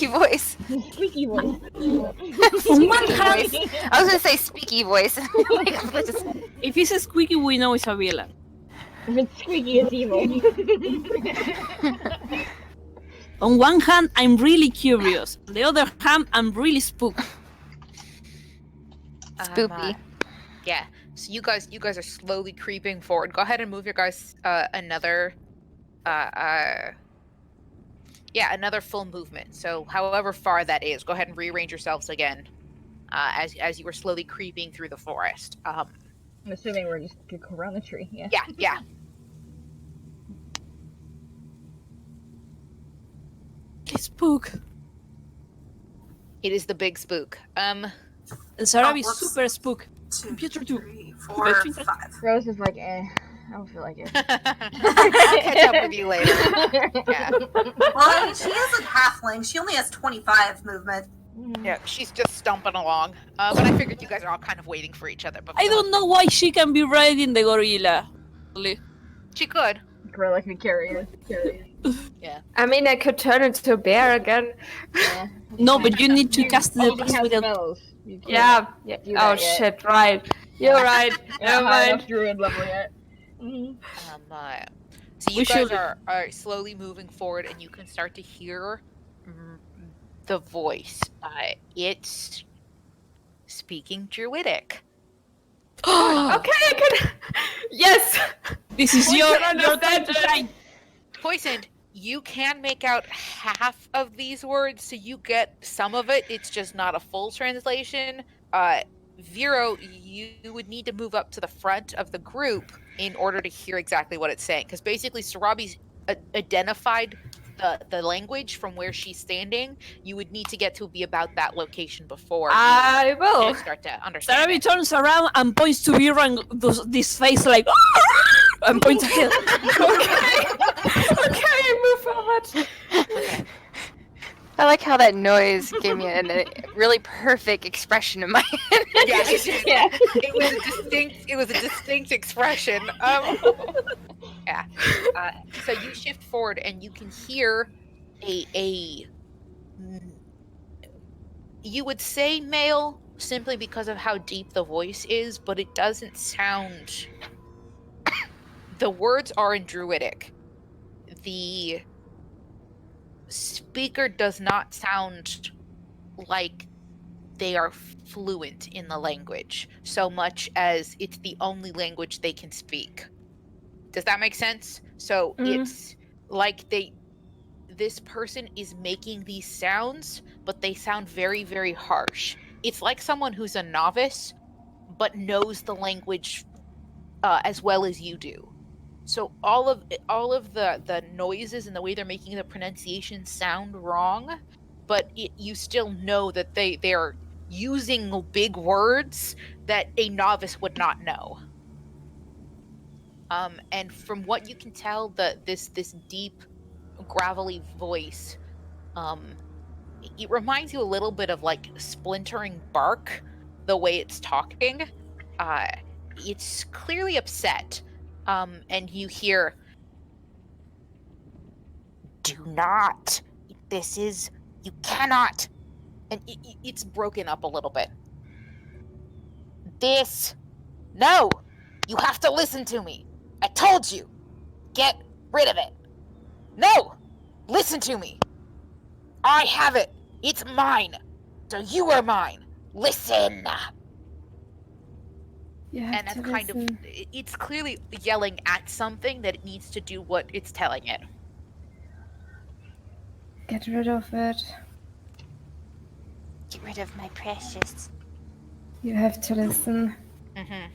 voice. Squeaky voice. Spooky voice. I was gonna say speaky voice. If it's a squeaky, we know it's a villain. If it's squeaky, it's evil. On one hand, I'm really curious. On the other hand, I'm really spooked. Spoopy. Yeah. So you guys are slowly creeping forward. Go ahead and move your guys another full movement. So however far that is, go ahead and rearrange yourselves again. As you were slowly creeping through the forest. I'm assuming we're just gonna go around the tree. Yeah. Yeah. It's spook. It is the big spook. Sarah is whoops. super spook. 2, Computer too. 3, 4, Between 5. Rose is like, I don't feel like it. I'll catch up with you later. Yeah. Well, I mean, she is a halfling. She only has 25 movement. Yeah, she's just stomping along. But I figured you guys are all kind of waiting for each other. But I don't know why she can be riding the gorilla. Really. She could. Gorilla can carry her. I mean, I could turn into a bear again. Yeah. No, but you need to cast the She beast has with a... spells. You can't Yeah. do Oh that yet. shit! Right. You're right. Not Never high mind. enough druid level yet. So you We guys should- are slowly moving forward, and you can start to hear the voice. It's speaking Druidic. Okay, I can. Yes. This is your can time understand to it. shine. Poisoned, you can make out half of these words, so you get some of it. It's just not a full translation. Vero, you would need to move up to the front of the group in order to hear exactly what it's saying. Because basically, Sarabi's identified the language from where she's standing. You would need to get to be about that location before I will. you start to understand Sarabi it. turns around and points to Vera and this face like and points ahead. Okay, move forward. Okay. I like how that noise gave me a really perfect expression in my head. Yeah, it did. Yeah. It was a distinct expression. Yeah. So you shift forward and you can hear a you would say male simply because of how deep the voice is, but it doesn't sound. The words are in Druidic. The speaker does not sound like they are fluent in the language so much as it's the only language they can speak. Does that make sense? So it's like this person is making these sounds, but they sound very, very harsh. It's like someone who's a novice but knows the language as well as you do. So all of the noises and the way they're making the pronunciation sound wrong, but you still know that they're using big words that a novice would not know. And from what you can tell, this deep, gravelly voice, it reminds you a little bit of like splintering bark, the way it's talking. It's clearly upset. And you hear, "Do not. You cannot." And it's broken up a little bit. No, you have to listen to me. I told you. Get rid of it. No, listen to me. I have it. It's mine. So you are mine. Listen. You have And that's to kind of, listen. it's clearly yelling at something that it needs to do what it's telling it. Get rid of it. Get rid of my precious. You have to listen. Mm-hmm.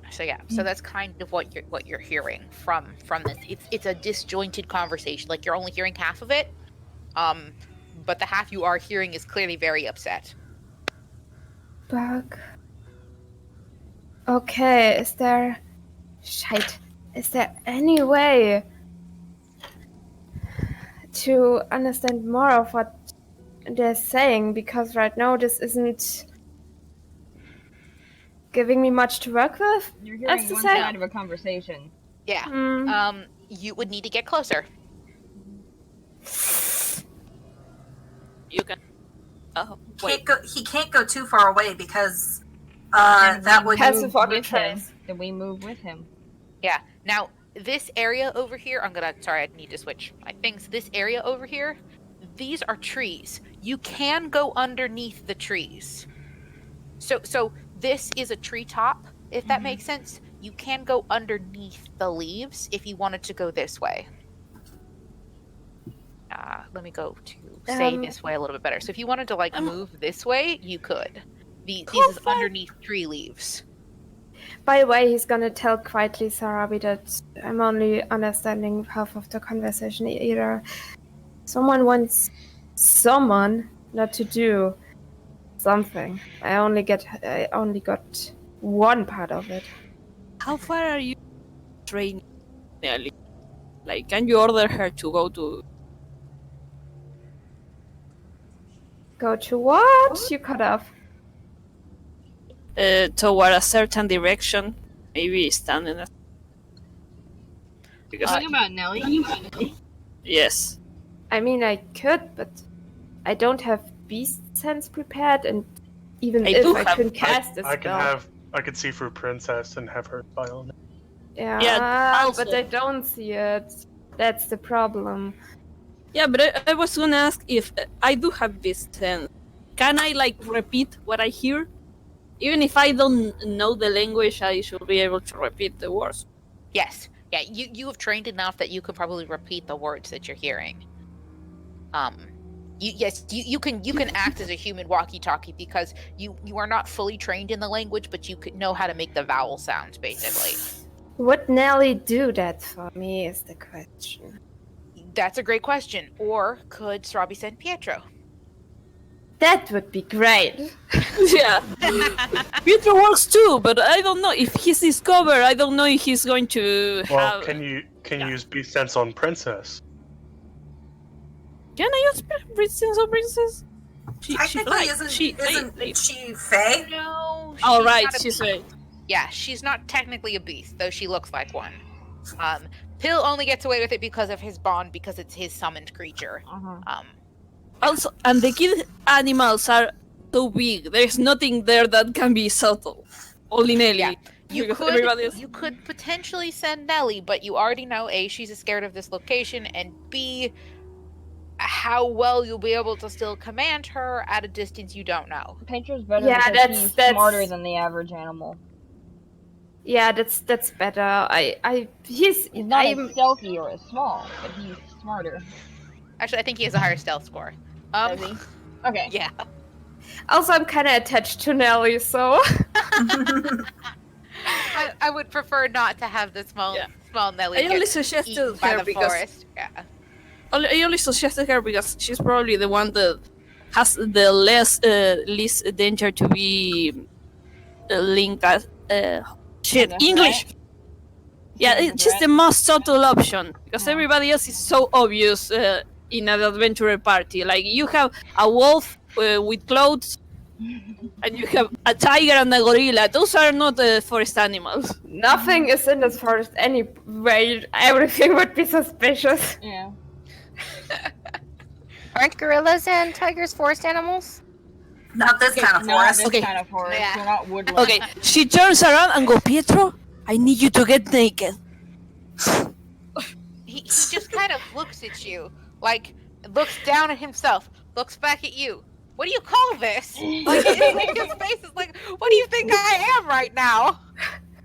So yeah, so that's kind of what you're hearing from this. It's a disjointed conversation. Like you're only hearing half of it, but the half you are hearing is clearly very upset. Bug. Okay, is there any way to understand more of what they're saying? Because right now this isn't giving me much to work with. You're As hearing to one say- side of a conversation. Yeah. Hmm. You would need to get closer. You can. Oh, wait. He can't go too far away because that would Has to Move fucking with him. trace. Then we move with him. Yeah. Now this area over here, sorry, I need to switch my things. This area over here, these are trees. You can go underneath the trees. So this is a treetop, if that makes sense. You can go underneath the leaves if you wanted to go this way. Let me go to say this way a little bit better. So if you wanted to move this way, you could. These is underneath tree leaves. By the way, he's gonna tell quietly Sarabi that I'm only understanding half of the conversation either. Someone wants someone not to do something. I only got one part of it. How far are you training, Nelly? Like, can you order her to go to? Go to what? You cut off. Toward a certain direction, maybe standing. Because Talking about Nelly? yes, I mean, I could, but I don't have beast sense prepared, and even I if do I have- could cast a I spell. can see through Princess and have her spy on it. Yeah, also. but I don't see it. That's the problem. Yeah, but I was gonna ask if I do have this sense. Can I like repeat what I hear? Even if I don't know the language, I should be able to repeat the words. Yes. Yeah, you have trained enough that you can probably repeat the words that you're hearing. You can act as a human walkie-talkie because you are not fully trained in the language, but you could know how to make the vowel sounds basically. Would Nelly do that for me is the question. That's a great question. Or could Srabi send Pietro? That would be great. Yeah, Pietro works too, but I don't know if he's discovered. I don't know if he's going to Well, have. can you use Beast Sense on Princess? Can I use Princess or Princess? Technically, isn't she Fae? No. All right, not a she's beast. right. Yeah, she's not technically a beast, though she looks like one. Pill only gets away with it because of his bond, because it's his summoned creature. Also, and the kid animals are so big. There's nothing there that can be subtle. Only Nelly. Yeah. You You could potentially send Nelly, but you already know A, she's scared of this location, and B, how well you'll be able to still command her at a distance you don't know. Pietro's better Yeah, because he's that's- smarter than the average animal. Yeah, that's better. He's not as stealthy or as small, but he's smarter. Actually, I think he has a higher stealth score. Does he? Okay. Yeah. Also, I'm kind of attached to Nelly, so I would prefer not to have the small Nelly I only get suggested eaten by her the because forest. Yeah. I only suggested her because she's probably the one that has the least danger to be linked as shit That's English. right. Yeah, That's she's right. the most subtle option because Yeah. everybody else is so obvious in an adventurer party. Like you have a wolf with clothes, and you have a tiger and a gorilla. Those are not forest animals. nothing is in this forest anyway. Everything would be suspicious. Yeah. Aren't gorillas and tigers forest animals? Not this kind of Not forest. this Okay. kind of forest. Yeah. They're not woodland. Okay, she turns around and go, Pietro, I need you to get naked. He just kind of looks at you, like looks down at himself, looks back at you. What do you call this? Like his face is like, what do you think I am right now?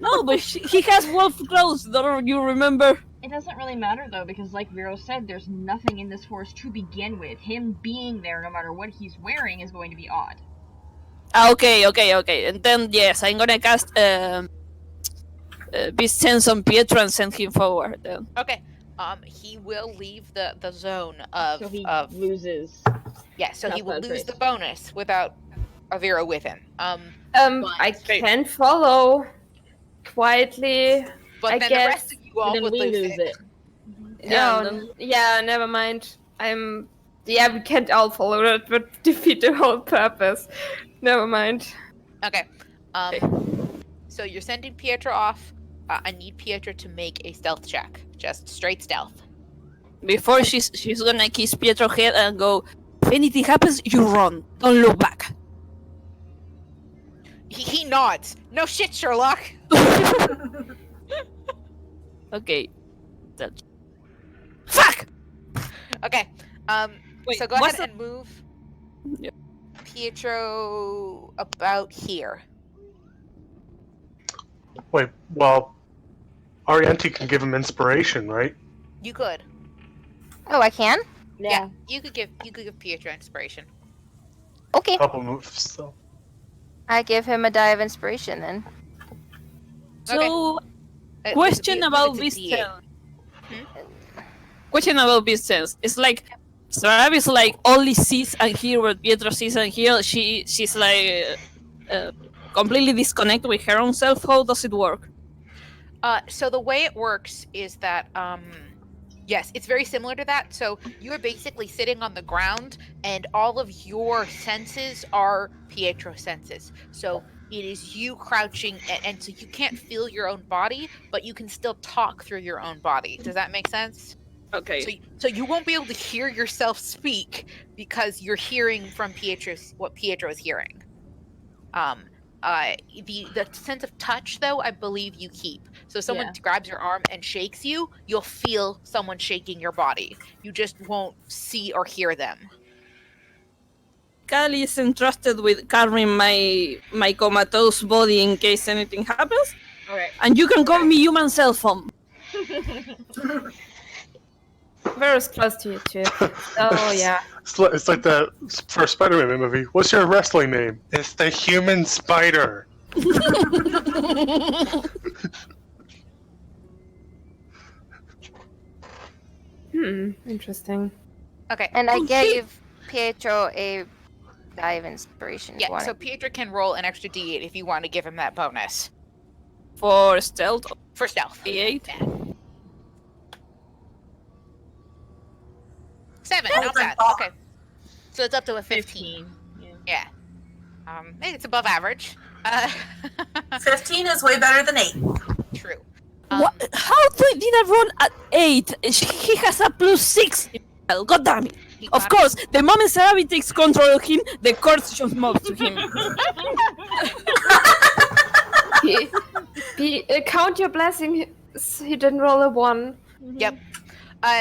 No, but he has wolf clothes. Don't you remember? It doesn't really matter though, because like Vero said, there's nothing in this forest to begin with. Him being there, no matter what he's wearing, is going to be odd. Okay. And then, yes, I'm gonna cast Beast Sense on Pietro and send him forward then. Okay. He will leave the zone of So he of loses. yeah. So he will Outside lose trace. the bonus without Avira with him. I can follow quietly. But I then guess- the rest of you all Then would we lose lose it. it. Yeah, never mind. Yeah, we can't all follow it, but defeat the whole purpose. Never mind. Okay. So you're sending Pietro off. I need Pietro to make a stealth check, just straight stealth. Before she's gonna kiss Pietro's head and go, if anything happens, you run. Don't look back. He nods. No shit, Sherlock. Okay. That... Fuck! Okay. Wait, So go what's ahead and move Yep. Pietro about here. Wait, well, Ariente can give him inspiration, right? You could. Oh, I can? Yeah. You could give Pietro inspiration. Okay. Couple moves, though. I give him a die of inspiration then. So, It's question a about D8. Beast Sense. Question about Beast Sense. It's like, Sarabi's like only sees and hear what Pietro sees and hear. She's like completely disconnected with her own self. How does it work? So the way it works is that yes, it's very similar to that. So you're basically sitting on the ground and all of your senses are Pietro senses. So it is you crouching and so you can't feel your own body, but you can still talk through your own body. Does that make sense? Okay. So you won't be able to hear yourself speak because you're hearing from what Pietro is hearing. The sense of touch, though, I believe you keep. So if someone Yeah. grabs your arm and shakes you, you'll feel someone shaking your body. You just won't see or hear them. Kali is entrusted with carrying my comatose body in case anything happens. Okay. And you can call me human cell phone. Very close to you too. Oh yeah. It's like the first Spider-Man movie. What's your wrestling name? It's the Human Spider. Interesting. Okay. And I gave Pietro a dive inspiration. Yeah, so Pietro can roll an extra d8 if you want to give him that bonus. For stealth, For stealth. D8. Yeah. 7, Oh, not good bad. call. Okay. So it's up to a 15. 15. Yeah. It's above average. 15 is way better than 8. True. What? How did I roll at 8? He has a +6. Well, God damn it. He Of got- course, the moment Sarabi takes control of him, the curse just moves to him. Count your blessing. He didn't roll a 1. Yep.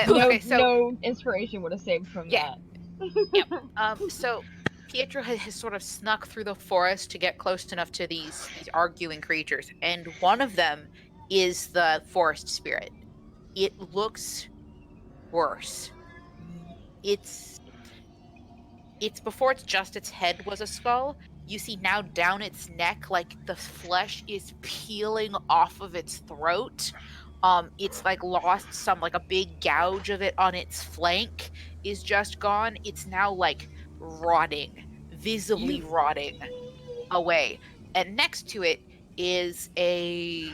No, Okay, so no inspiration would have saved from Yeah. that. so Pietro has sort of snuck through the forest to get close enough to these arguing creatures, and one of them is the forest spirit. It looks worse. It's before it's just its head was a skull. You see now down its neck, like the flesh is peeling off of its throat. It's like lost some, like a big gouge of it on its flank is just gone. It's now like rotting, visibly rotting away. And next to it is a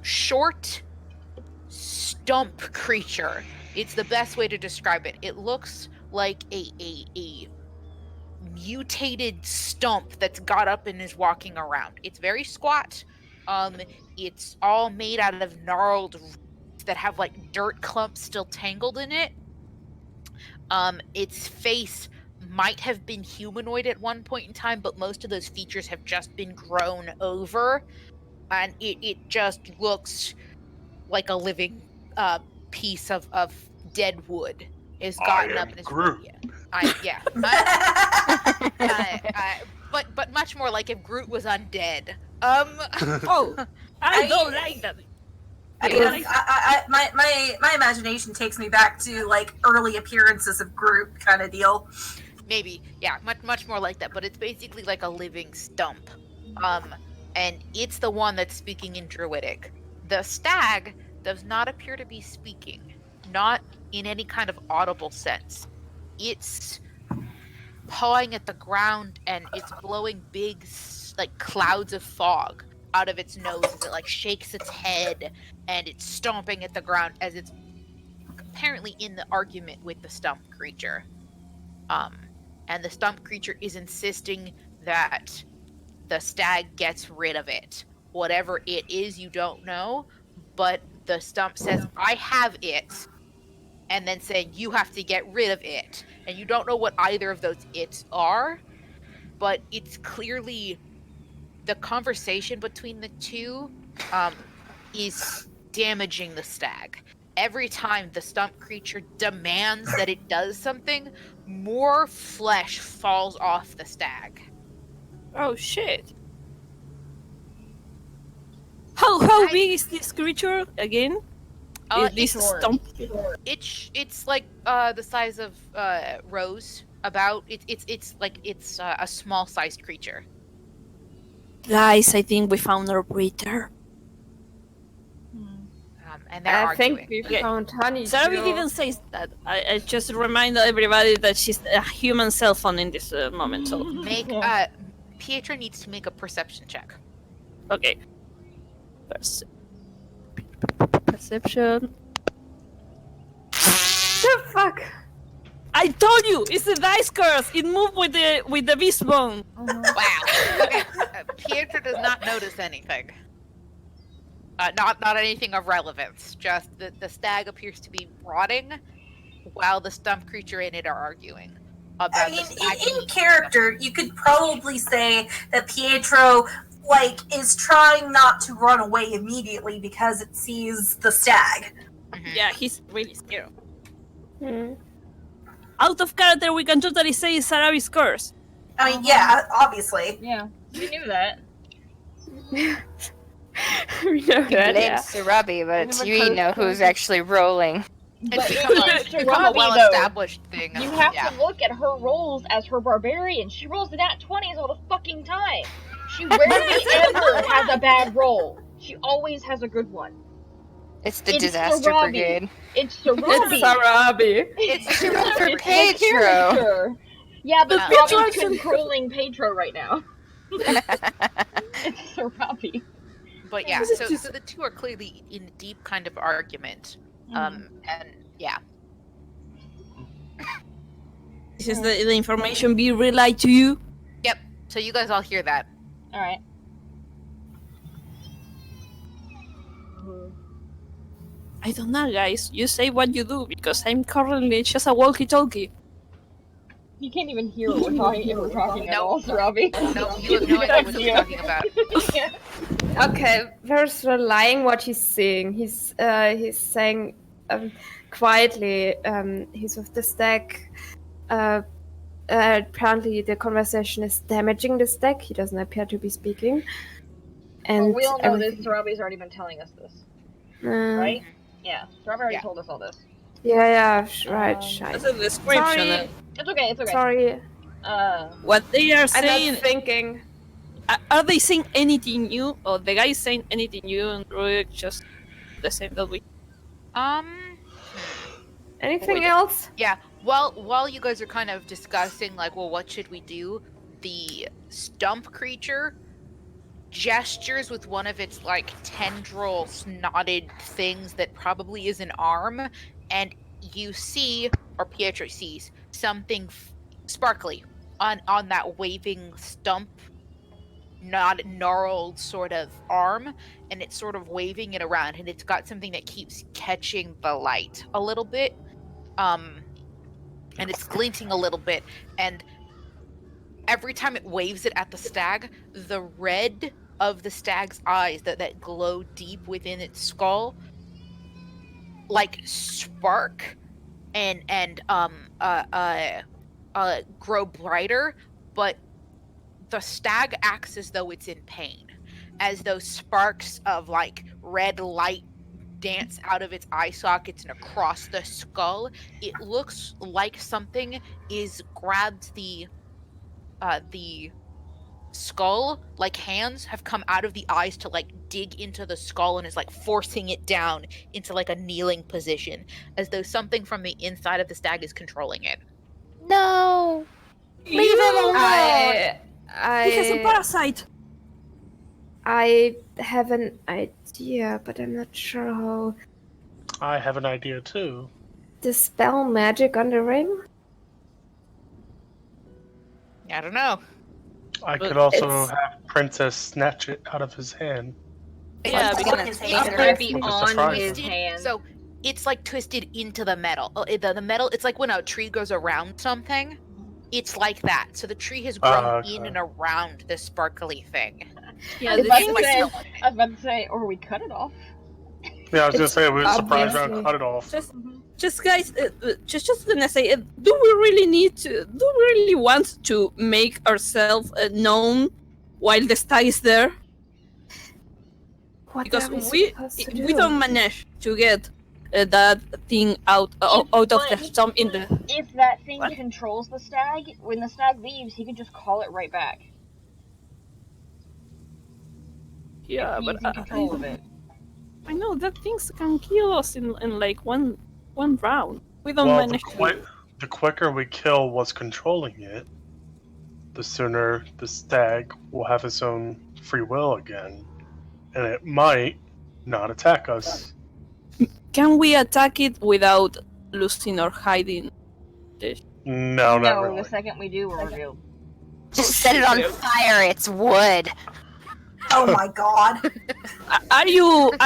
short stump creature. It's the best way to describe it. It looks like a mutated stump that's got up and is walking around. It's very squat. It's all made out of gnarled roots that have like dirt clumps still tangled in it. Its face might have been humanoid at one point in time, but most of those features have just been grown over, and it just looks like a living piece of dead wood is gotten I up am and is Groot. But much more like if Groot was undead. Oh, I don't like that. My imagination takes me back to like early appearances of Groot kind of deal. Maybe, yeah, much more like that. But it's basically like a living stump, and it's the one that's speaking in Druidic. The stag does not appear to be speaking, not in any kind of audible sense. It's pawing at the ground and it's blowing big like clouds of fog out of its nose as it like shakes its head, and it's stomping at the ground as it's apparently in the argument with the stump creature. And the stump creature is insisting that the stag gets rid of it. Whatever it is, you don't know, but the stump says, I have it, and then saying, you have to get rid of it. And you don't know what either of those its are, but it's clearly the conversation between the two is damaging the stag. Every time the stump creature demands that it does something, more flesh falls off the stag. Oh shit. How big is this creature again? Is this stump? It's like the size of Rose. About it's a small sized creature. Guys, I think we found our breeder. And they're I arguing. think we found honey. Sarabi too. didn't say that. I just remind everybody that she's a human cell phone in this moment. So Make Pietra needs to make a perception check. okay. Perception. The fuck? I told you, it's the dice curse. It moved with the beast bone. Wow. Okay. Pietra does not notice anything. Not anything of relevance. Just the stag appears to be rotting, while the stump creature in it are arguing. about I mean, the stag in being- character, you could probably say that Pietro, like, is trying not to run away immediately because it sees the stag. Mhm. Yeah, he's really scared. Hmm. Out of character, we can totally say it's Sarabi's curse. I mean, yeah, obviously. Yeah, we knew that. We know You that, blame yeah. Sarabi, but it's Never Yurino cursed who's her. actually rolling. But It's become a Sarabi, well-established thing. though, you have Yeah. to look at her rolls as her barbarian. She rolls the nat 20s all the fucking time. She rarely ever has a bad roll. She always has a good one. It's the It's Disaster Sarabi. Brigade. It's Sarabi. It's Sarabi. It's for the Pedro. character. Yeah, but But Sarabi's Pedro's- controlling Pedro right now. It's Sarabi. But yeah, This is so just- so the two are clearly in a deep kind of argument. And yeah. This is the information be relayed to you. Yep. So you guys all hear that. Alright. I don't know, guys. You say what you do because I'm currently just a walkie-talkie. You can't even hear what we're talking if we're talking at No. all, Sarabi. No, you have no idea what he's talking about. Yeah. Okay, Ver's relying what he's saying. He's saying quietly. He's with the stag. Apparently, the conversation is damaging the stag. He doesn't appear to be speaking. And Well, we all know this. everything- Sarabi's already been telling us this, Uh, right? Yeah, Sarabi already Yeah. told us all this. Yeah, right. That's a description. Sorry, It's okay, it's okay. sorry. What they are I'm saying, not thinking. are they saying anything new? Or the guy saying anything new and Rurik just the same that we... Anything Wait. else? Yeah. While you guys are kind of discussing, like, well, what should we do? The stump creature gestures with one of its like tendril snotted things that probably is an arm, and you see, or Pietro sees, something sparkly on that waving stump, not gnarled sort of arm, and it's sort of waving it around, and it's got something that keeps catching the light a little bit, and it's glinting a little bit, and every time it waves it at the stag, the red of the stag's eyes that glow deep within its skull, like spark and grow brighter, but the stag acts as though it's in pain, as though sparks of like red light dance out of its eye sockets and across the skull. It looks like something is grabbed the skull, like hands have come out of the eyes to like dig into the skull and is like forcing it down into like a kneeling position, as though something from the inside of the stag is controlling it. No! Leave him alone! He has a I parasite! I have an idea, but I'm not sure how. I have an idea too. Dispel magic on the ring? I don't know. I But could also it's- have Princess snatch it out of his hand. Yeah, It's because on his It's hand. gonna be Which is on surprising. his hand. So it's like twisted into the metal. The metal, it's like when a tree goes around something. It's like that. So the tree has grown Okay. in and around the sparkly thing. yeah, I was the about thing to is, say, I was about to say, or we cut it off. Yeah, I was gonna say we were surprised I obviously- cut it off. just guys, just gonna say, do we really need to? Do we really want to make ourselves known while the stag is there? What Because are we we supposed to we do? don't manage to get that thing out of the stump in the. If that thing What? controls the stag, when the stag leaves, he can just call it right back. Yeah, If but he's in control of it. I know that things can kill us in like one round. We don't Well, manage to. the quicker we kill what's controlling it, the sooner the stag will have its own free will again, and it might not attack us. Can we attack it without losing or hiding? No, not No, really. the second we do, we're revealed. Just set it on fire, it's wood. Oh my god. Are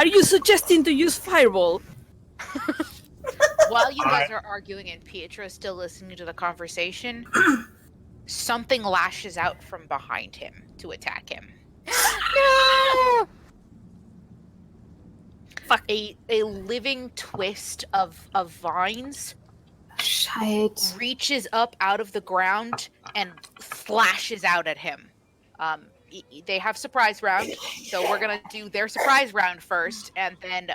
you suggesting to use fireball? While you guys are arguing and Pietro is still listening to the conversation, something lashes out from behind him to attack him. No! Fuck. A living twist of vines Shite. reaches up out of the ground and slashes out at him. They have surprise round, so we're gonna do their surprise round first, and then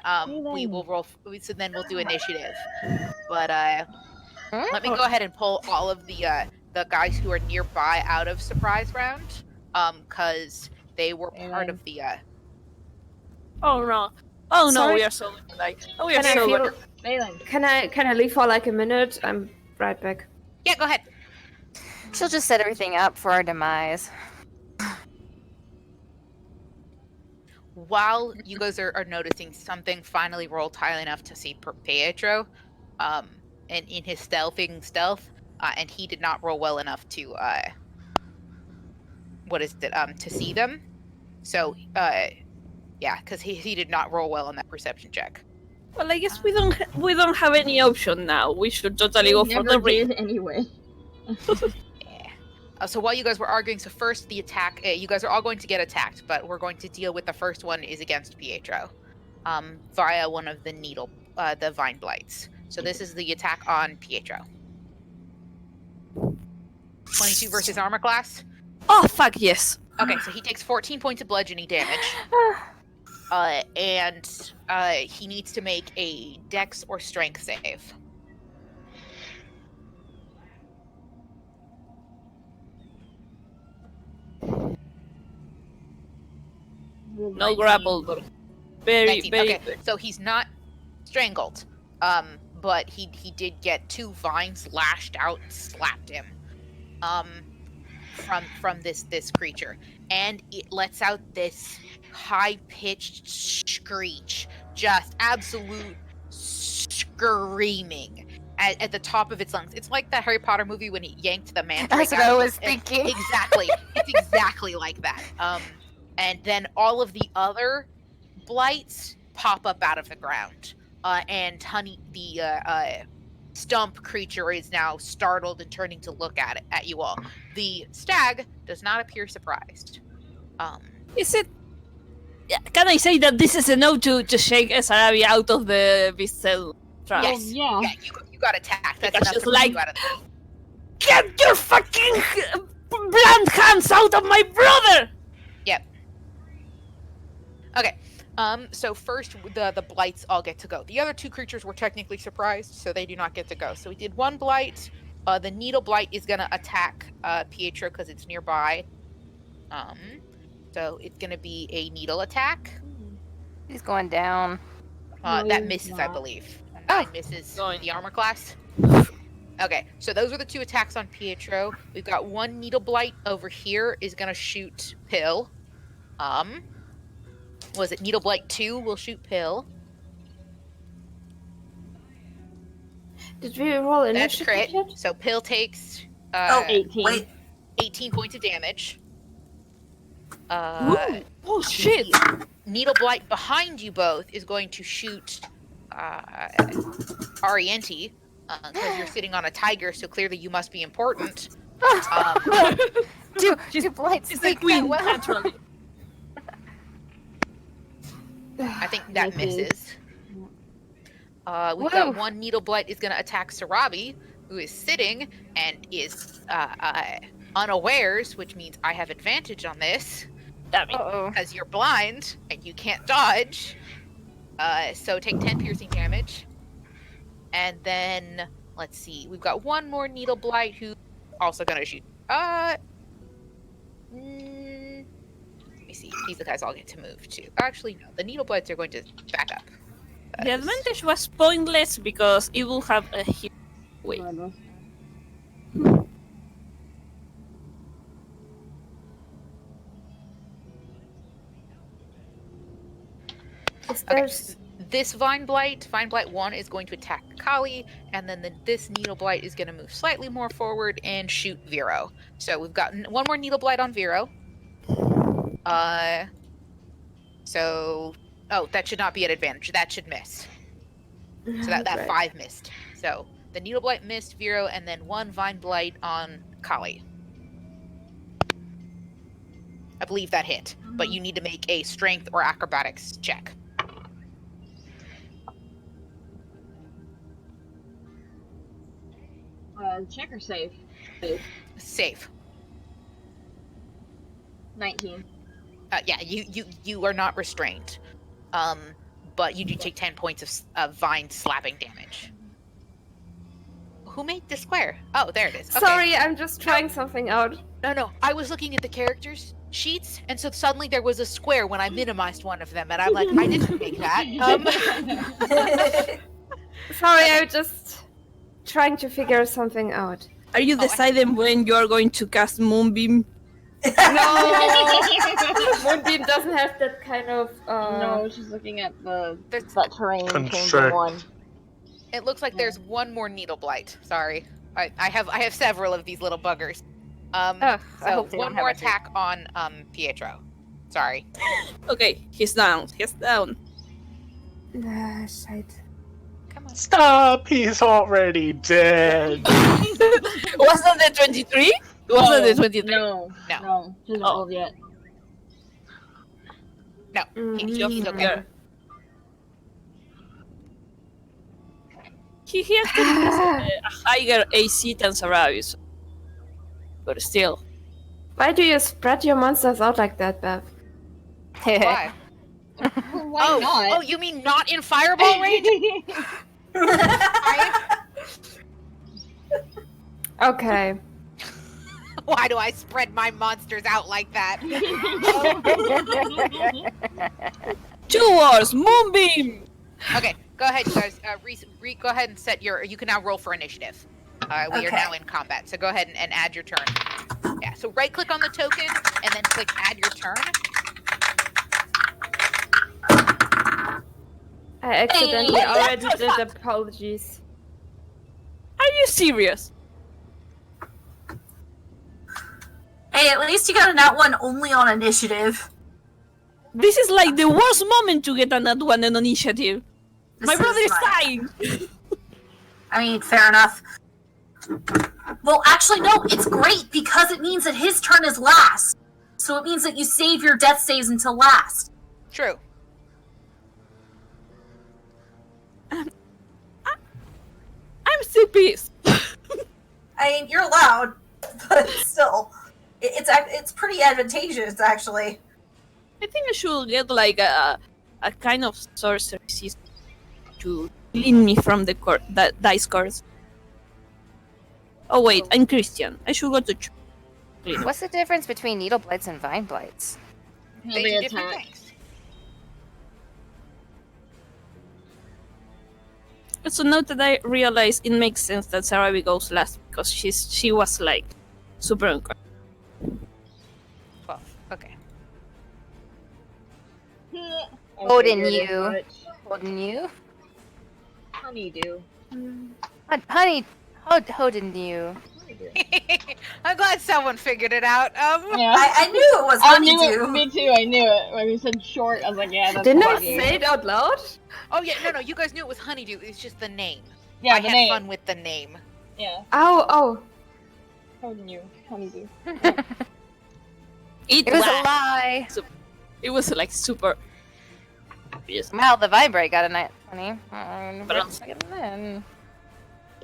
we will roll. So then we'll do initiative. But let me go ahead and pull all of the guys who are nearby out of surprise round, because they were part of the. Oh no! Oh no! Sorry? We are so like. Oh, we are Can I so. feel? Balin. Can I leave for like a minute? I'm right back. Yeah, go ahead. She'll just set everything up for our demise. While you guys are noticing something finally rolled high enough to see Pietro, and in his stealth, and he did not roll well enough to to see them. So yeah, because he did not roll well on that perception check. Well, I guess we don't have any option now. We should totally go for the did ring. anyway. Yeah. So while you guys were arguing, so first the attack, you guys are all going to get attacked, but we're going to deal with the first one is against Pietro, via one of the the vine blights. So this is the attack on Pietro. 22 versus armor class. Oh fuck yes! Okay, so he takes 14 points of bludgeoning damage. And he needs to make a dex or strength save. No grapple, but very 19. very. Okay, so he's not strangled, but he did get 2 vines lashed out and slapped him, from this creature, and it lets out this high-pitched screech, just absolute screaming at the top of its lungs. It's like that Harry Potter movie when he yanked the mandrake. That's what I was thinking. Exactly, it's exactly like that. And then all of the other blights pop up out of the ground. And Honey, the stump creature, is now startled and turning to look at you all. The stag does not appear surprised. Is it? Can I say that this is a no to shake Sarabi out of the Viscel trap? Yes. Yeah. Yeah, you got attacked. That's Because enough she's to like- you out of the... Get your fucking blunt hands out of my brother! Okay. So first, the blights all get to go. The other 2 creatures were technically surprised, so they do not get to go. So we did 1 blight. The needle blight is gonna attack Pietro because it's nearby. So it's gonna be a needle attack. He's going down. No, That he's misses, I not. believe. Oh. 9 misses Going. the armor class. Okay, so those are the 2 attacks on Pietro. We've got 1 needle blight over here is gonna shoot Pill. Was it needle blight 2 will shoot Pill? Did we roll That's initiative crit. yet? So Pill takes 18. Wait, 18 points of damage. Oh shit! Needle blight behind you both is going to shoot Arienti, because you're sitting on a tiger, so clearly you must be important. Two blights She's the sneak queen, that well. naturally. I think that Misses. misses. We've got 1 needle blight is going to attack Sarabi, who is sitting and is unawares, which means I have advantage on this Damn it. Uh-oh. because you're blind and you can't dodge. So take 10 piercing damage. And then, let's see, we've got 1 more needle blight who's also going to shoot. Let me see. These guys all get to move too. Actually, no. The needle blights are going to back up. The advantage was pointless because it will have a hit. Wait. If Okay. there's This Vine Blight 1 is going to attack Kali, and then this Needle Blight is going to move slightly more forward and shoot Vero. So we've got 1 more Needle Blight on Vero. Oh, that should not be at advantage. That should miss. So that Right. 5 missed. So the Needle Blight missed Vero, and then 1 Vine Blight on Kali. I believe that hit, but you need to make a Strength or Acrobatics check. Check or save? Save. 19. Yeah, you are not restrained, but you do take 10 points of vine slapping damage. Who made the square? Oh, there it is. Okay. Sorry, I'm just trying something out. No, I was looking at the characters sheets, and so suddenly there was a square when I minimized one of them, and I'm like, I didn't make that. Sorry, I'm just trying to figure something out. Are you deciding when you are going to cast Moonbeam? No, Moonbeam doesn't have that kind of. No, she's looking at that terrain changing Constrict. one. It looks like there's one more Needle Blight. Sorry, I have several of these little buggers. I So hope they one don't more have a attack on Pietro. Sorry. Okay, he's down. He's down. Shite. Come on. Stop! He's already dead. Was that the 23? Was that the 23? No. No. She hasn't Oh. rolled yet. No, he's okay. Yeah. He has a higher AC than Saravis. But still. Why do you spread your monsters out like that, Bev? Why? Why not? Oh, you mean not in fireball range? Okay. Why do I spread my monsters out like that? 2 wars! Moonbeam! Okay, go ahead, you guys. Go ahead and set your. You can now roll for initiative. We are Okay. now in combat, so go ahead and add your turn. Yeah, so right click on the token and then click add your turn. I accidentally already did apologies. Are you serious? Hey, at least you got a nat 1 only on initiative. This is like the worst moment to get a nat 1 on initiative. This My brother is like- dying! I mean, fair enough. Well, actually, no, it's great because it means that his turn is last. So it means that you save your death saves until last. True. I'm still pissed. I mean, you're allowed, but still, it's pretty advantageous, actually. I think I should get like a kind of sorcery system to clean me from the dice cards. Oh wait, I'm Christian. I should go to church. What's the difference between needle blights and vine blights? They do different things. So now that I realize it makes sense that Sarabi goes last because she was like super unconscious. 12. Okay. Hoden Yew. Hoden Yew? Honeydew. Hoden Yew. I'm glad someone figured it out. Yeah. I knew it was I knew honeydew. it. Me too. I knew it. When you said short, I was like, yeah, that's Didn't I honeydew. say it out loud? Oh yeah, no, you guys knew it was honeydew. It's just the name. Yeah, I the had name. fun with the name. Yeah. Oh. Hoden Honeydew. It was a lie. It was like super. Yes. Well, the vibrate got a nat 20.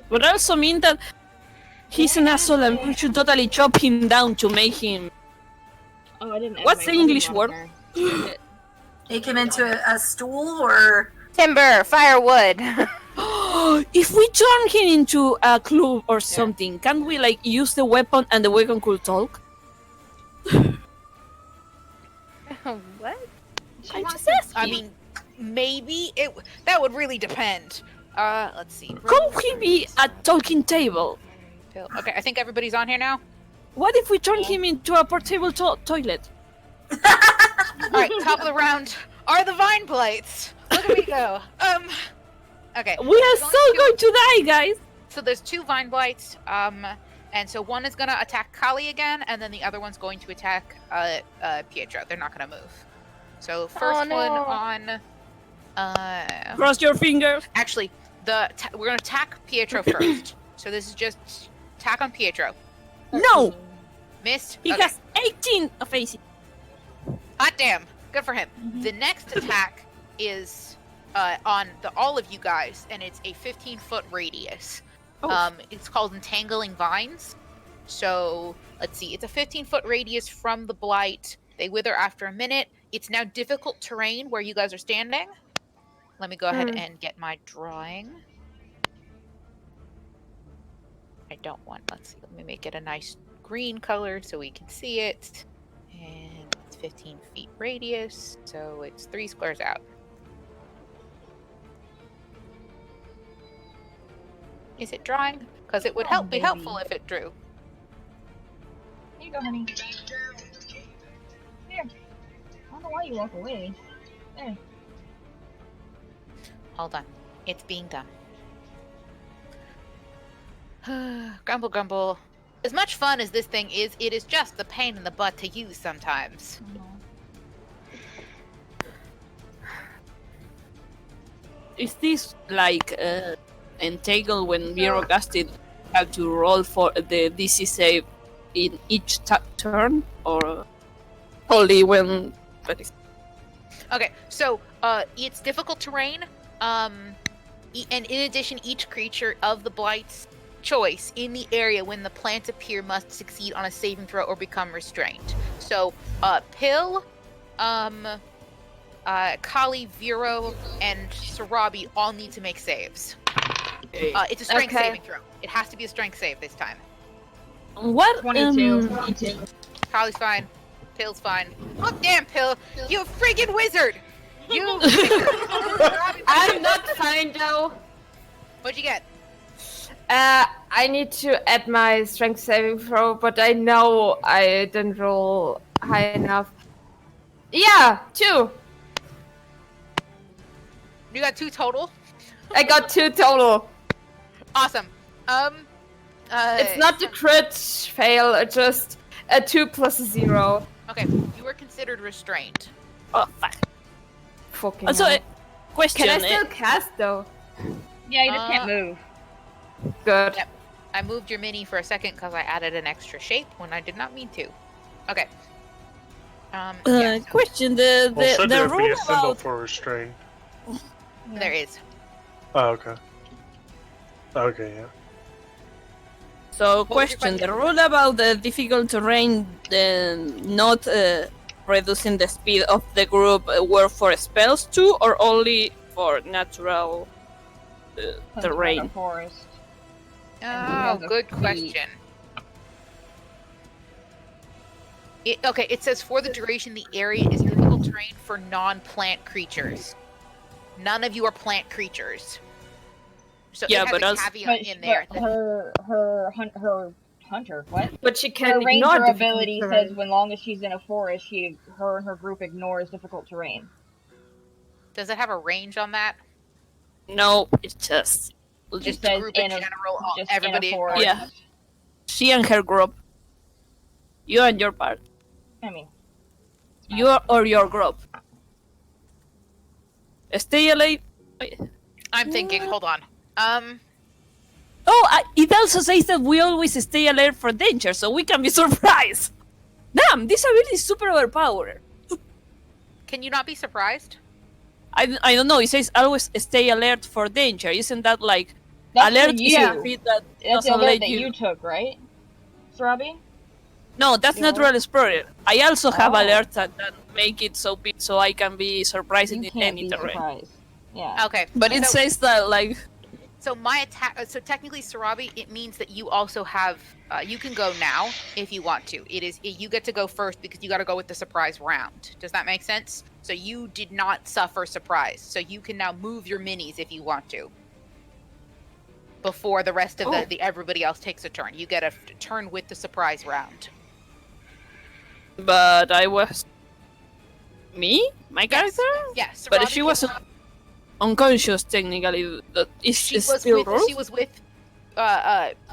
But also mean that he's an asshole and we should totally chop him down to make him. Oh, I didn't. add What's my the English Pokemon word? there. Make him into a stool, or Timber, firewood. If we turn him into a club or something, can we like use the weapon and the weapon could talk? What? I'm just asking. I mean, maybe that would really depend. Let's see. Could he be a talking table? Okay, I think everybody's on here now. What if we turn him into a portable toilet? All right, top of the round are the vine blights. Look at me go. Okay. We are so going to die, guys. So there's 2 vine blights. And so one is gonna attack Kali again, and then the other one's going to attack Pietro. They're not gonna move. So first one on. Cross your fingers. Actually, We're gonna attack Pietro first. So this is just attack on Pietro. No! Missed. He Okay. has 18 of AC. Hot damn. Good for him. The next attack is on all of you guys, and it's a 15-foot radius. Oh. It's called Entangling Vines. So let's see. It's a 15-foot radius from the blight. They wither after a minute. It's now difficult terrain where you guys are standing. Let me go ahead and get my drawing. I don't want. Let's see. Let me make it a nice green color so we can see it. And it's 15 feet radius, so it's 3 squares out. Is it drawing? Because it would be helpful if it drew. Here you go, honey. Here. I don't know why you walk away. There. Hold on. It's being done. Grumble, grumble. As much fun as this thing is, it is just the pain in the butt to use sometimes. Is this like Entangle when Vero casted have to roll for the DC save in each turn, or only when? Okay, so it's difficult terrain. And in addition, each creature of the Blight's choice in the area when the plants appear must succeed on a saving throw or become restrained. So, Pill, Kali, Vero, and Sarabi all need to make saves. It's a strength saving throw. It has to be a strength save this time. What? 22. Kali's fine. Pill's fine. Oh, damn, Pill! You friggin' wizard! You. I'm not fine though. What'd you get? I need to add my strength saving throw, but I know I didn't roll high enough. Yeah, 2. You got 2 total? I got 2 total. Awesome. It's not the crit fail, it's just a 2 plus a 0. Okay, you were considered restrained. Oh, fuck. Fucking Also, hell. question. Can I still cast though? Yeah, you just can't move. Good. Yep. I moved your mini for a second because I added an extra shape when I did not mean to. Okay. Yeah, so Question: Well, should the there be rule a symbol about for restrained? there is. Oh, okay. Okay, yeah. so What was your question: the question? rule about the difficult terrain not reducing the speed of the group were for spells too, or only for natural terrain? Forest. Oh, good question. It says for the duration, the area is difficult terrain for non-plant creatures. None of you are plant creatures. So Yeah, it has but a also- caveat in there. But her hunter, what? But she Her can ignore ranger difficult ability terrain. says when long as she's in a forest, her and her group ignores difficult terrain. Does it have a range on that? No, it's just Just says the group in in a- general, Just everybody in a forest. Yeah. she and her group. You and your part. I mean, You or your group. Stay alive. I'm thinking, hold on. It also says that we always stay alert for danger, so we can be surprised. Damn, this ability is super overpowered. Can you not be surprised? I don't know. It says always stay alert for danger. Isn't that like that's alert the is you. a feat that That's the doesn't alert let that you? you took, right, Sarabi? No, that's Yeah. natural explorer. I also have Oh. alerts that make it so I can be surprised You in can't any be terrain. surprised. Yeah. Okay. But it so, says that like so my attack. So technically, Sarabi, it means that you also have. You can go now if you want to. You get to go first because you got to go with the surprise round. Does that make sense? So you did not suffer surprise. So you can now move your minis if you want to. Before the rest of the everybody else takes a turn, you get a turn with the surprise round. but I was me? My character? Yes. But if she was unconscious technically, that is She was still with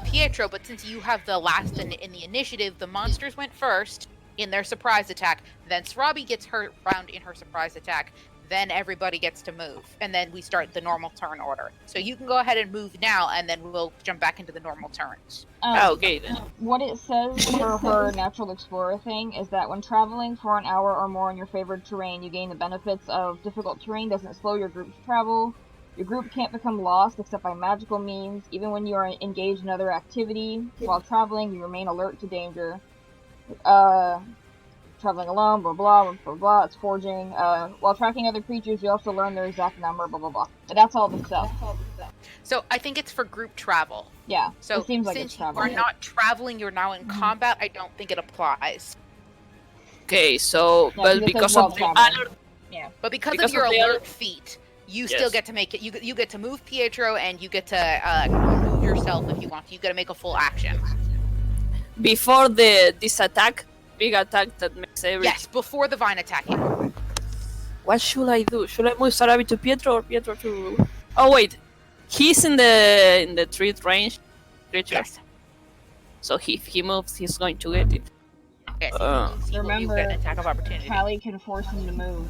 Pietro, but since you have the last in the initiative, the monsters went first in their surprise attack. Then Sarabi gets her round in her surprise attack. then everybody gets to move, and then we start the normal turn order. So you can go ahead and move now, and then we'll jump back into the normal turns. Okay then. What it says for her natural explorer thing is that when traveling for an hour or more in your favored terrain, you gain the benefits of difficult terrain doesn't slow your group's travel. Your group can't become lost except by magical means. Even when you are engaged in other activity while traveling, you remain alert to danger. Traveling alone, blah blah blah blah. It's forging. While tracking other creatures, you also learn their exact number, blah blah blah. But that's all the stuff. So I think it's for group travel. Yeah. So it seems like since it's you travel. are not traveling, you're now in combat. I don't think it applies. Okay, so Yeah, but because because while of the traveling. alert, Yeah. But because Because of your of the alert feat, you still Yes. get to make it. You get to move Pietro, and you get to move yourself if you want to. You got to make a full action. before this attack, big attack that makes everything. Yes, before the vine attacking. What should I do? Should I move Sarabi to Pietro or Pietro to? Oh wait, he's in the threat range creature. Yes. So if he moves, he's going to get it. Yes. You Remember, get an attack of opportunity. Callie can force him to move.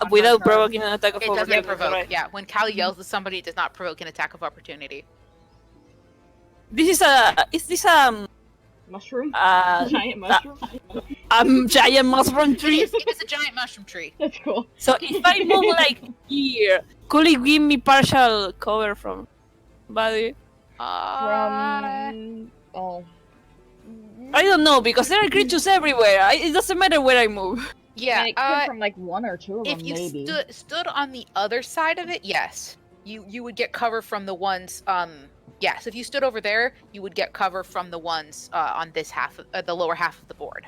Without turn. provoking an attack of It doesn't opportunity. provoke. Right. Yeah, when Callie yells at somebody, it does not provoke an attack of opportunity. This is a. Is this a Mushroom? Giant mushroom? giant mushroom tree? It is a giant mushroom tree. That's cool. So if I move like here, could it give me partial cover from body? From... Oh. I don't know because there are creatures everywhere. It doesn't matter where I move. Yeah. I mean, it could from like one or two of them, If you maybe. stood on the other side of it, yes, you would get cover from the ones. Yes, if you stood over there, you would get cover from the ones on this half, the lower half of the board.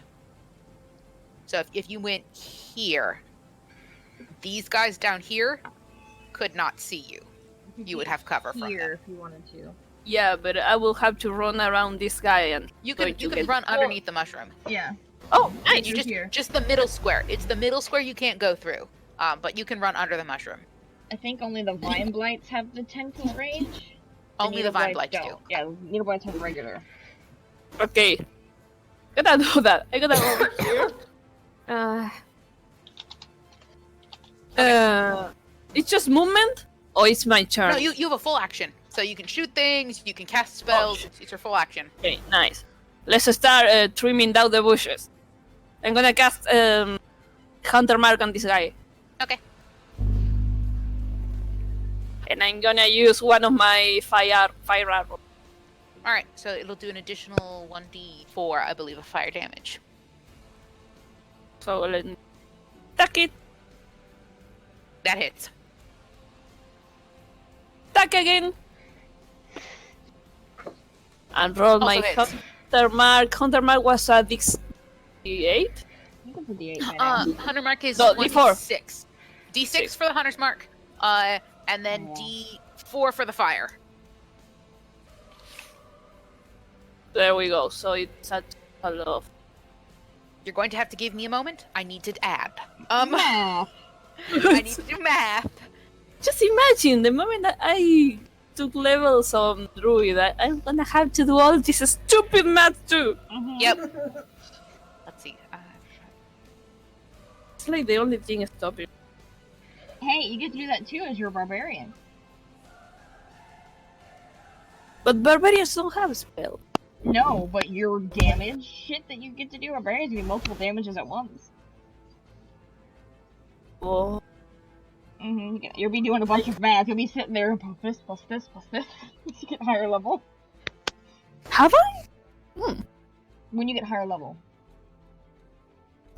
So if you went here, these guys down here could not see you. You would have cover from Here, them. if you wanted to. Yeah, but I will have to run around this guy and. You going can to you can get- run underneath the mushroom. Yeah. Oh, And nice. you Through here. just the middle square. It's the middle square you can't go through. But you can run under the mushroom. I think only the vine blights have the tentacle range. Only the vine blights do. don't. Yeah, the needle blights have regular. Okay. Gotta do that. I gotta go over here. It's just movement, or it's my turn? No, you have a full action. So you can shoot things, you can cast spells. It's your full action. Okay, nice. Let's start trimming down the bushes. I'm gonna cast Hunter Mark on this guy. Okay. And I'm gonna use one of my fire arrow. All right. So it'll do an additional 1d4, I believe, of fire damage. So let me attack it. That hits. Attack again. And roll Also my hits. Hunter Mark. Hunter Mark was a D8. I think it's a D8 by now. Hunter mark is No, D4. D6. D6 for the hunter's mark. And then D4 for the fire. There we go. So it's a total of. You're going to have to give me a moment. I need to add. Math. I need to do math. Just imagine the moment that I took levels on Druid, I'm gonna have to do all this stupid math too. Mhm. Yep. Let's see. It's like the only thing stopping. Hey, you get to do that too as your barbarian. But barbarians don't have spell. No, but your damage shit that you get to do, barbarians do multiple damages at once. Oh, You'll be doing a bunch of math. You'll be sitting there plus this, plus this, plus this. You get higher level. have I? When you get higher level.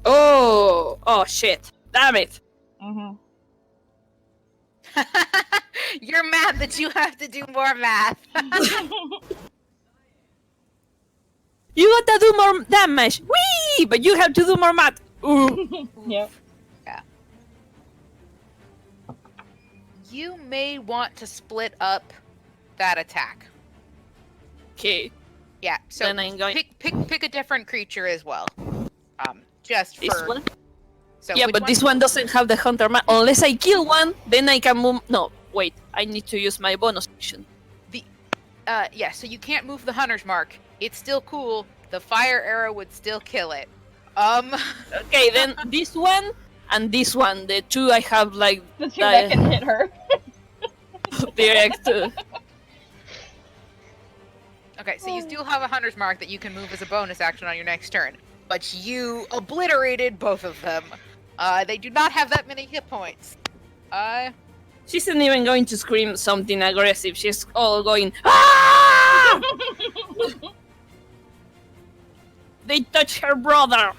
Oh shit! Damn it! Mm-hmm. You're mad that you have to do more math. You gotta do more damage. Whee! But you have to do more math. Ooh. Yep. You may want to split up that attack. Okay. Yeah. So Then I'm going- pick a different creature as well. Just This for one. so Yeah, which but this one doesn't have the hunter mark. Unless I kill one, then I can move. No, wait. I need to use my bonus action. Yeah. So you can't move the hunter's mark. It's still cool. The fire arrow would still kill it. Okay, then this one, and this one, the two I have like The two that can hit her. direct. Okay, so you still have a hunter's mark that you can move as a bonus action on your next turn, but you obliterated both of them. They do not have that many hit points. She isn't even going to scream something aggressive. She's all going, ah! They touch her brother.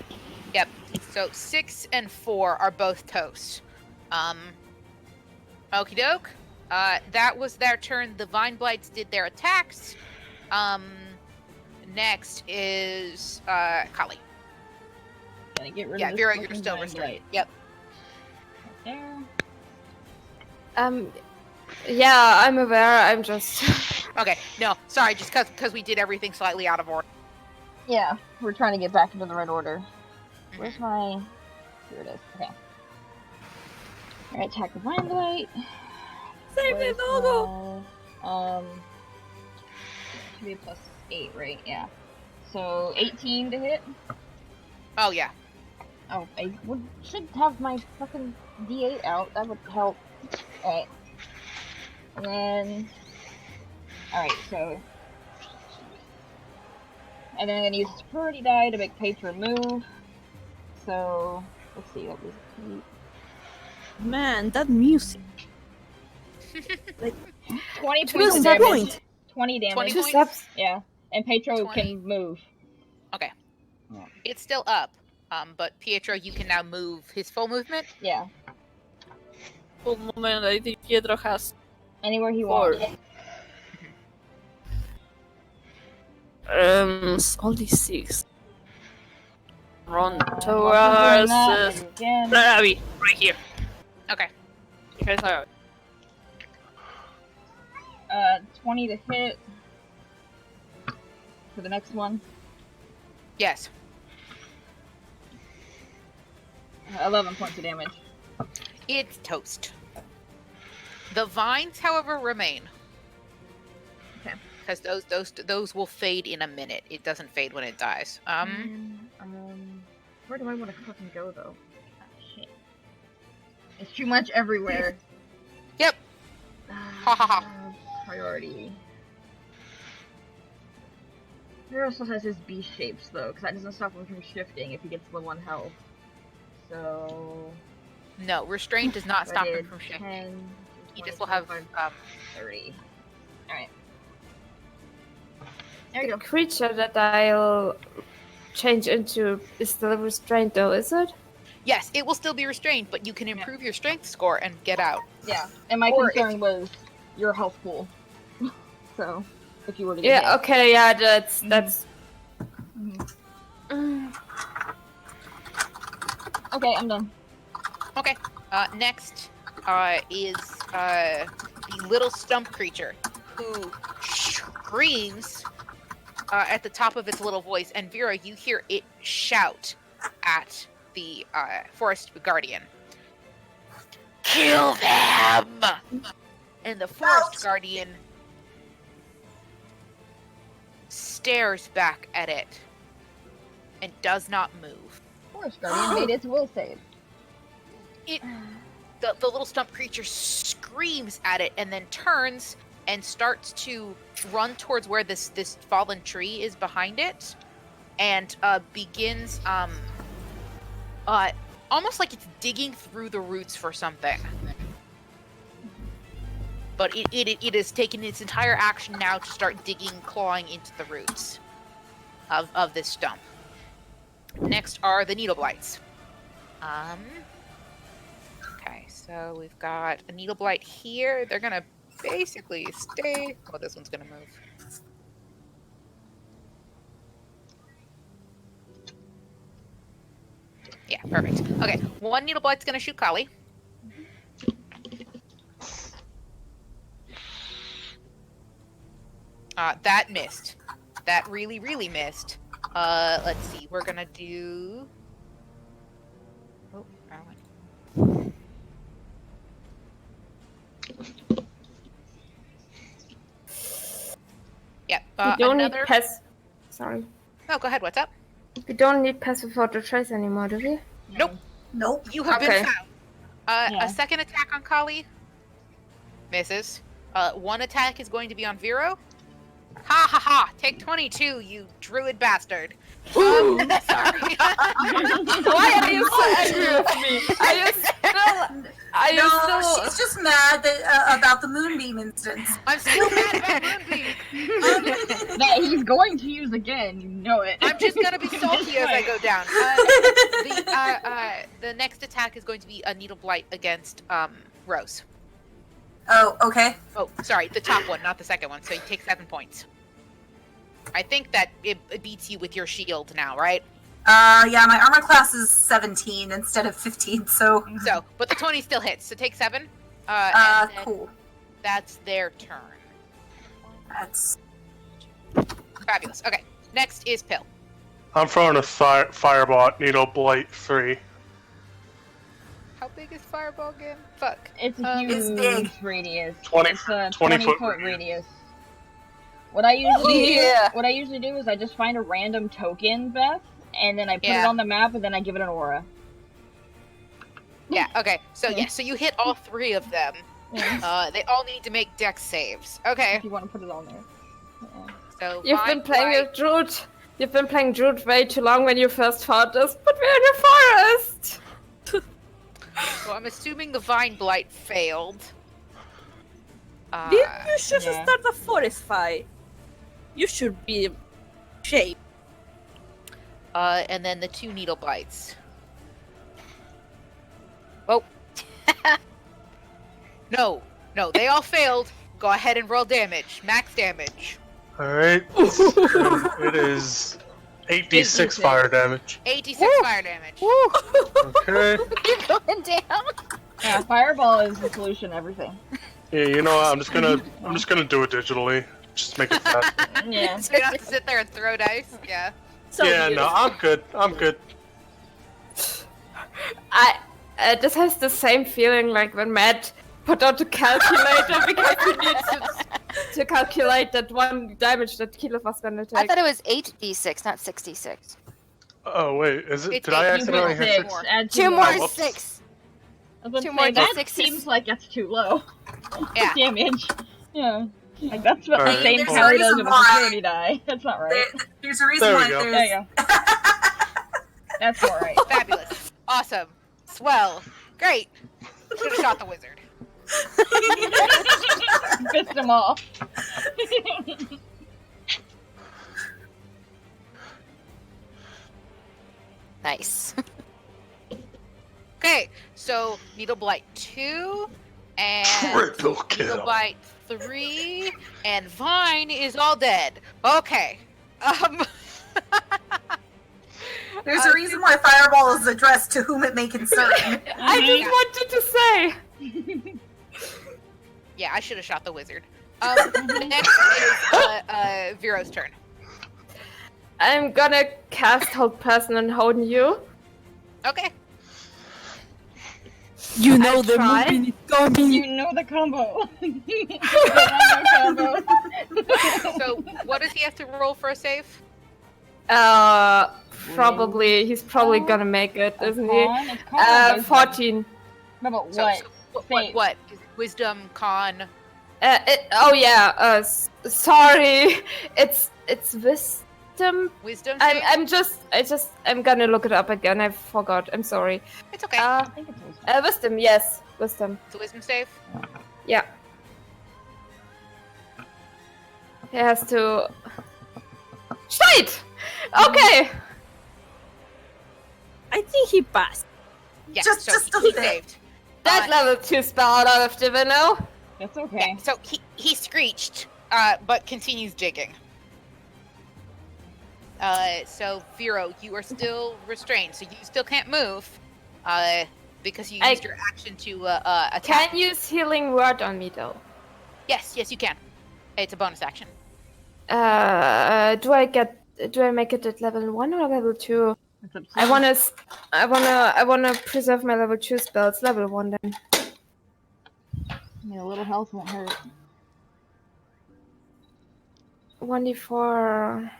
Yep. So 6 and 4 are both toast. Okie doke. That was their turn. The Vine Blights did their attacks. Next is Kali. Gotta get rid Yeah, of this Vera, you're fucking still Vine restrained. Blight. Yep. There. Yeah, I'm aware. I'm just. Okay. No, sorry, just because we did everything slightly out of order. Yeah, we're trying to get back into the right order. Where's my... Here it is. Okay. Alright, attack the Vine Blight. Save the doggo. Should be a plus 8, right? Yeah. So 18 to hit. Oh yeah. Oh, I should have my fucking D8 out. That would help. Alright. And then... Alright, so... And then I'm gonna use Superiority Die to make Patron move. So... Let's see, that was... Man, that music. 20 Two points of steps. damage. 20 damage. 20 Two points? steps. Yeah. And Petro 20. can move. Okay. Yeah. It's still up. But Pietro, you can now move his full movement. Yeah. For a moment, I think Pietro has Anywhere he 4. wants. Only 6. Run After towards doing that, again. Larabi, right here. Okay. Here's Larabi. 20 to hit. For the next one. Yes. 11 points of damage. It's toast. The vines, however, remain. Okay. Because those will fade in a minute. It doesn't fade when it dies. Where do I want to fucking go though? Ah, shit. It's too much everywhere. Yep. Ha ha ha. Priority. Hero still has his beast shapes though, because that doesn't stop him from shifting if he gets low on health. So. No, restraint does not I stop him did from shifting. 10, He 20, just will have 30. Alright. There you The go. creature that I'll change into is still restrained, though, is it? Yes, it will still be restrained, but you can improve your strength score and get out. Yeah, and my Or concern if- was your health pool. So, if you were to get Yeah. hit. Okay. Yeah. That's. Okay, I'm done. Okay. Next is the little stump creature who screams at the top of its little voice, and Vera, you hear it shout at the forest guardian. Kill them! And the forest guardian stares back at it and does not move. Forest Guardian made its will save. The little stump creature screams at it and then turns and starts to run towards where this fallen tree is behind it, and begins almost like it's digging through the roots for something. But it has taken its entire action now to start digging, clawing into the roots of this stump. Next are the needle blights. Okay, so we've got a needle blight here. They're gonna basically stay. Oh, this one's gonna move. Yeah, perfect. Okay, one needle blight's gonna shoot Kali. That missed. That really, really missed. Let's see. We're gonna do. Oh, wrong one. Yep. We don't Another. need pass. Sorry. Oh, go ahead. What's up? We don't need pass without a trace anymore, do we? Nope. Nope. You have Okay. been found. Yeah. A second attack on Kali. Misses. One attack is going to be on Vero. Ha ha ha! Take 22, you druid bastard. Ooh. Sorry. Why are you so angry with me? Are you still? Are you No, still? she's just mad that, about the moonbeam instance. I'm still mad about Moonbeam. That he's going to use again. You know it. I'm just gonna be salty as I go down. The next attack is going to be a Needle Blight against Rose. Oh, okay. Oh, sorry, the top one, not the second one. So you take 7 points. I think that it beats you with your shield now, right? Yeah, my armor class is 17 instead of 15, so... So, but the 20 still hits. So take 7. And then Cool. That's their turn. That's... Fabulous. Okay, next is Pill. I'm throwing a fireball at Needle Blight 3. How big is Fireball again? Fuck. It's a huge It's big. radius. 20 It's a 20 20-foot foot radius. What I usually Yeah. what I usually do is I just find a random token, Beth, and then I put it Yeah. on the map, and then I give it an aura. Yeah, okay. So, yeah, so you hit all 3 of them. Yeah, They all need to make dex saves. Okay, if you want to put it on there. Yeah. so You've been Vine playing Blight- a Druid. You've been playing Druid way too long when you first fought us, but we're in the forest. So I'm assuming the Vine Blight failed. Didn't you should Yeah. start a forest fight? You should be in shape. And then the 2 Needle Blights. Oh. No, they all failed. Go ahead and roll damage. Max damage. Alright. It is 8d6 fire damage. 86 fire damage. Okay. Keep going down. Yeah, fireball is the solution to everything. Yeah, you know what? I'm just gonna do it digitally. Just make it fast. Yeah. So you don't have to sit there and throw dice. Yeah. So Yeah, no, beautiful. I'm good. This has the same feeling like when Matt put out the calculator because he needs to calculate that 1 damage that Kilo was gonna take. I thought it was 8d6, not 66. Oh wait, is it? It's Did I 8. accidentally You hit hit 6? more. Add 2 more whoops. 6. I was about to 2 say, more that d6s. seems like that's too low. Yeah. Damage. Yeah. Like that's what the Alright, same there's a parry does reason with a why. security die. That's not right. There's a reason There we why go. There you go. That's all right. Fabulous. Awesome. Swell. Great. Should have shot the wizard. Pissed him off. Nice. Okay, so Needle Blight 2 and Triple Needle kill. Blight 3 and Vine is all dead. Okay. There's a reason why fireball is addressed to whom it may concern. I just wanted to say. Yeah, I should have shot the wizard. Next is Vero's turn. I'm gonna cast Hold Person and Hoden Yew. Okay. You know I the tried. movie is coming. You know the combo. The combo. So what does he have to roll for a save? Probably. He's probably gonna make it, isn't he? Con? It's con or wisdom? 14. No, but So, what? so Save. what? Is it wisdom, con? Oh yeah. Sorry. It's wisdom. Wisdom save? I'm gonna look it up again. I forgot. I'm sorry. It's okay. I think it's wisdom. Wisdom. Yes, wisdom. It's a wisdom save. Yeah. He has to. Shite! Okay. I think he passed. Yeah, Just- so just a he bit. saved. That level 2 spell out of Divino. That's okay. Yeah, so he screeched, but continues jigging. So Vero, you are still restrained, so you still can't move, because you used your action to attack. Can use healing word on me though. Yes, you can. It's a bonus action. Do I make it at level 1 or level 2? It's up to I wanna preserve my level 2 spells. Level 1 then. I mean, a little health won't hurt. 1d4.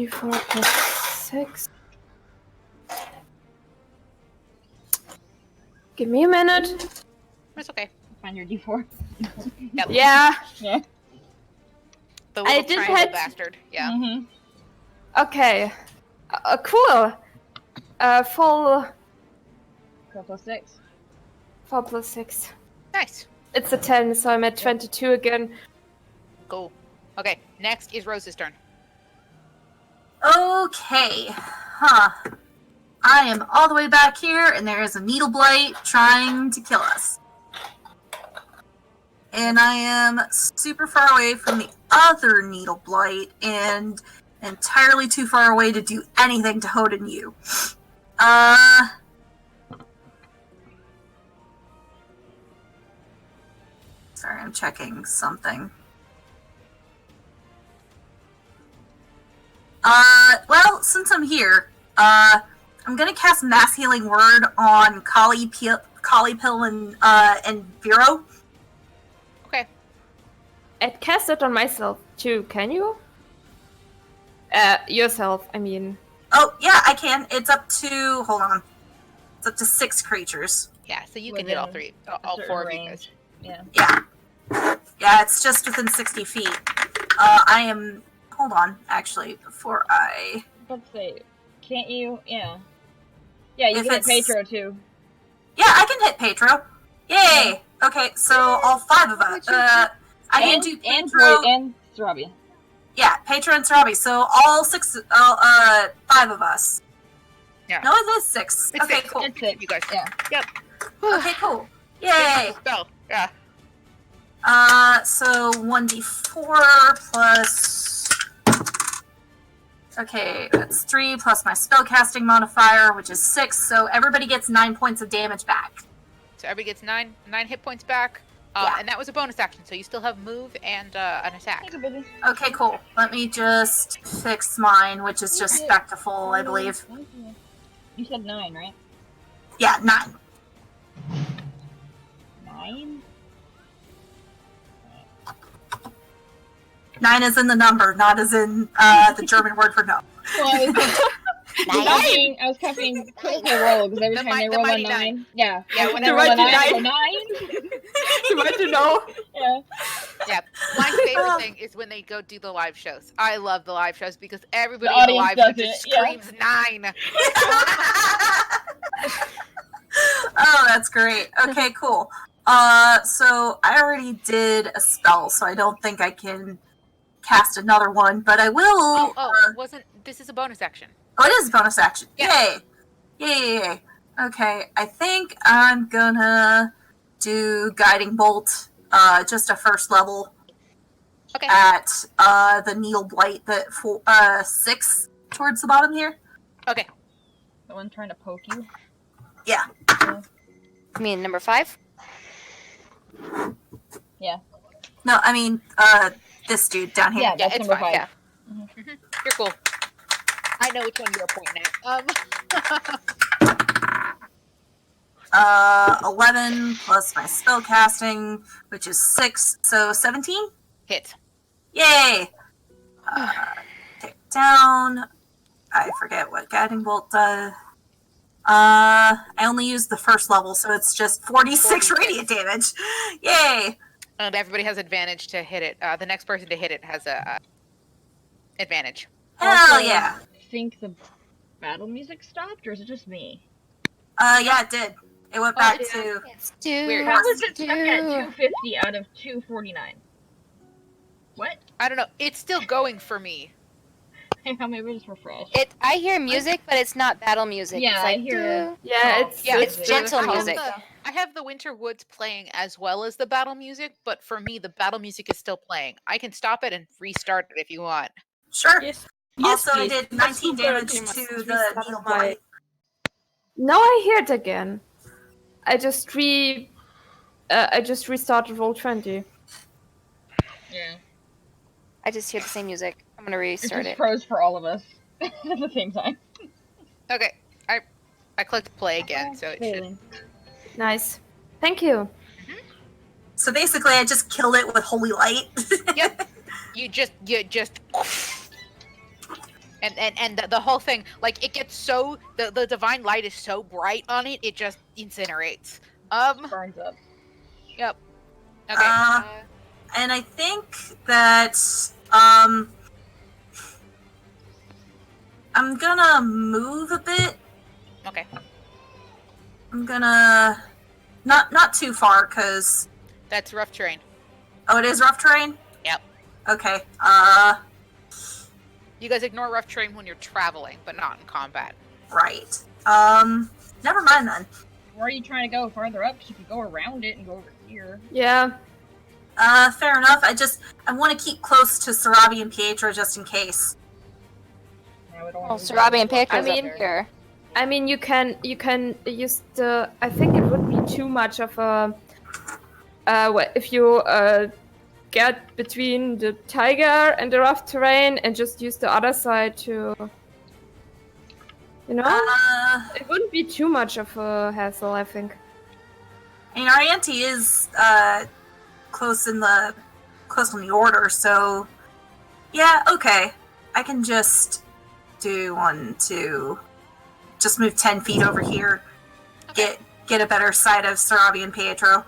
1d4 plus 6. Give me a minute. It's okay. Find your D4. Yep. Yeah. Yeah. The I little did triangle had- bastard. Yeah. Mm-hmm. Okay. Cool. Full 4 plus 6. 4 plus 6. Nice. It's a 10, so I'm at 22 again. Cool. Okay. Next is Rose's turn. Okay. Huh. I am all the way back here, and there is a needle blight trying to kill us. And I am super far away from the other needle blight, and entirely too far away to do anything to Hoden Yew. Sorry, I'm checking something. Well, since I'm here, I'm gonna cast Mass Healing Word on Kali Pill and Vero. Okay. I'd cast it on myself too, can you? Yourself, I mean. Oh, yeah, I can. It's up to, hold on. It's up to 6 creatures. Yeah. So you can hit all Within three, a all certain 4 of you range. guys. Yeah. Yeah, it's just within 60 feet. I am, hold on, actually, before I... Let's say, can't you? Yeah. Yeah, you If can hit it's- Petro too. Yeah, I can hit Petro. Yay! Okay, so all 5 of us. I can do and Petro. and Sarabi. Yeah, Petro and Sarabi. So all 5 of us. Yeah. No, it is 6. It's Okay, 6. cool. It's 6. You guys. Yeah. Yep. Okay, cool. Yay! Spell. Yeah. So 1d4 plus... Okay, that's 3 plus my spellcasting modifier, which is 6, so everybody gets 9 points of damage back. So everybody gets 9 hit points back. Yeah. And that was a bonus action, so you still have move and an attack. Take it, baby. Okay, cool. Let me just fix mine, which is just back to full, I believe. You said 9, right? Yeah, 9. 9? 9 is in the number, not as in the German word for no. Well, I was copying critical roll because every The time they the roll a mighty 9. Yeah. Yeah, When when they they roll a mighty 9, I go 9. 9. You want to know? Yeah. Yeah. My favorite thing is when they go do the live shows. I love the live shows because everybody The in the audience live show does just it, yeah. screams 9. Oh, that's great. Okay, cool. So I already did a spell, so I don't think I can cast another one, but I will. Wasn't this is a bonus action? Oh, it is a bonus action. Yeah. Yay! Okay, I think I'm gonna do Guiding Bolt, just a first level Okay. at the Needle Blight that 6 towards the bottom here. Okay. The one trying to poke you. Yeah. I mean, number 5? Yeah. No, I mean this dude down here. Yeah, that's it's number fine, 5. yeah. You're cool. I know which one you're pointing at. 11 plus my spell casting, which is 6, so 17. Hit. Yay! Take down. I forget what Guiding Bolt does. I only used the first level, so it's just 46 radiant damage. Yay! And everybody has advantage to hit it. The next person to hit it has a advantage. Hell Also, yeah! I think the battle music stopped, or is it just me? Yeah, it did. It went back it to. Weird. How was it stuck at 250 out of 249? What? I don't know. It's still going for me. How many just refresh? I hear music, but it's not battle music. Yeah, it's like, I hear Yeah, it's Yeah, it's gentle I have music. I have the Winter Woods playing as well as the battle music, but for me, the battle music is still playing. I can stop it and restart it if you want. Sure. Yes. Also, I please. did That's 19 super damage okay, must to the restart Needle my- Blight. Now I hear it again. I just restarted roll 20. Yeah. I just hear the same music. I'm gonna It restart just it. froze for all of us at the same time. Okay, I clicked play again, so it should. Nice. Thank you. So basically, I just killed it with Holy Light. Yep. You just. And the whole thing, like, it gets so the divine light is so bright on it, it just incinerates. Burns up. Yep. Okay. And I think that I'm gonna move a bit. Okay. I'm gonna not too far, cause That's rough terrain. oh, it is rough terrain. Yep. Okay. You guys ignore rough terrain when you're traveling, but not in combat. Right. Never mind then. Where are you trying to go? Farther up? 'Cause you could go around it and go over here. Yeah. Fair enough. I want to keep close to Sarabi and Pietro just in case. Yeah, we don't Oh, want to Sarabi and Pietro's I mean- up here. I mean, you can use the. I think it would be too much of a. If you get between the tiger and the rough terrain and just use the other side to. You know, it wouldn't be too much of a hassle, I think. And our auntie is close in the order, so yeah, okay. I can just do 1, 2. Just move 10 feet over here. Okay. Get a better sight of Sarabi and Pietro.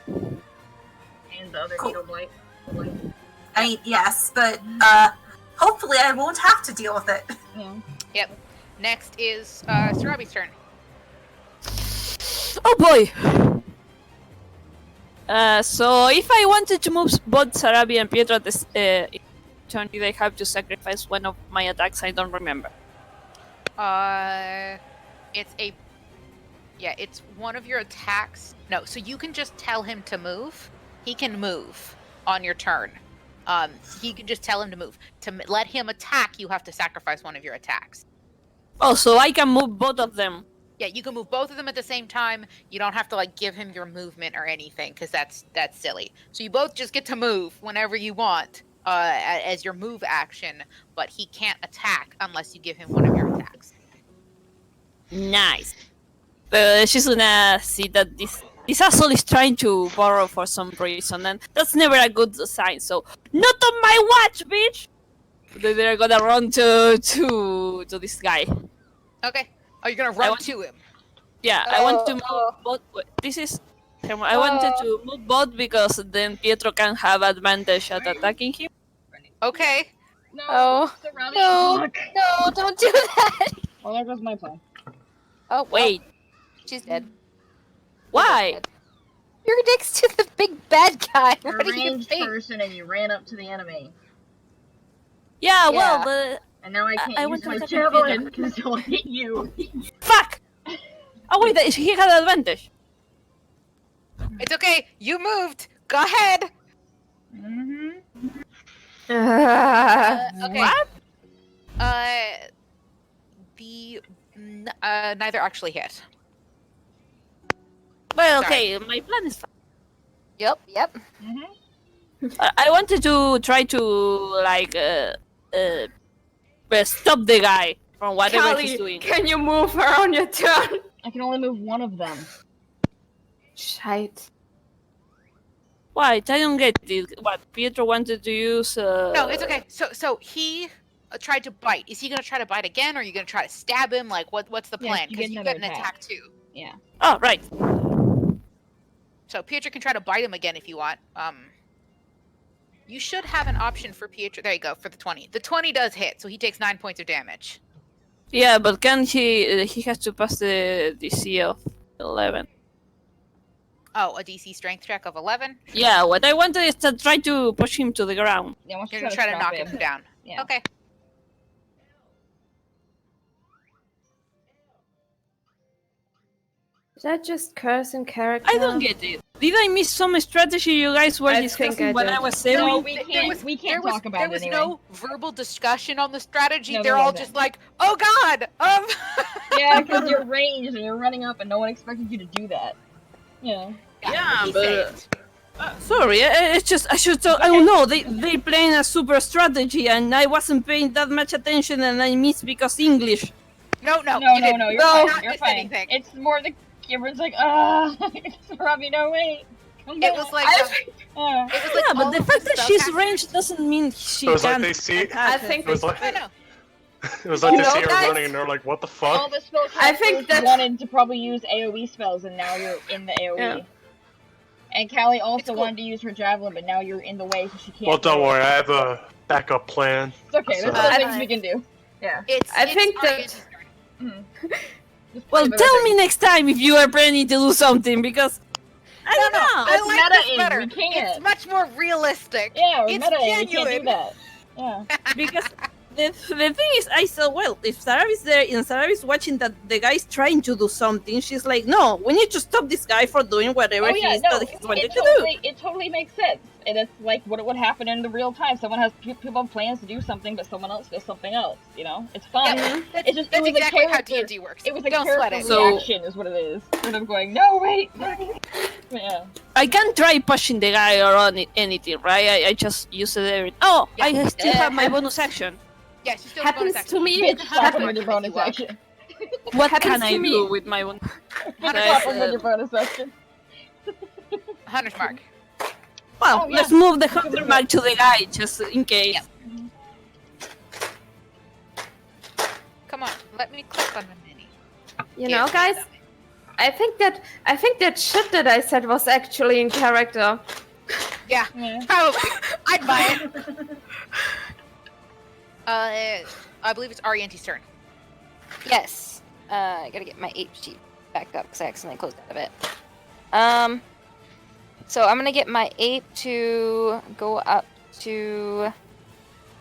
And the other Cool. needle blight. I mean, yes, but hopefully I won't have to deal with it. Yeah. Yep. Next is Sarabi's turn. Oh boy! So if I wanted to move both Sarabi and Pietro at this turn, did I have to sacrifice one of my attacks? I don't remember. It's one of your attacks. No, so you can just tell him to move. He can move on your turn. He can just tell him to move. To let him attack, you have to sacrifice one of your attacks. Oh, so I can move both of them. Yeah, you can move both of them at the same time. You don't have to like give him your movement or anything, because that's silly. So you both just get to move whenever you want as your move action, but he can't attack unless you give him one of your attacks. Nice. She's gonna see that this asshole is trying to borrow for some reason, and that's never a good sign. So, not on my watch, bitch! They're gonna run to this guy. Okay. Oh, you're gonna run want- to him. Yeah, I want to move both. This is. I wanted to move both because then Pietro can have advantage at attacking him. Okay. No. Oh. Sarabi, No. fuck. No, don't do that! Well, there goes my plan. Oh, Wait, she's dead. why? You're next to the big bad guy. You're What a do you ranged think? person and you ran up to the enemy. Yeah, well, Yeah. And now I can't I use want to my attack javelin because he'll hit you. fuck! Oh wait, he had advantage. It's okay. You moved. Go ahead. Mm-hmm. Okay. What? Neither actually hit. Well, Sorry. okay, my plan is fine. Yep. Mm-hmm. I wanted to try to like stop the guy from whatever he's doing. Can you move her on your turn? I can only move one of them. Shite. Why? I don't get it. What Pietro wanted to use? No, it's okay. So he tried to bite. Is he gonna try to bite again, or are you gonna try to stab him? Like, what's the Yeah, plan? you Because get you another get an attack. attack too. Yeah. Oh, right. So Pietro can try to bite him again if you want. You should have an option for Pietro. There you go, for the 20. The 20 does hit, so he takes 9 points of damage. Yeah, but can he? He has to pass the DC of 11. Oh, a DC strength check of 11. Yeah, what I wanted is to try to push him to the ground. Yeah, once You're gonna try to knock him down. Yeah. Okay. Is that just curse in character? I don't get it. Did I miss some strategy you guys were I think discussing I when did. I was saving? No, we There can't. was- We can't talk about There it was anyway. no verbal discussion on the strategy. No, They're there all wasn't. just like, "Oh God!" Yeah, because you're ranged and you're running up, and no one expected you to do that. Yeah. Yeah, he but- saved. Sorry, it's just I should talk. I don't know. They playing a super strategy, and I wasn't paying that much attention, and I missed because English. No, No, you didn't. you're You fine. did not You're miss fine. anything. It's more the everyone's like, Robbie, no wait. Come It back. was like It was like Yeah, but all the of fact the that stuff she's happened. ranged doesn't mean she It was like can't they see- attack. I think It was like I know. It was like You they see know, her guys- running and they're like, "What the All fuck?" the spellcasters I think that- wanted to probably use AoE spells, and now you're in the AoE. Yeah. And Callie also It's cool. wanted to use her javelin, but now you're in the way, so she can't. Well, don't do it. worry, I have a backup plan. It's okay. There's So- other things we can do. Yeah. I think that- Just Well, play with tell other me things. next time if you are planning to do something, because I don't know. I That's like meta this is better. we can't. It's much more realistic. Yeah, we're It's meta, and we can't do genuine. that. Yeah. Because the thing is, I said, well, if Sarah is there and Sarah is watching that the guy's trying to do something, she's like, no, we need to stop this guy from doing whatever Oh yeah, he's no, wanted to it totally makes sense, and it's like what would happen in the real time. Someone has people have plans to do something, but someone else does something else. You know, it's fine. Yeah, that's, It's just it that's was exactly a how character. D&D works. It was a Don't sweat character it. So- reaction, is what it is. Instead of going, no, wait. Yeah. do. I can't try pushing the guy or anything, right? I just use it every. Oh, Yeah. I still have my bonus action. Yes, you still Happens have bonus to action. me. Bitch, slap him Happen- with your bonus action. What Happens can I to me. do with my bonus? Bitch, slap him with your bonus action. Hunter's mark. Well, Oh, yeah. let's move the hunter mark to the guy just in case. Yep. Come on, let me click on the mini. You know, guys, I think that shit that I said was actually in character. Yeah, Yeah. probably. I'd buy it. I believe it's Ariante's turn. Yes. I gotta get my ape sheet back up because I accidentally closed out of it. So I'm gonna get my ape to go up to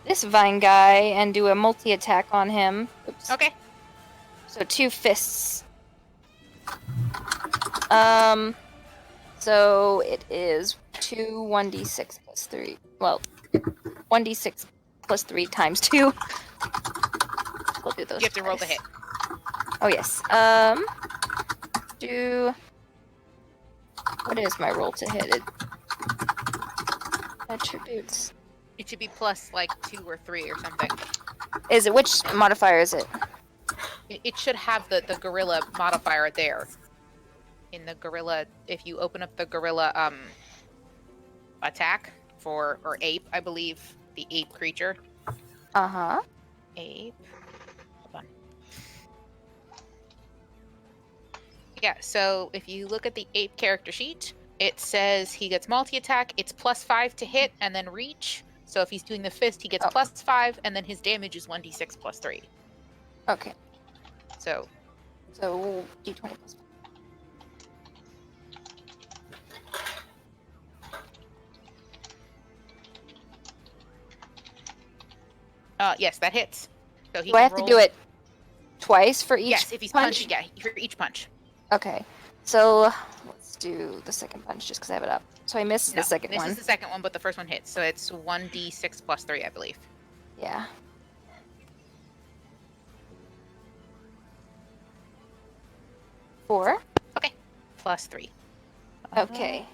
this vine guy and do a multi-attack on him. Oops. Okay. So 2 fists. So it is 2 1d6 plus 3. Well, 1d6 plus 3 times 2. We'll do those. You have to roll the twice. hit. Oh yes. Do what is my roll to hit? It attributes. It should be plus like 2 or 3 or something. Is it which modifier is it? It should have the gorilla modifier there. In the gorilla, if you open up the gorilla attack or ape, I believe the ape creature. Uh-huh. Ape. Hold on. Yeah, so if you look at the ape character sheet, it says he gets multi-attack, it's plus 5 to hit and then reach. So if he's doing the fist, he gets Oh. plus 5, and then his damage is 1d6 plus 3. Okay. So So d20 plus 5. yes, that hits. So he Do I can have to roll- do it twice for each Yes, if he's punch? punching, yeah, for each punch. Okay. So let's do the second punch just because I have it up. So I missed No, the second this one. is the second one, but the first one hits. So it's 1d6 plus 3, I believe. Yeah. Four. Plus 3. Okay.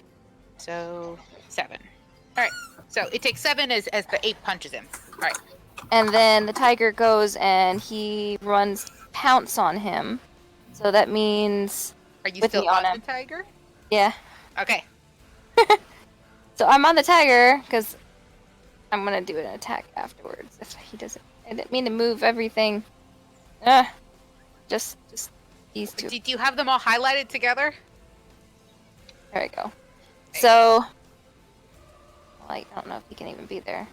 So 7. All right. So it takes 7 as the ape punches him. All right. And then the tiger goes and he runs pounce on him. So that means Are you With still me on on him. the tiger? yeah. Okay. So I'm on the tiger because I'm gonna do an attack afterwards if he doesn't. I didn't mean to move everything. Just these two. Do you have them all highlighted together? There we go. So, well, I don't know if he can even be there.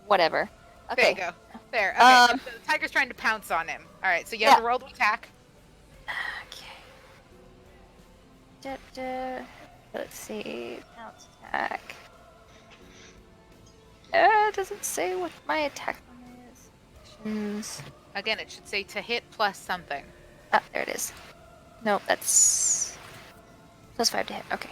Whatever. There you Okay. go. There. Okay. So the tiger's trying to pounce on him. All right. So you have to roll to attack. Okay. Let's see. Pounce attack. It doesn't say what my attack number is. Actions. Again, it should say to hit plus something. Ah, there it is. Nope, that's plus 5 to hit. Okay.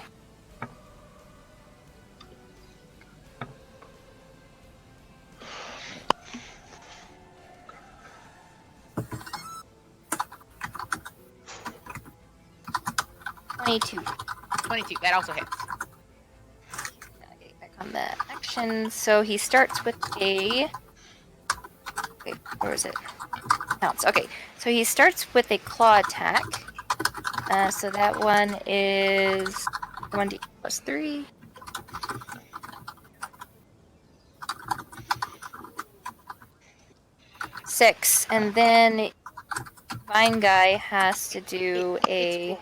$22. 22. That also hits. Gotta get back on the action. So he starts with a. Wait, where is it? Pounce. Okay, so he starts with a claw attack. So that one is 1d plus 3. 6, and then Vine Guy has to do a.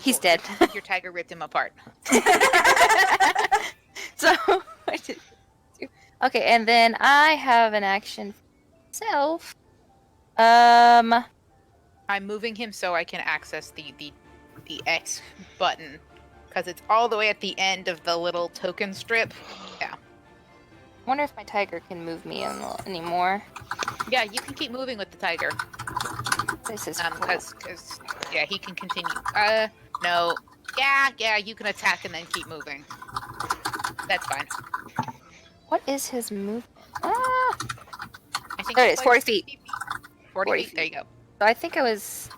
He's cool. dead. Your tiger ripped him apart. So, okay, and then I have an action myself. I'm moving him so I can access the X button because it's all the way at the end of the little token strip. Yeah. I wonder if my tiger can move me anymore. Yeah, you can keep moving with the tiger. This is because yeah, he can continue. No. Yeah, you can attack and then keep moving. That's fine. What is his movement? Ah! I think There it it's is, 40 feet. 40 feet. There you go. So I think I was.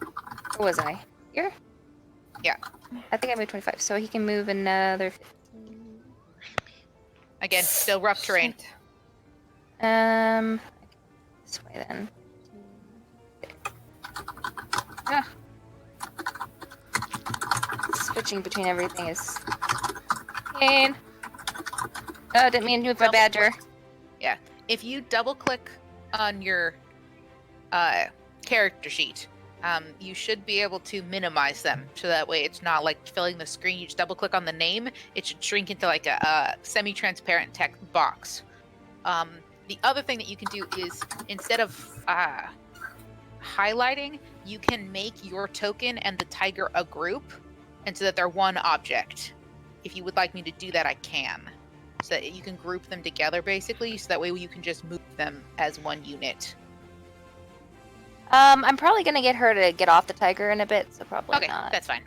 Where was I? Here? Yeah. I think I moved 25, so he can move another 15. Again, still rough terrain. This way then. Yeah. Switching between everything is pain. Oh, didn't mean to move my badger. Yeah. If you double click on your character sheet, you should be able to minimize them so that way it's not like filling the screen. You just double click on the name, it should shrink into like a semi-transparent text box. The other thing that you can do is instead of highlighting, you can make your token and the tiger a group, and so that they're one object. If you would like me to do that, I can. So that you can group them together, basically, so that way you can just move them as one unit. I'm probably gonna get her to get off the tiger in a bit, so probably Okay, not. that's fine.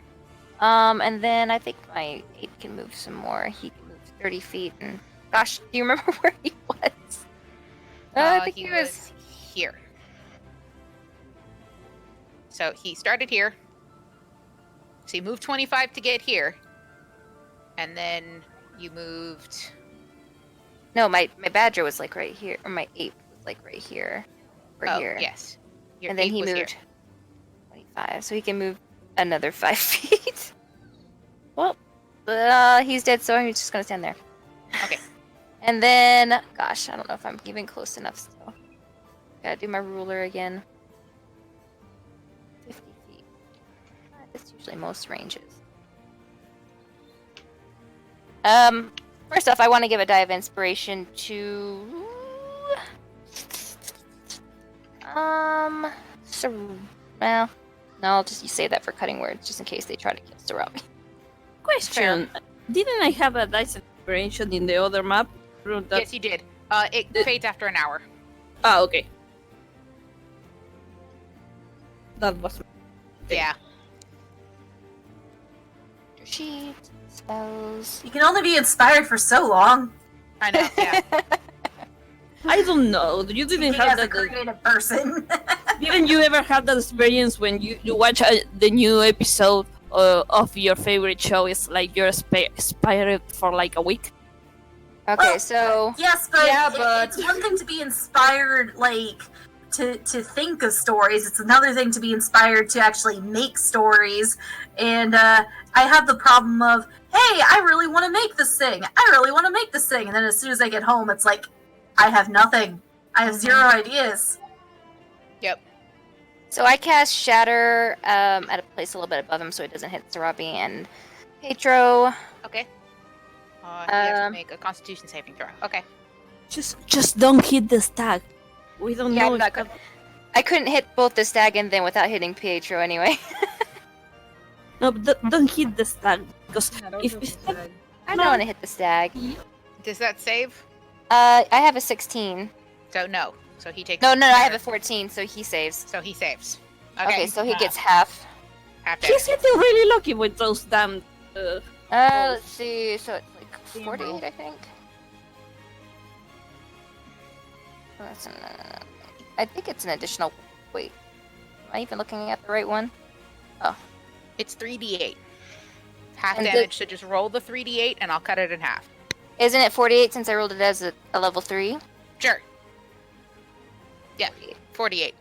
And then I think my 8 can move some more. He can move 30 feet, and gosh, do you remember where he was? I think he was here. So he started here. So he moved 25 to get here. And then you moved... No, my badger was like right here, or my 8 was like right here. Or here. Yes. Your And then 8 he was moved here. 25, so he can move another 5 feet. Well, he's dead, so I'm just gonna stand there. Okay. And then, gosh, I don't know if I'm even close enough still. Gotta do my ruler again. 50 feet. That's usually most ranges. First off, I want to give a die of inspiration to... well, no, I'll just say that for cutting words, just in case they try to kill Sarabi. Question. Didn't I have a dice inspiration in the other map? Yes, you did. It fades after an hour. Ah, okay. That was... Yeah. Sheet, spells... You can only be inspired for so long. I know, yeah. I don't know. You didn't Speaking have as a that. creative person. Didn't you ever have that experience when you watch the new episode of your favorite show? It's like you're inspired for like a week. Okay, Well, so... Yes, but, Yeah, but- it's one thing to be inspired, like, to think of stories. It's another thing to be inspired to actually make stories. And I have the problem of, hey, I really want to make this thing. I really want to make this thing. And then as soon as I get home, it's like, I have nothing. I have zero ideas. Yep. So I cast Shatter at a place a little bit above him so it doesn't hit Sarabi and Petro. Okay. You have to make a Constitution saving throw. Okay. Just don't hit the stag. We don't Yeah, know. I'm not good. I couldn't hit both the stag and then without hitting Pietro anyway. No, but don't hit the stag because if I don't want to hit the stag. Does that save? I have a 16. So no. So he takes... No, I have a 14, so he saves. So he saves. Okay, so he gets half. Half he's damage. getting really lucky with those damn. Let's see. So it's like 48, I think. I think it's an additional. Wait, am I even looking at the right one? Oh, It's 3d8. Half And damage, so just roll the 3d8 and I'll cut it in half. isn't it 48 since I rolled it as a level 3? Sure. Yeah, 48.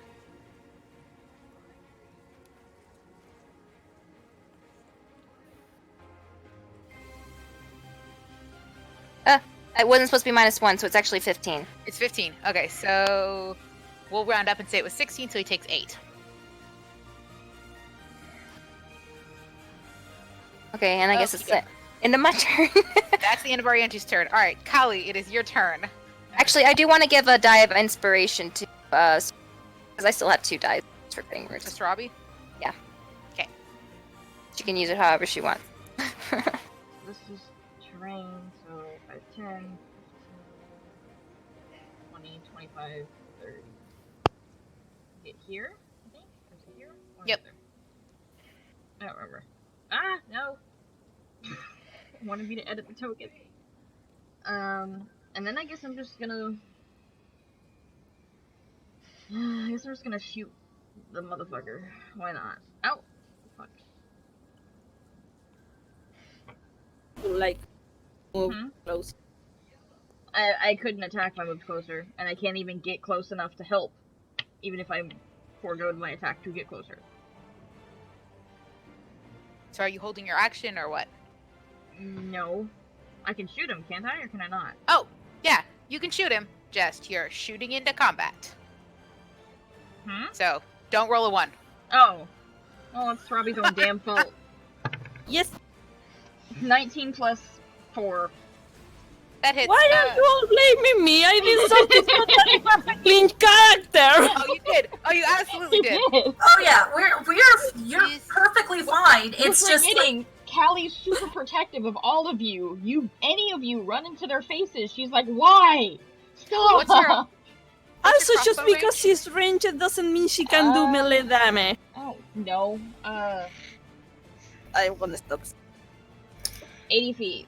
It wasn't supposed to be -1, so it's actually 15. It's 15. Okay, so We'll round up and say it was 16, so he takes 8. Okay, and I guess it's yeah. the end of my turn. That's the end of Ariante's turn. All right, Kali, it is your turn. Actually, I do want to give a die of inspiration to because I still have 2 dice for getting words. Mr. Robbie? She can use it however she wants. This is terrain, so 5, 10, 15, 20, 25, 30. Get here, I think? Is it here? Or Yep. is it there? I don't remember. Ah, no! Wanted me to edit the token. And then I guess I'm just gonna... I guess I'm just gonna shoot the motherfucker. Why not? Ow! Fuck. Like, move close. I couldn't attack if I moved closer, and I can't even get close enough to help, even if I foregoed my attack to get closer. So are you holding your action or what? No. I can shoot him, can't I, or can I not? Oh, yeah, you can shoot him. Just you're shooting into combat. So don't roll a 1. Oh. Well, it's Robbie's own damn fault. Yes. 19 plus 4. That hits. Why are you all blaming me? I did something clean character. Oh, you did. Oh, you absolutely did. Oh yeah, you're perfectly fine. It's just forgetting, Callie's super protective of all of you. Any of you run into their faces. She's like, why? Stop! What's your Also, just crossbow because range? she's ranged doesn't mean she can do melee damage. Oh, no. I want to stop. 80 feet.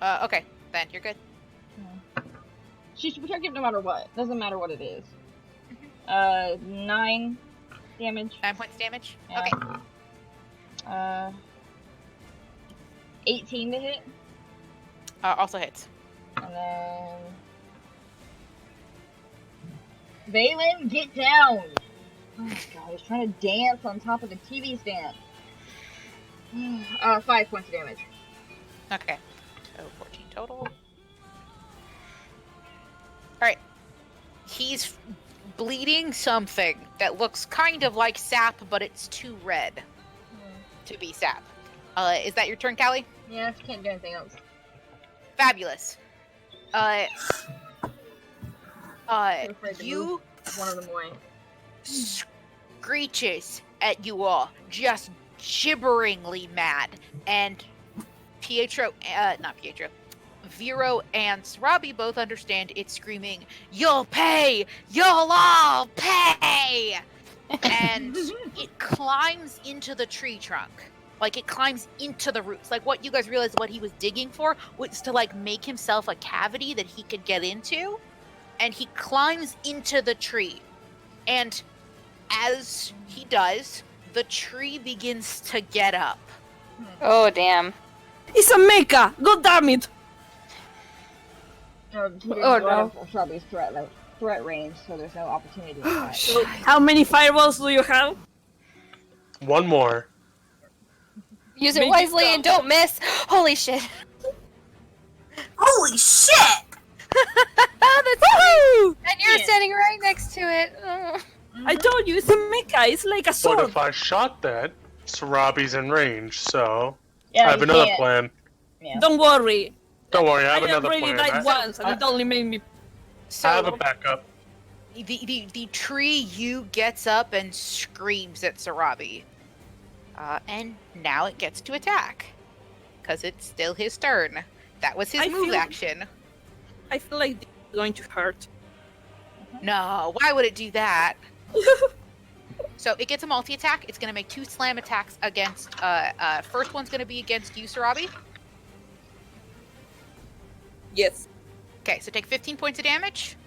Okay, then you're good. She's protective no matter what. Doesn't matter what it is. 9 damage. 9 points damage? Yeah. Okay. 18 to hit. Also hits. And then... Valen, get down! Oh my god, he's trying to dance on top of the TV stand. 5 points of damage. Okay. So 14 total. Alright. He's bleeding something that looks kind of like sap, but it's too red to be sap. Is that your turn, Callie? Yeah, can't do anything else. Fabulous. You Move one of them away. screeches at you all, just gibberingly mad, and Vero and Sarabi both understand it's screaming, "You'll pay! You'll all pay!" And it climbs into the tree trunk. Like, it climbs into the roots. Like, what you guys realized what he was digging for was to, like, make himself a cavity that he could get into. And he climbs into the tree. And as he does, the tree begins to get up. Oh, damn. It's a mecha! God damn it! Oh no. Shrubby's threat range, so there's no opportunity to attack. So, how many fireballs do you have? 1 more. Use it Make it wisely go. and don't miss. Holy shit. holy shit! That's Woohoo! and you're Yeah. standing right next to it. Oh. I told you, it's a mecha, it's like a But sword. if I shot that, Sarabi's in range, so Yeah, I have you another can't. plan. Yeah. Don't worry, Don't worry, I I have another already plan. died once and it only made me... So I have a backup. the tree you gets up and screams at Sarabi. And now it gets to attack. Because it's still his turn. That was his I move feel- action. I feel like this is going to hurt. No, why would it do that? So it gets a multi-attack. It's going to make 2 slam attacks against... first one's going to be against you, Sarabi. Yes. Okay, so take 15 points of damage.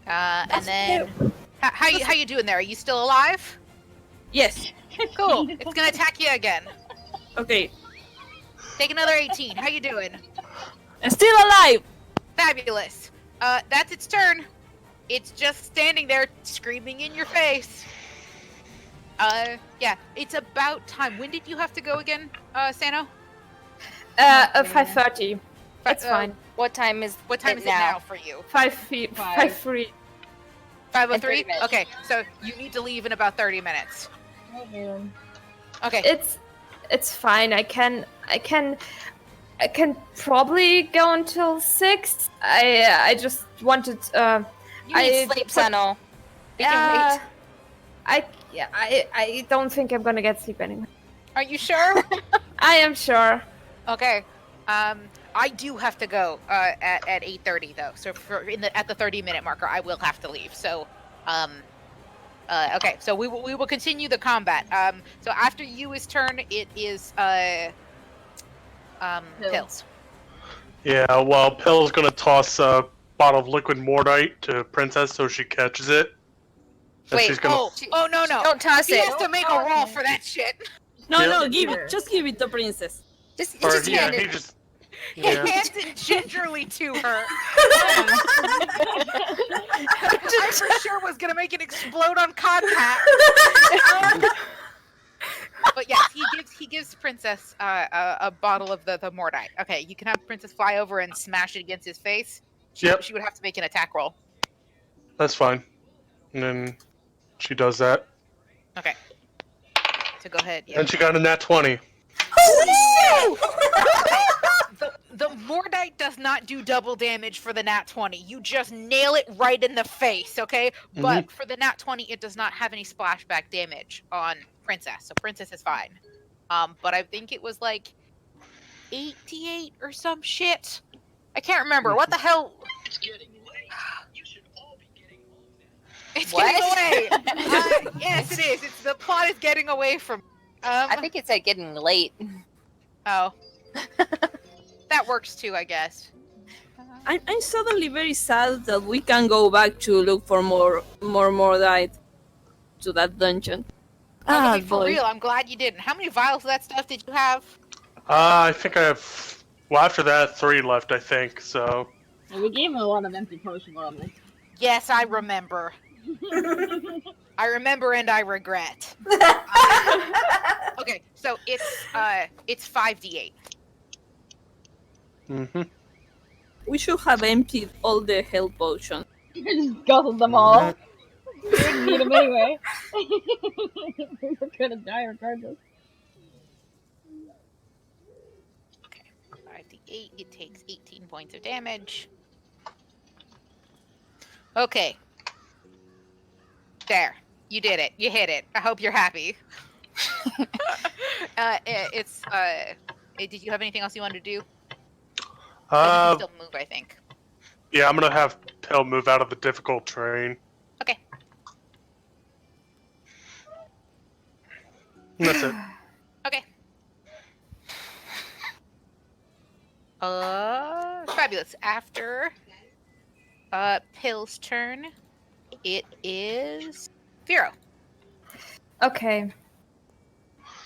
And then... How you doing there? Are you still alive? Yes. Cool. It's going to attack you again. Okay. Take another 18. How you doing? I'm still alive! Fabulous. That's its turn. It's just standing there screaming in your face. Yeah, it's about time. When did you have to go again, Sano? 5:30. That's fine. What time is What time is it now for you? 5-3. 5:03. minutes. Okay, so you need to leave in about 30 minutes. Oh, man. Okay. It's fine. I can probably go until 6. I just wanted You need sleep, Sano. We can wait. I don't think I'm gonna get sleep anyway. Are you sure? I am sure. Okay. I do have to go at 8:30 though. So at the 30-minute marker, I will have to leave. So, okay. So we will continue the combat. So after Yu's turn, it is Pills. Yeah, well, Pill's gonna toss a bottle of liquid mordite to Princess so she catches it. And Wait, she's gonna... Oh no! Don't toss He it. has to make a roll for that shit. No, give it. Just give it to Princess. Just Or, hand yeah, he it. just... He Yeah. hands it gingerly to her. I for sure was gonna make it explode on contact. But yes, he gives Princess a bottle of the mordite. Okay, you can have Princess fly over and smash it against his face. She would have to make an attack roll. That's fine. And then she does that. Okay. So go ahead. Yeah. And she got a nat 20. The mordite does not do double damage for the nat 20. You just nail it right in the face, okay? But for the nat 20, it does not have any splashback damage on Princess. So Princess is fine. But I think it was like 88 or some shit. I can't remember. What the hell? It's getting late. You should all be getting home now. It's What? getting away. Yes, it is. The plot is getting away from. I think it said getting late. Oh. That works too, I guess. I'm suddenly very sad that we can go back to look for more mordite to that dungeon. For real, I'm glad you didn't. How many vials of that stuff did you have? I think I have... Well, after that, 3 left, I think, so... We gave him a lot of empty potion bottles. Yes, I remember. I remember and I regret. Okay, so it's 5d8. Mm-hmm. We should have emptied all the health potions. Just guzzled them all. We didn't need them anyway. We were gonna die regardless. Okay, 5d8. It takes 18 points of damage. Okay. There. You did it. You hit it. I hope you're happy. Did you have anything else you wanted to do? You can still move, I think. Yeah, I'm gonna have Pill move out of the difficult terrain. Okay. And that's it. Okay. Fabulous. After Pill's turn, it is Vero. Okay.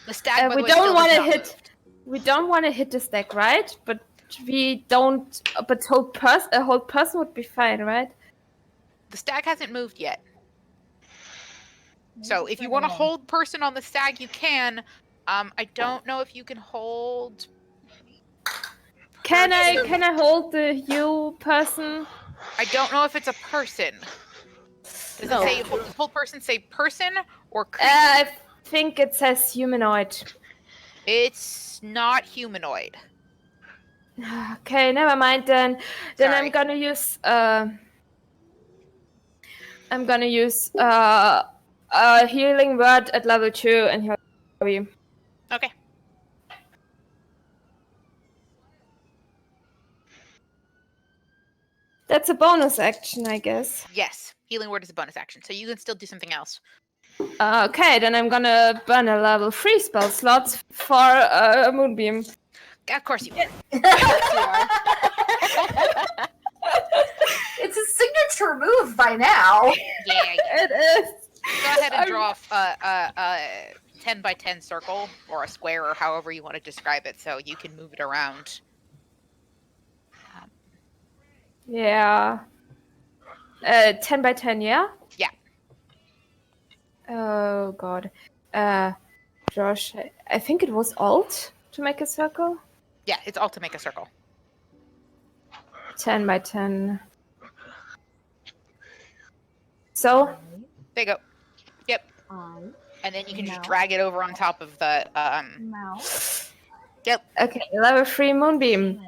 The stag. by we the way, don't still want has to not hit. moved. We don't want to hit the stack, right? But we don't. But a whole person would be fine, right? The stag hasn't moved yet. So if you want to hold person on the stag, you can. I don't know if you can hold. Can I hold the Yew person? I don't know if it's a person. Does it say hold person? Say person or creature? I think it says humanoid. It's not humanoid. Okay, never mind then. Then Sorry. I'm gonna use a healing word at level 2 and heal you. Okay. That's a bonus action, I guess. Yes, healing word is a bonus action, so you can still do something else. Okay, then I'm gonna burn a level 3 spell slots for a moonbeam. Of course you can. It's a signature move by now. Yeah. It is. Go ahead and draw a 10 by 10 circle or a square or however you want to describe it, so you can move it around. Yeah. 10 by 10, yeah? Yeah. Oh god. Josh, I think it was Alt to make a circle. Yeah, it's all to make a circle. 10 by 10. So, There you go. Yep. And then you can just drag it over on top of the Mouse. Yep. okay, level 3 Moonbeam.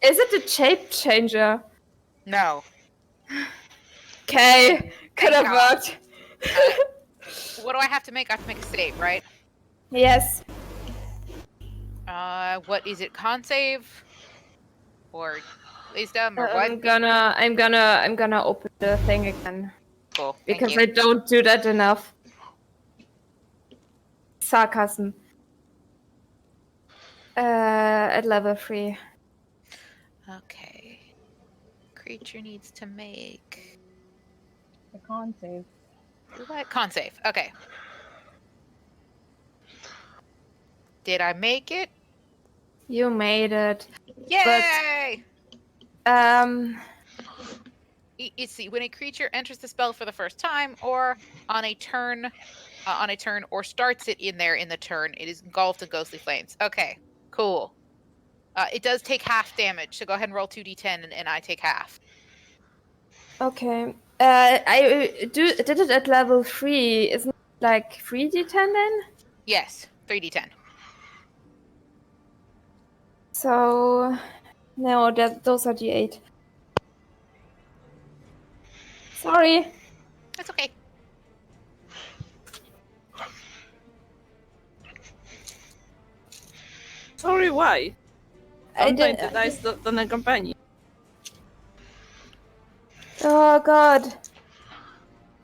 Is it a shape changer? No. Okay, could have Thank God. worked. What do I have to make? I have to make a save, right? Yes. What is it? Con save? Or wisdom or what? I'm gonna open the thing again. Cool. Because Thank I don't do that enough. Sarcasm. At level 3. Okay. Creature needs to make The con save. what? Con save. Okay. Did I make it? You made it. Yay! You see, when a creature enters the spell for the first time, or on a turn, or starts it in the turn, it is engulfed in ghostly flames. Okay, cool. It does take half damage, so go ahead and roll 2d10, and I take half. Okay. I did it at level 3. Isn't it like 3d10 then? Yes, 3d10. So no, those are d8. Sorry. That's okay. Sorry, why? I Sometimes did. the dice don't accompany you. Oh god.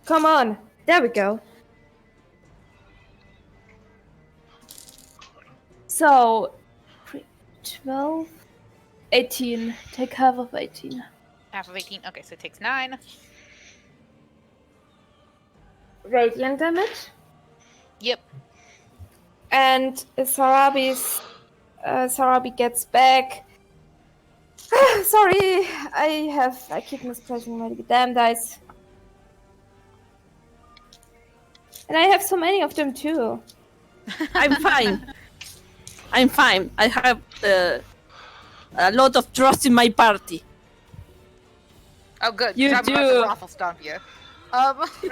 Come on. There we go. So 12, 18. Take half of 18. Half of 18. Okay, so it takes 9. Radiant damage. Yep. And Sarabi gets back. Sorry, I keep mispressing my damn dice. And I have so many of them too. I'm fine. I'm fine. I have a lot of trust in my party. Oh, good. 'cause You I'm about do. to raffle stomp you.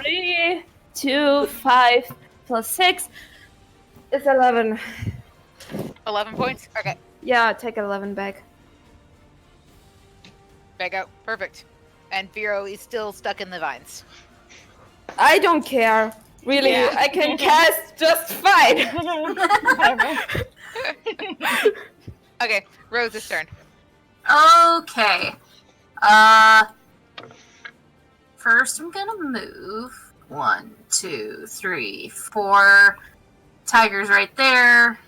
3, 2, 5 plus 6 is 11. 11 points? Okay. Yeah, take 11 back. There you go. Perfect. And Vero is still stuck in the vines. I don't care. Really, Yeah. I can cast just fine. Okay, Rose's turn. Okay. First I'm gonna move 1, 2, 3, 4. Tiger's right there.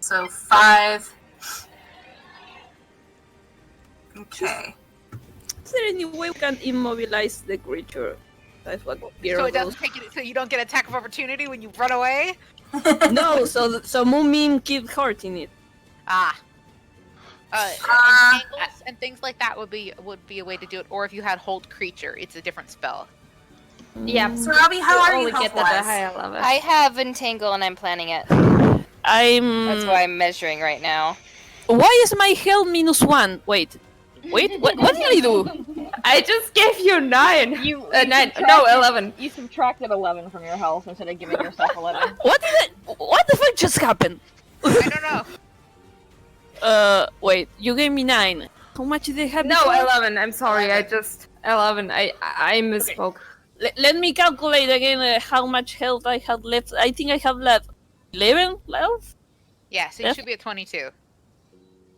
So 5. Okay. Is there any way we can immobilize the creature? That's what So Vero it doesn't take you, so you don't get attack of opportunity when you run away? No, so Moonbeam keep hurting it. Ah. Entangles and things like that would be a way to do it. Or if you had hold creature, it's a different spell. Yeah. So Robbie, how are you only get that at a health-wise? higher level. I have Entangle and I'm planning it. That's why I'm measuring right now. Why is my health -1? Wait, what did I do? I just gave you 9. You 9. No, subtracted- 11. You subtracted 11 from your health instead of giving yourself 11. What the fuck just happened? I don't know. Wait, you gave me 9. How much did I have No, before? 11. I'm sorry. I just 11. I misspoke. Let me calculate again how much health I had left. I think I have left 11 left? Yeah, so you Yes. should be at 22.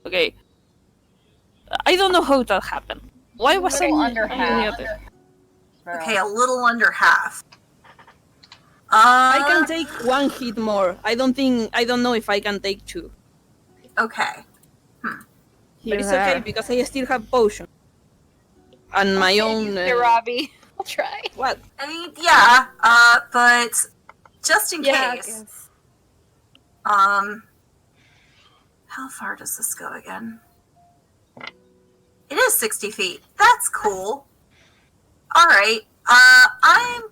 Okay. I don't know how that happened. Why was I Little under I half. knew that. Okay, a little under half. I can take 1 hit more. I don't know if I can take 2. Okay. But it's okay because I still have potion. And my own Robbie. I'll try. what? I mean, yeah, but just in Yeah, I case. guess. How far does this go again? It is 60 feet. That's cool. Alright, I'm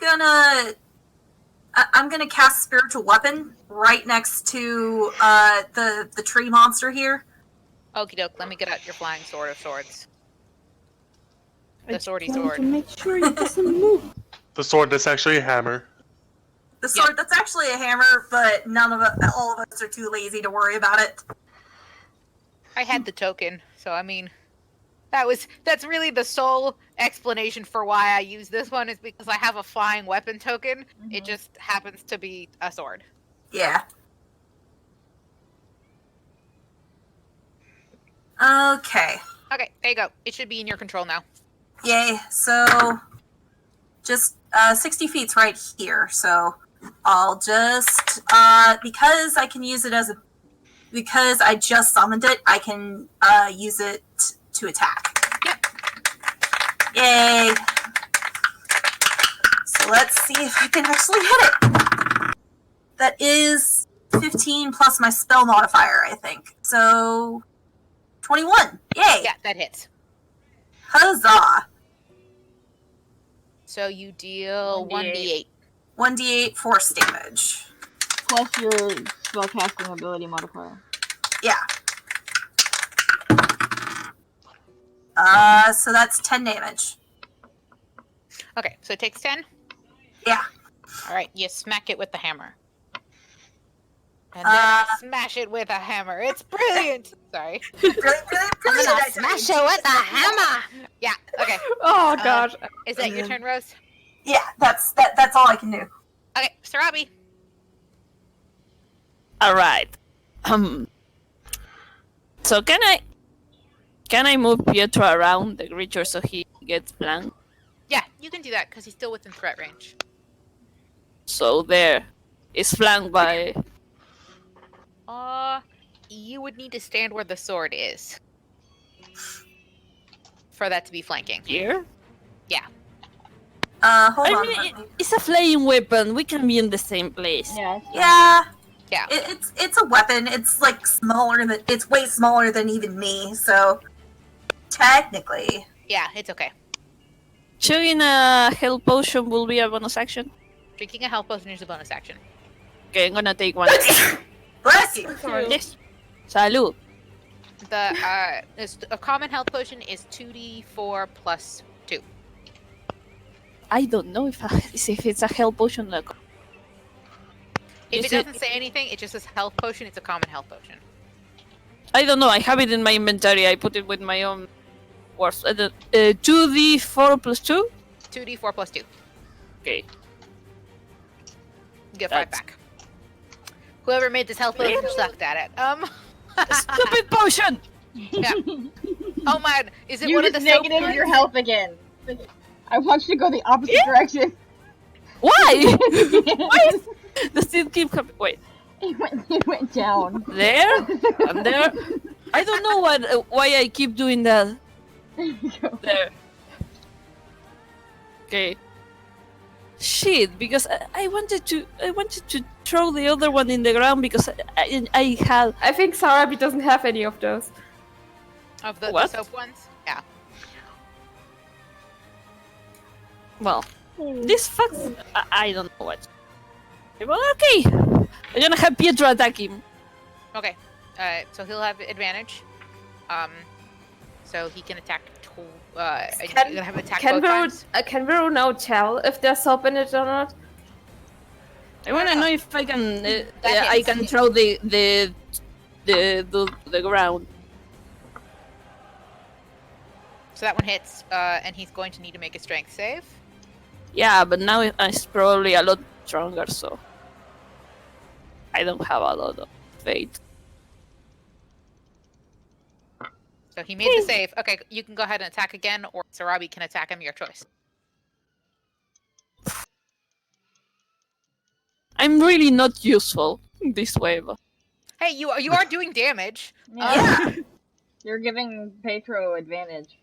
gonna cast Spiritual Weapon right next to, the tree monster here. Okie doke, let me get out your flying sword of swords. The swordy I want sword. to make sure it doesn't move. The sword that's actually a hammer. The sword that's actually a hammer, but all of us are too lazy to worry about it. I had the token, so I mean, that's really the sole explanation for why I use this one is because I have a flying weapon token. It just happens to be a sword. Yeah. Okay. Okay, there you go. It should be in your control now. Yay. So, just 60 feet's right here. So, I'll just because I can use it because I just summoned it, I can use it to attack. Yep. Yay. So let's see if I can actually hit it. That is 15 plus my spell modifier, I think. So 21. Yay. Yeah, that hits. Huzzah. So you deal 1d8. 1d8 force damage. Plus your spellcasting ability modifier. Yeah. So that's 10 damage. Okay, so it takes 10. Yeah. All right, you smack it with the hammer. And then I smash it with a hammer. It's brilliant. Sorry. Brilliant, I'm gonna smash it with a hammer. Yeah. Okay. Oh gosh. Is that your turn, Rose? Yeah, that's all I can do. Okay, Sarabi. All right. So can I move Pietro around the creature so he gets flanked? Yeah, you can do that because he's still within threat range. So there, is flanked by. You would need to stand where the sword is for that to be flanking. Here? Yeah. Hold I on. mean, it's a flaying weapon. We can be in the same place. Yeah. Yeah. Yeah. It's a weapon. It's like it's way smaller than even me. So technically, Yeah, it's okay. Chugging a health potion will be a bonus action. Drinking a health potion is a bonus action. Okay, I'm gonna take one. bless you. Yes. Salud. A common health potion is 2d4 plus 2. I don't know if it's a health potion. Like, If Is it it- doesn't say anything, it just says health potion. It's a common health potion. I don't know. I have it in my inventory. I put it with my own words. 2d4 plus 2? 2d4 plus 2. Okay. You get 5 That's- back. Whoever made this health potion sucked at it. Stupid potion! Yeah. Oh man, is it You one of just the soap negative ones? your health again. I want you to go the opposite direction. Why? Why? Does it keep coming? Wait. It went down. There? And there? I don't know why I keep doing that. There. Okay. Shit, because I wanted to throw the other one in the ground because I had. I think Sarabi doesn't have any of those. Of the What? soap ones? Yeah. Well, this fucks. I don't know what. Well, okay. I'm gonna have Pietro attack him. Okay. So he'll have advantage. So he can attack. You're gonna have him attack both times. Can we now tell if there's soap in it or not? I wanna know if I can. That I hits. can throw the ground. So that one hits, and he's going to need to make a strength save. Yeah, but now it's probably a lot stronger, so I don't have a lot of faith. So he made the save. Okay, you can go ahead and attack again, or Sarabi can attack him. Your choice. I'm really not useful this way, but Hey, you are doing damage. Yeah. You're giving Petro advantage.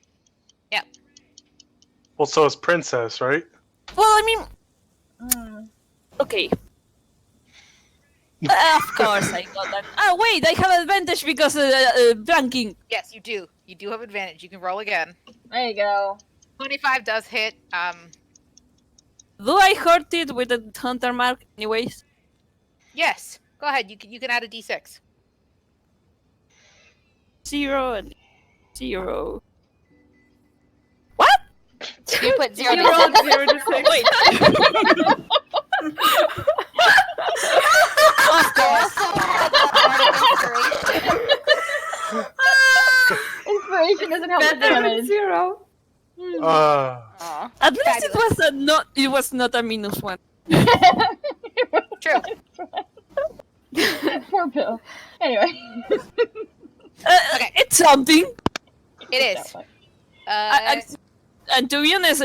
Well, so is Princess, right? well, I mean, Mm. okay. Of course I got that. Oh wait, I have advantage because flanking. Yes, you do. You do have advantage. You can roll again. There you go. 25 does hit. Do I hurt it with a hunter mark anyways? Yes. Go ahead. You can add a d6. 0 and 0. What? You put 0 You to rolled 6. 0 to 6. Wait. Of course. Inspiration doesn't help the Better than damage. 0. Aw. At least Fabulous. it was not a -1. True. Poor Bill. Anyway. Okay. It's something. It is. And to be honest,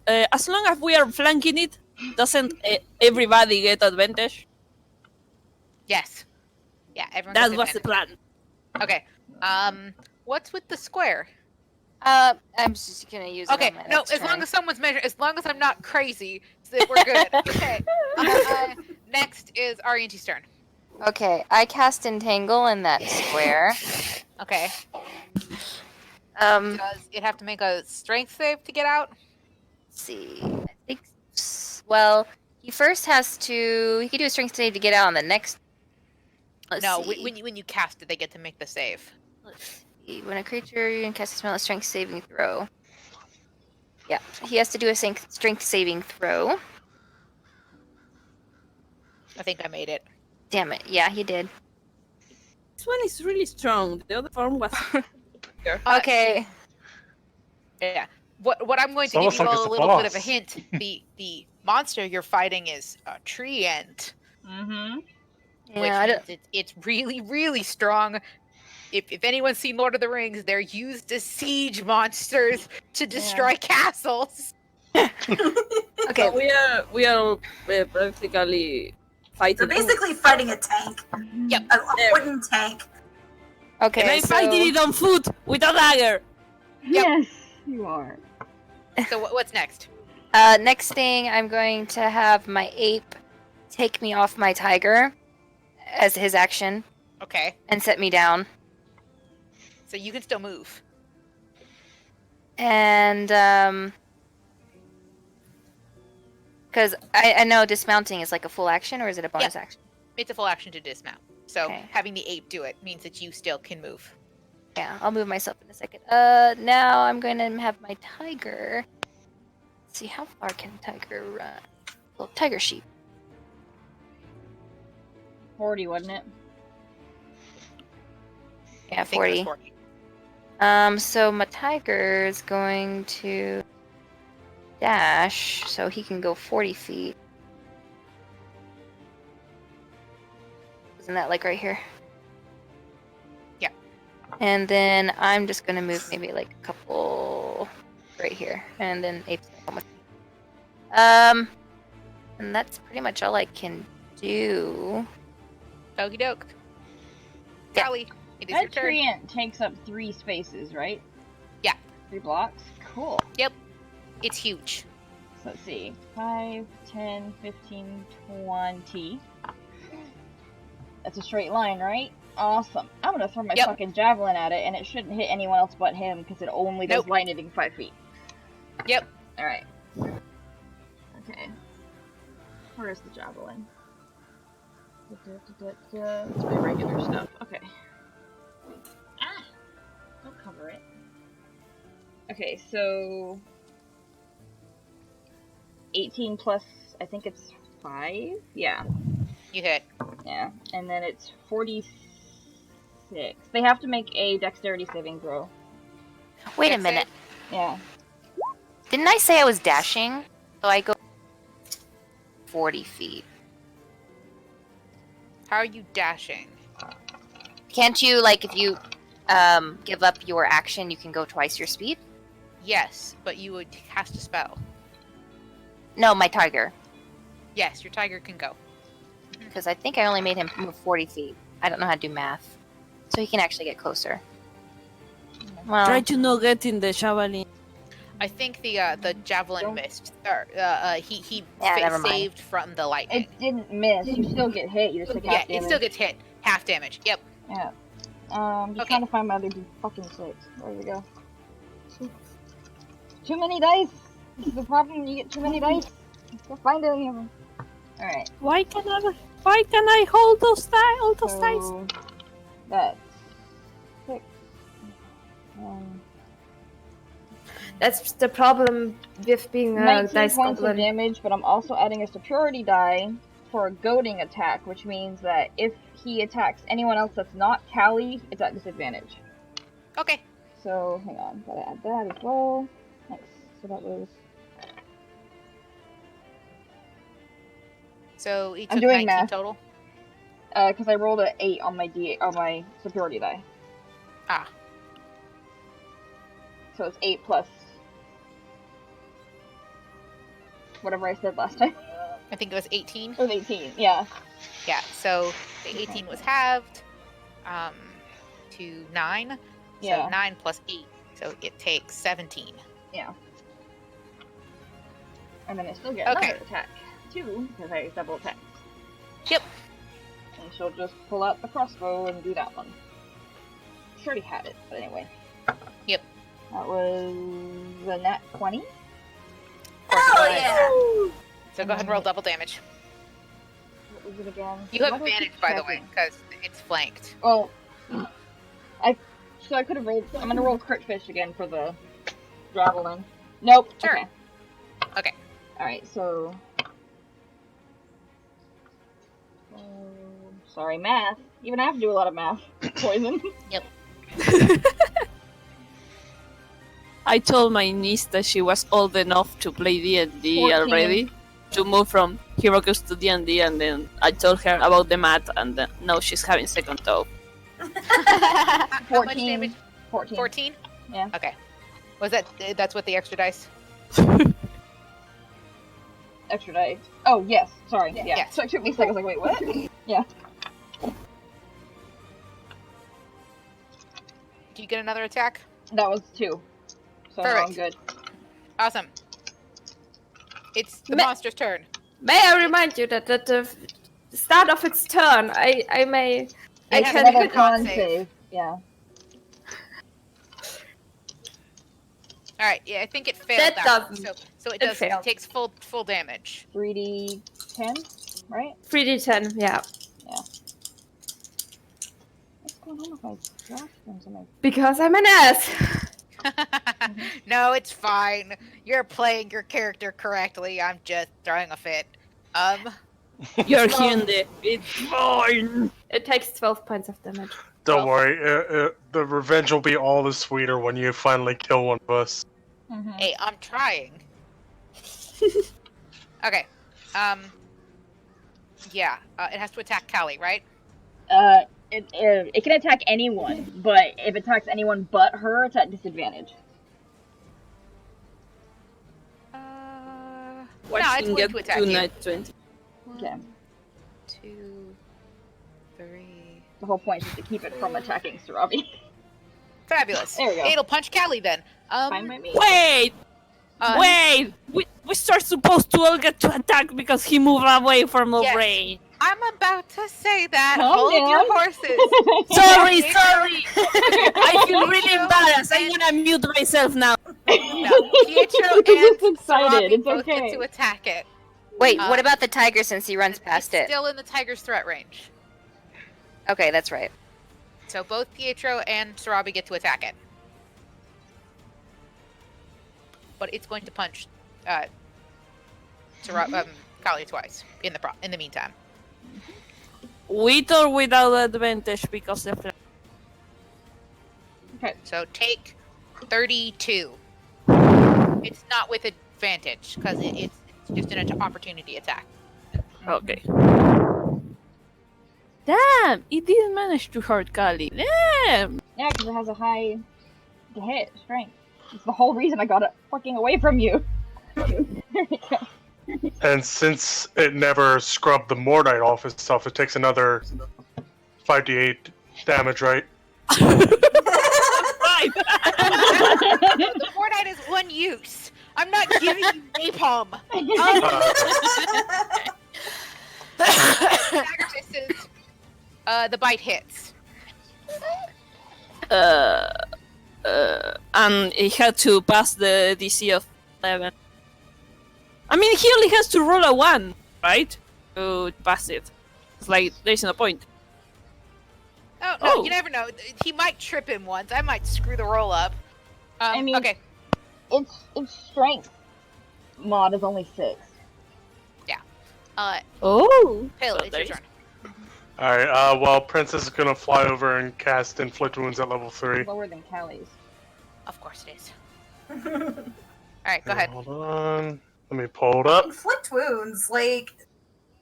as long as we are flanking it, doesn't everybody get advantage? Yes. Yeah, everyone. That gets was the advantage. plan. Okay. What's with the square? I'm just gonna use it Okay, on my no, next as turn. long as someone's measuring, as long as I'm not crazy, so we're good. Okay. Next is Arianti's turn. Okay, I cast Entangle in that square. Okay. Let's Does it have to make a strength save to get out? see. I think. Well, he first has to. He can do a strength save to get out on the next. Let's No, see. when you cast it, they get to make the save. Let's see. When a creature casts a spell, a strength saving throw. Yeah, he has to do a strength saving throw. I think I made it. Damn it! Yeah, he did. This one is really strong. The other form was. Okay. Yeah. What I'm going It's to give almost you like all it's a a little bit of a boss. hint. The monster you're fighting is a tree ant, Mm-hmm. which Yeah, I means don't, it's really, really strong. If anyone's seen Lord of the Rings, they're used as siege monsters to destroy castles. okay. So we are practically fighting. They're basically fighting a tank. Yep. A wooden tank. Okay. And I so, fighting it on foot with a dagger. Yes, you are. So what's next? next thing, I'm going to have my ape take me off my tiger as his action Okay. and set me down. So you can still move. And because I know dismounting is like a full action, or is it a bonus action? It's a full action to dismount. So Okay. having the ape do it means that you still can move. Yeah, I'll move myself in a second. Now I'm going to have my tiger. Let's see, how far can tiger run? Well, tiger sheep. 40, wasn't it? Yeah, I think it was 40. 40. So my tiger is going to dash, so he can go 40 feet. Isn't that like right here? Yeah. And then I'm just gonna move maybe like a couple right here, and then ape's gonna come with me. And that's pretty much all I can do. Okie doke. Yeah. Callie, it is your That turn. tree ant takes up 3 spaces, right? Yeah. 3 blocks? Cool. It's huge. So let's see. 5, 10, 15, 20. That's a straight line, right? Awesome. I'm gonna throw my Yep. fucking javelin at it, and it shouldn't hit anyone else but him, because it only does Nope. lightning 5 feet. Yep. Alright. Okay. Where is the javelin? It's my regular stuff. Okay. Ah! Don't cover it. Okay, so 18 plus, I think it's 5? Yeah. You hit. Yeah. And then it's 46. They have to make a dexterity saving throw. Wait a Dex minute. Yeah. Didn't I say I was dashing? So I go 40 feet. How are you dashing? Can't you, like, if you give up your action, you can go twice your speed? Yes, but you would cast a spell. No, my tiger. Yes, your tiger can go. Because I think I only made him move 40 feet. I don't know how to do math. So he can actually get closer. Well, Try to not get in the javelin. I think the javelin Don't- missed. Or, he Yeah, never mind. saved from the lightning. It didn't miss. You still get hit. You just take Yeah, half it damage. still gets hit. Half damage. Yep. Yeah. Just Okay. trying to find my other fucking 6. There we go. Too many dice! This is the problem when you get too many dice. You can't find any of them. Alright. Why can I hold those all those dice? So that's 6. That's the problem with being a 19 dice points of goblin. damage, but I'm also adding a superiority die for a goading attack, which means that if he attacks anyone else that's not Callie, it's at disadvantage. Okay. So, hang on, gotta add that as well. Thanks. So that was... So each I'm took doing 19 math. total. Because I rolled an 8 on my superiority die. Ah. So it's 8 plus... whatever I said last time. I think it was 18. It was 18, yeah. Yeah, so the 18 was halved to 9. So Yeah. 9 plus 8. So it takes 17. Yeah. And then I still get Okay. another attack, too, because I double attack. Yep. And she'll just pull out the crossbow and do that one. She already had it, but anyway. Yep. That was a nat 20. Oh yeah! So go ahead and roll double damage. What was it again? You have Why do I keep advantage, by the way, checking? because it's flanked. Well, so I could have rolled. I'm gonna roll crit fish again for the javelin. Nope. Sure. Okay. Okay. All right. So. Sorry, math. Even I have to do a lot of math. Poison. I told my niece that she was old enough to play D&D 14. already, to move from Heroes to D&D, and then I told her about the math, and then now she's having second thought. How much 14. damage? 14. 14? Yeah. Okay. Was that's what the extra dice? Extra dice. Oh yes. Sorry. Yeah. Yeah. So it took me a second. I was like, wait, what? Yeah. Do you get another attack? That was 2. So now I'm good. Awesome. It's the Ma- monster's turn. May I remind you that at the start of its turn, I may... It I has can... to make Another a con con save. save. Yeah. All right. Yeah, I think it failed. That one. doesn't- So it it does. failed. It takes full damage. 3d10, right? 3d10, yeah. What's going on with my dragons? Am I... Because I'm an ass. No, it's fine. You're playing your character correctly. I'm just throwing a fit. You're hearing the it's fine. It takes 12 points of damage. Don't worry, the revenge will be all the sweeter when you finally kill one of us. Hey, I'm trying. Okay. Yeah. It has to attack Callie, right? It can attack anyone, but if it attacks anyone but her, it's at disadvantage. No, it's Watching going get to attack to you. nat 20. Okay. 2, 3. The whole point is to keep it from attacking Sarabi. Fabulous. There we go. It'll punch Callie then. Fine by me. Wait! Uh, Wait! We start supposed to all get to attack because he moved away from the Yes. range. I'm about to say that. Calm Hold down. your horses. Sorry, Okay. sorry! I feel really embarrassed. I wanna mute myself now. No, Pietro He's just and excited. Sarabi It's both okay. get to attack it. Wait, Uh, what about the tiger since he runs past it's it? still in the tiger's threat range. Okay, that's right. So both Pietro and Sarabi get to attack it. But it's going to punch Callie twice in the meantime. With or without advantage because of the... So take 32. It's not with advantage because it's just an opportunity attack. Okay. Damn! It didn't manage to hurt Kali. Damn! Yeah, because it has a high hit strength. It's the whole reason I got it fucking away from you. There we go. And since it never scrubbed the Mordite off itself, it takes another 5d8 damage, right? Right! The Mordite is one use. I'm not giving you napalm. Dagger misses. The bite hits. And he had to pass the DC of 11. I mean, he only has to roll a 1, right? To pass it. It's like, there's no point. Oh, no, Oh. you never know. He might trip him once. I might screw the roll up. I mean- Okay. its strength mod is only 6. Oh. Pale, So it's there your is- turn. Alright, well, Princess is gonna fly over and cast Inflict Wounds at level 3. Lower than Callie's. Of course it is. Alright, go ahead. Hold on. Let me pull it up. Inflict wounds, like,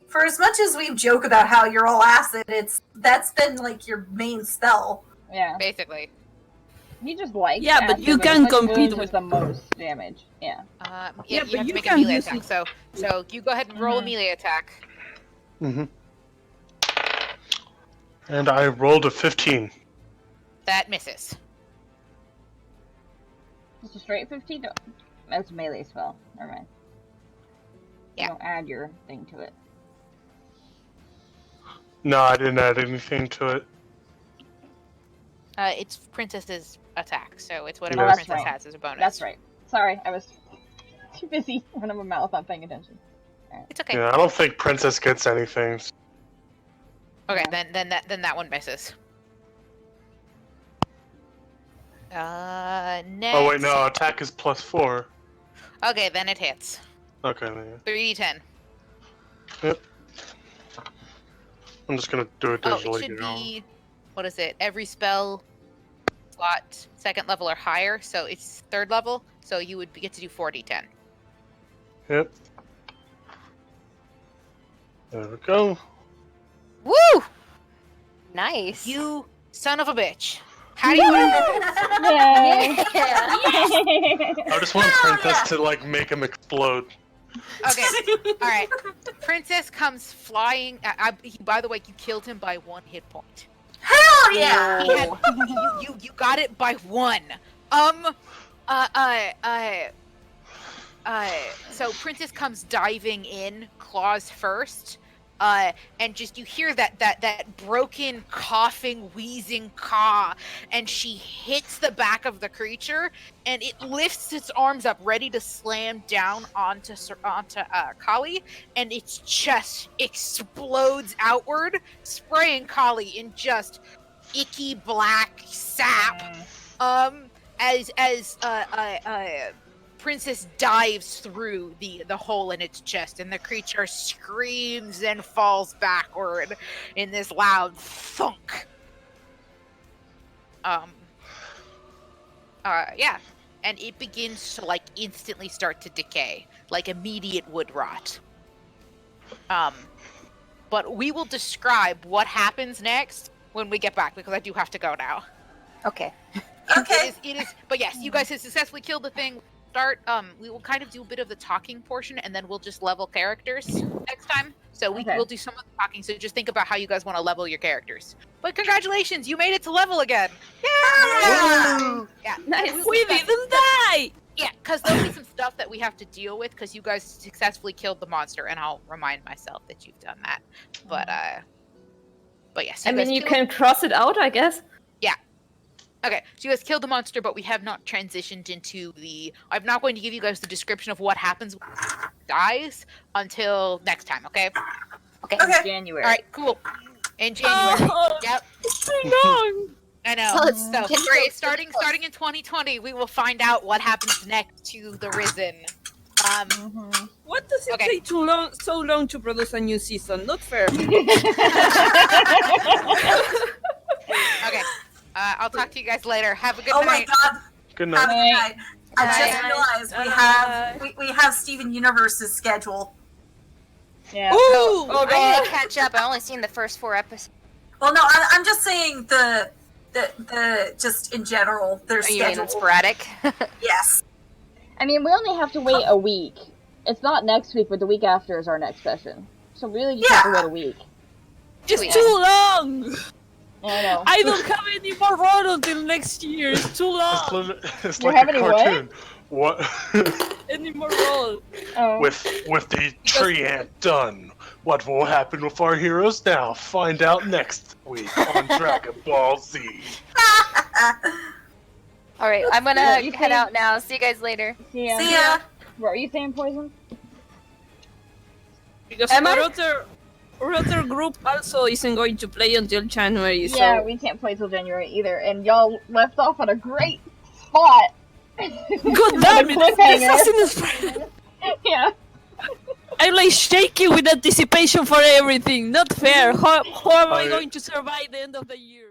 for as much as we joke about how you're all acid, that's been like your main spell. Yeah. Basically. He just likes Yeah, but acid, you can Inflict compete Wounds with- is the most damage. Yeah. Yeah, Yeah, you but have to you make a can melee use attack. it. So you go ahead and roll a melee attack. Mm-hmm. And I rolled a 15. That misses. Just a straight 15? No, that's a melee spell. Never mind. Yeah. You don't add your thing to it. No, I didn't add anything to it. It's Princess's attack, so it's whatever Oh, the that's Princess right. has as a bonus. That's right. Sorry, I was too busy running my mouth, not paying attention. It's okay. Yeah, I don't think Princess gets anything. Okay, Yeah. then that one misses. Next. Oh wait, no, attack is +4. Okay, then it hits. Okay, then, yeah. 3d10. Yep. I'm just gonna do it Oh, digitally. it should be. What is it? Every spell slot 2nd level or higher, so it's 3rd level. So you would get to do 4d10. Yep. There we go. Woo! Nice. You son of a bitch! How do you? Yay! I just want Princess to like make him explode. Okay. All right. Princess comes flying. By the way, you killed him by 1 hit point. Hell yeah! He had, you got it by 1. So Princess comes diving in, claws first, and just you hear that broken, coughing, wheezing caw, and she hits the back of the creature, and it lifts its arms up, ready to slam down onto Kali, and its chest explodes outward, spraying Kali in just icky black sap. As Princess dives through the hole in its chest, and the creature screams and falls backward in this loud thunk. Yeah, and it begins to like instantly start to decay, like immediate wood rot. But we will describe what happens next when we get back, because I do have to go now. Okay. Okay. It is. But yes, you guys have successfully killed the thing. We will kind of do a bit of the talking portion, and then we'll just level characters next time. So Okay. we'll do some of the talking. So just think about how you guys want to level your characters. But congratulations, you made it to level again. Yeah! Yeah. Nice. We didn't die! Yeah, because there'll be some stuff that we have to deal with because you guys successfully killed the monster, and I'll remind myself that you've done that. But yes. I mean, you killed- can cross it out, I guess. Okay, so you guys killed the monster, but we have not transitioned into the. I'm not going to give you guys the description of what happens when it dies until next time. Okay. Okay. Okay. January. All right. Cool. In January. Oh, Yep. it's too long! I know. So it's So getting great. close, Starting in 2020, we will find out what happens next to the Risen. Mhm. What does it Okay. take so long to produce a new season? Not fair. Okay. I'll talk to you guys later. Have a good Oh my night. god! Good Have a night. good night. I just Bye. realized we have Steven Universe's schedule. Yeah. Ooh! Oh, I need God. to catch up. I only seen the first 4 episodes. Well, no, I'm just saying the just in general their Are you mean schedule. sporadic? Yes. I mean, we only have to wait a week. It's not next week, but the week after is our next session. So really, you have to wait a week. It's Sweet. too long! I know. I don't have any more run until next year. It's too long. It's You like have a any what? cartoon. What? Any more roll. Oh. with the tree ant done. What will happen with our heroes now? Find out next week on Dragon Ball Z. All right, I'm What gonna you head think? out now. See you guys later. Yeah. See ya. What are you saying, Poison? Because Am I? Rotor group also isn't going to play until January, so Yeah, we can't play till January either, and y'all left off on a great spot. God damn it! cliffhanger. Yeah. I'm like shaking with anticipation for everything. Not fair. How am I going to survive the end of the year?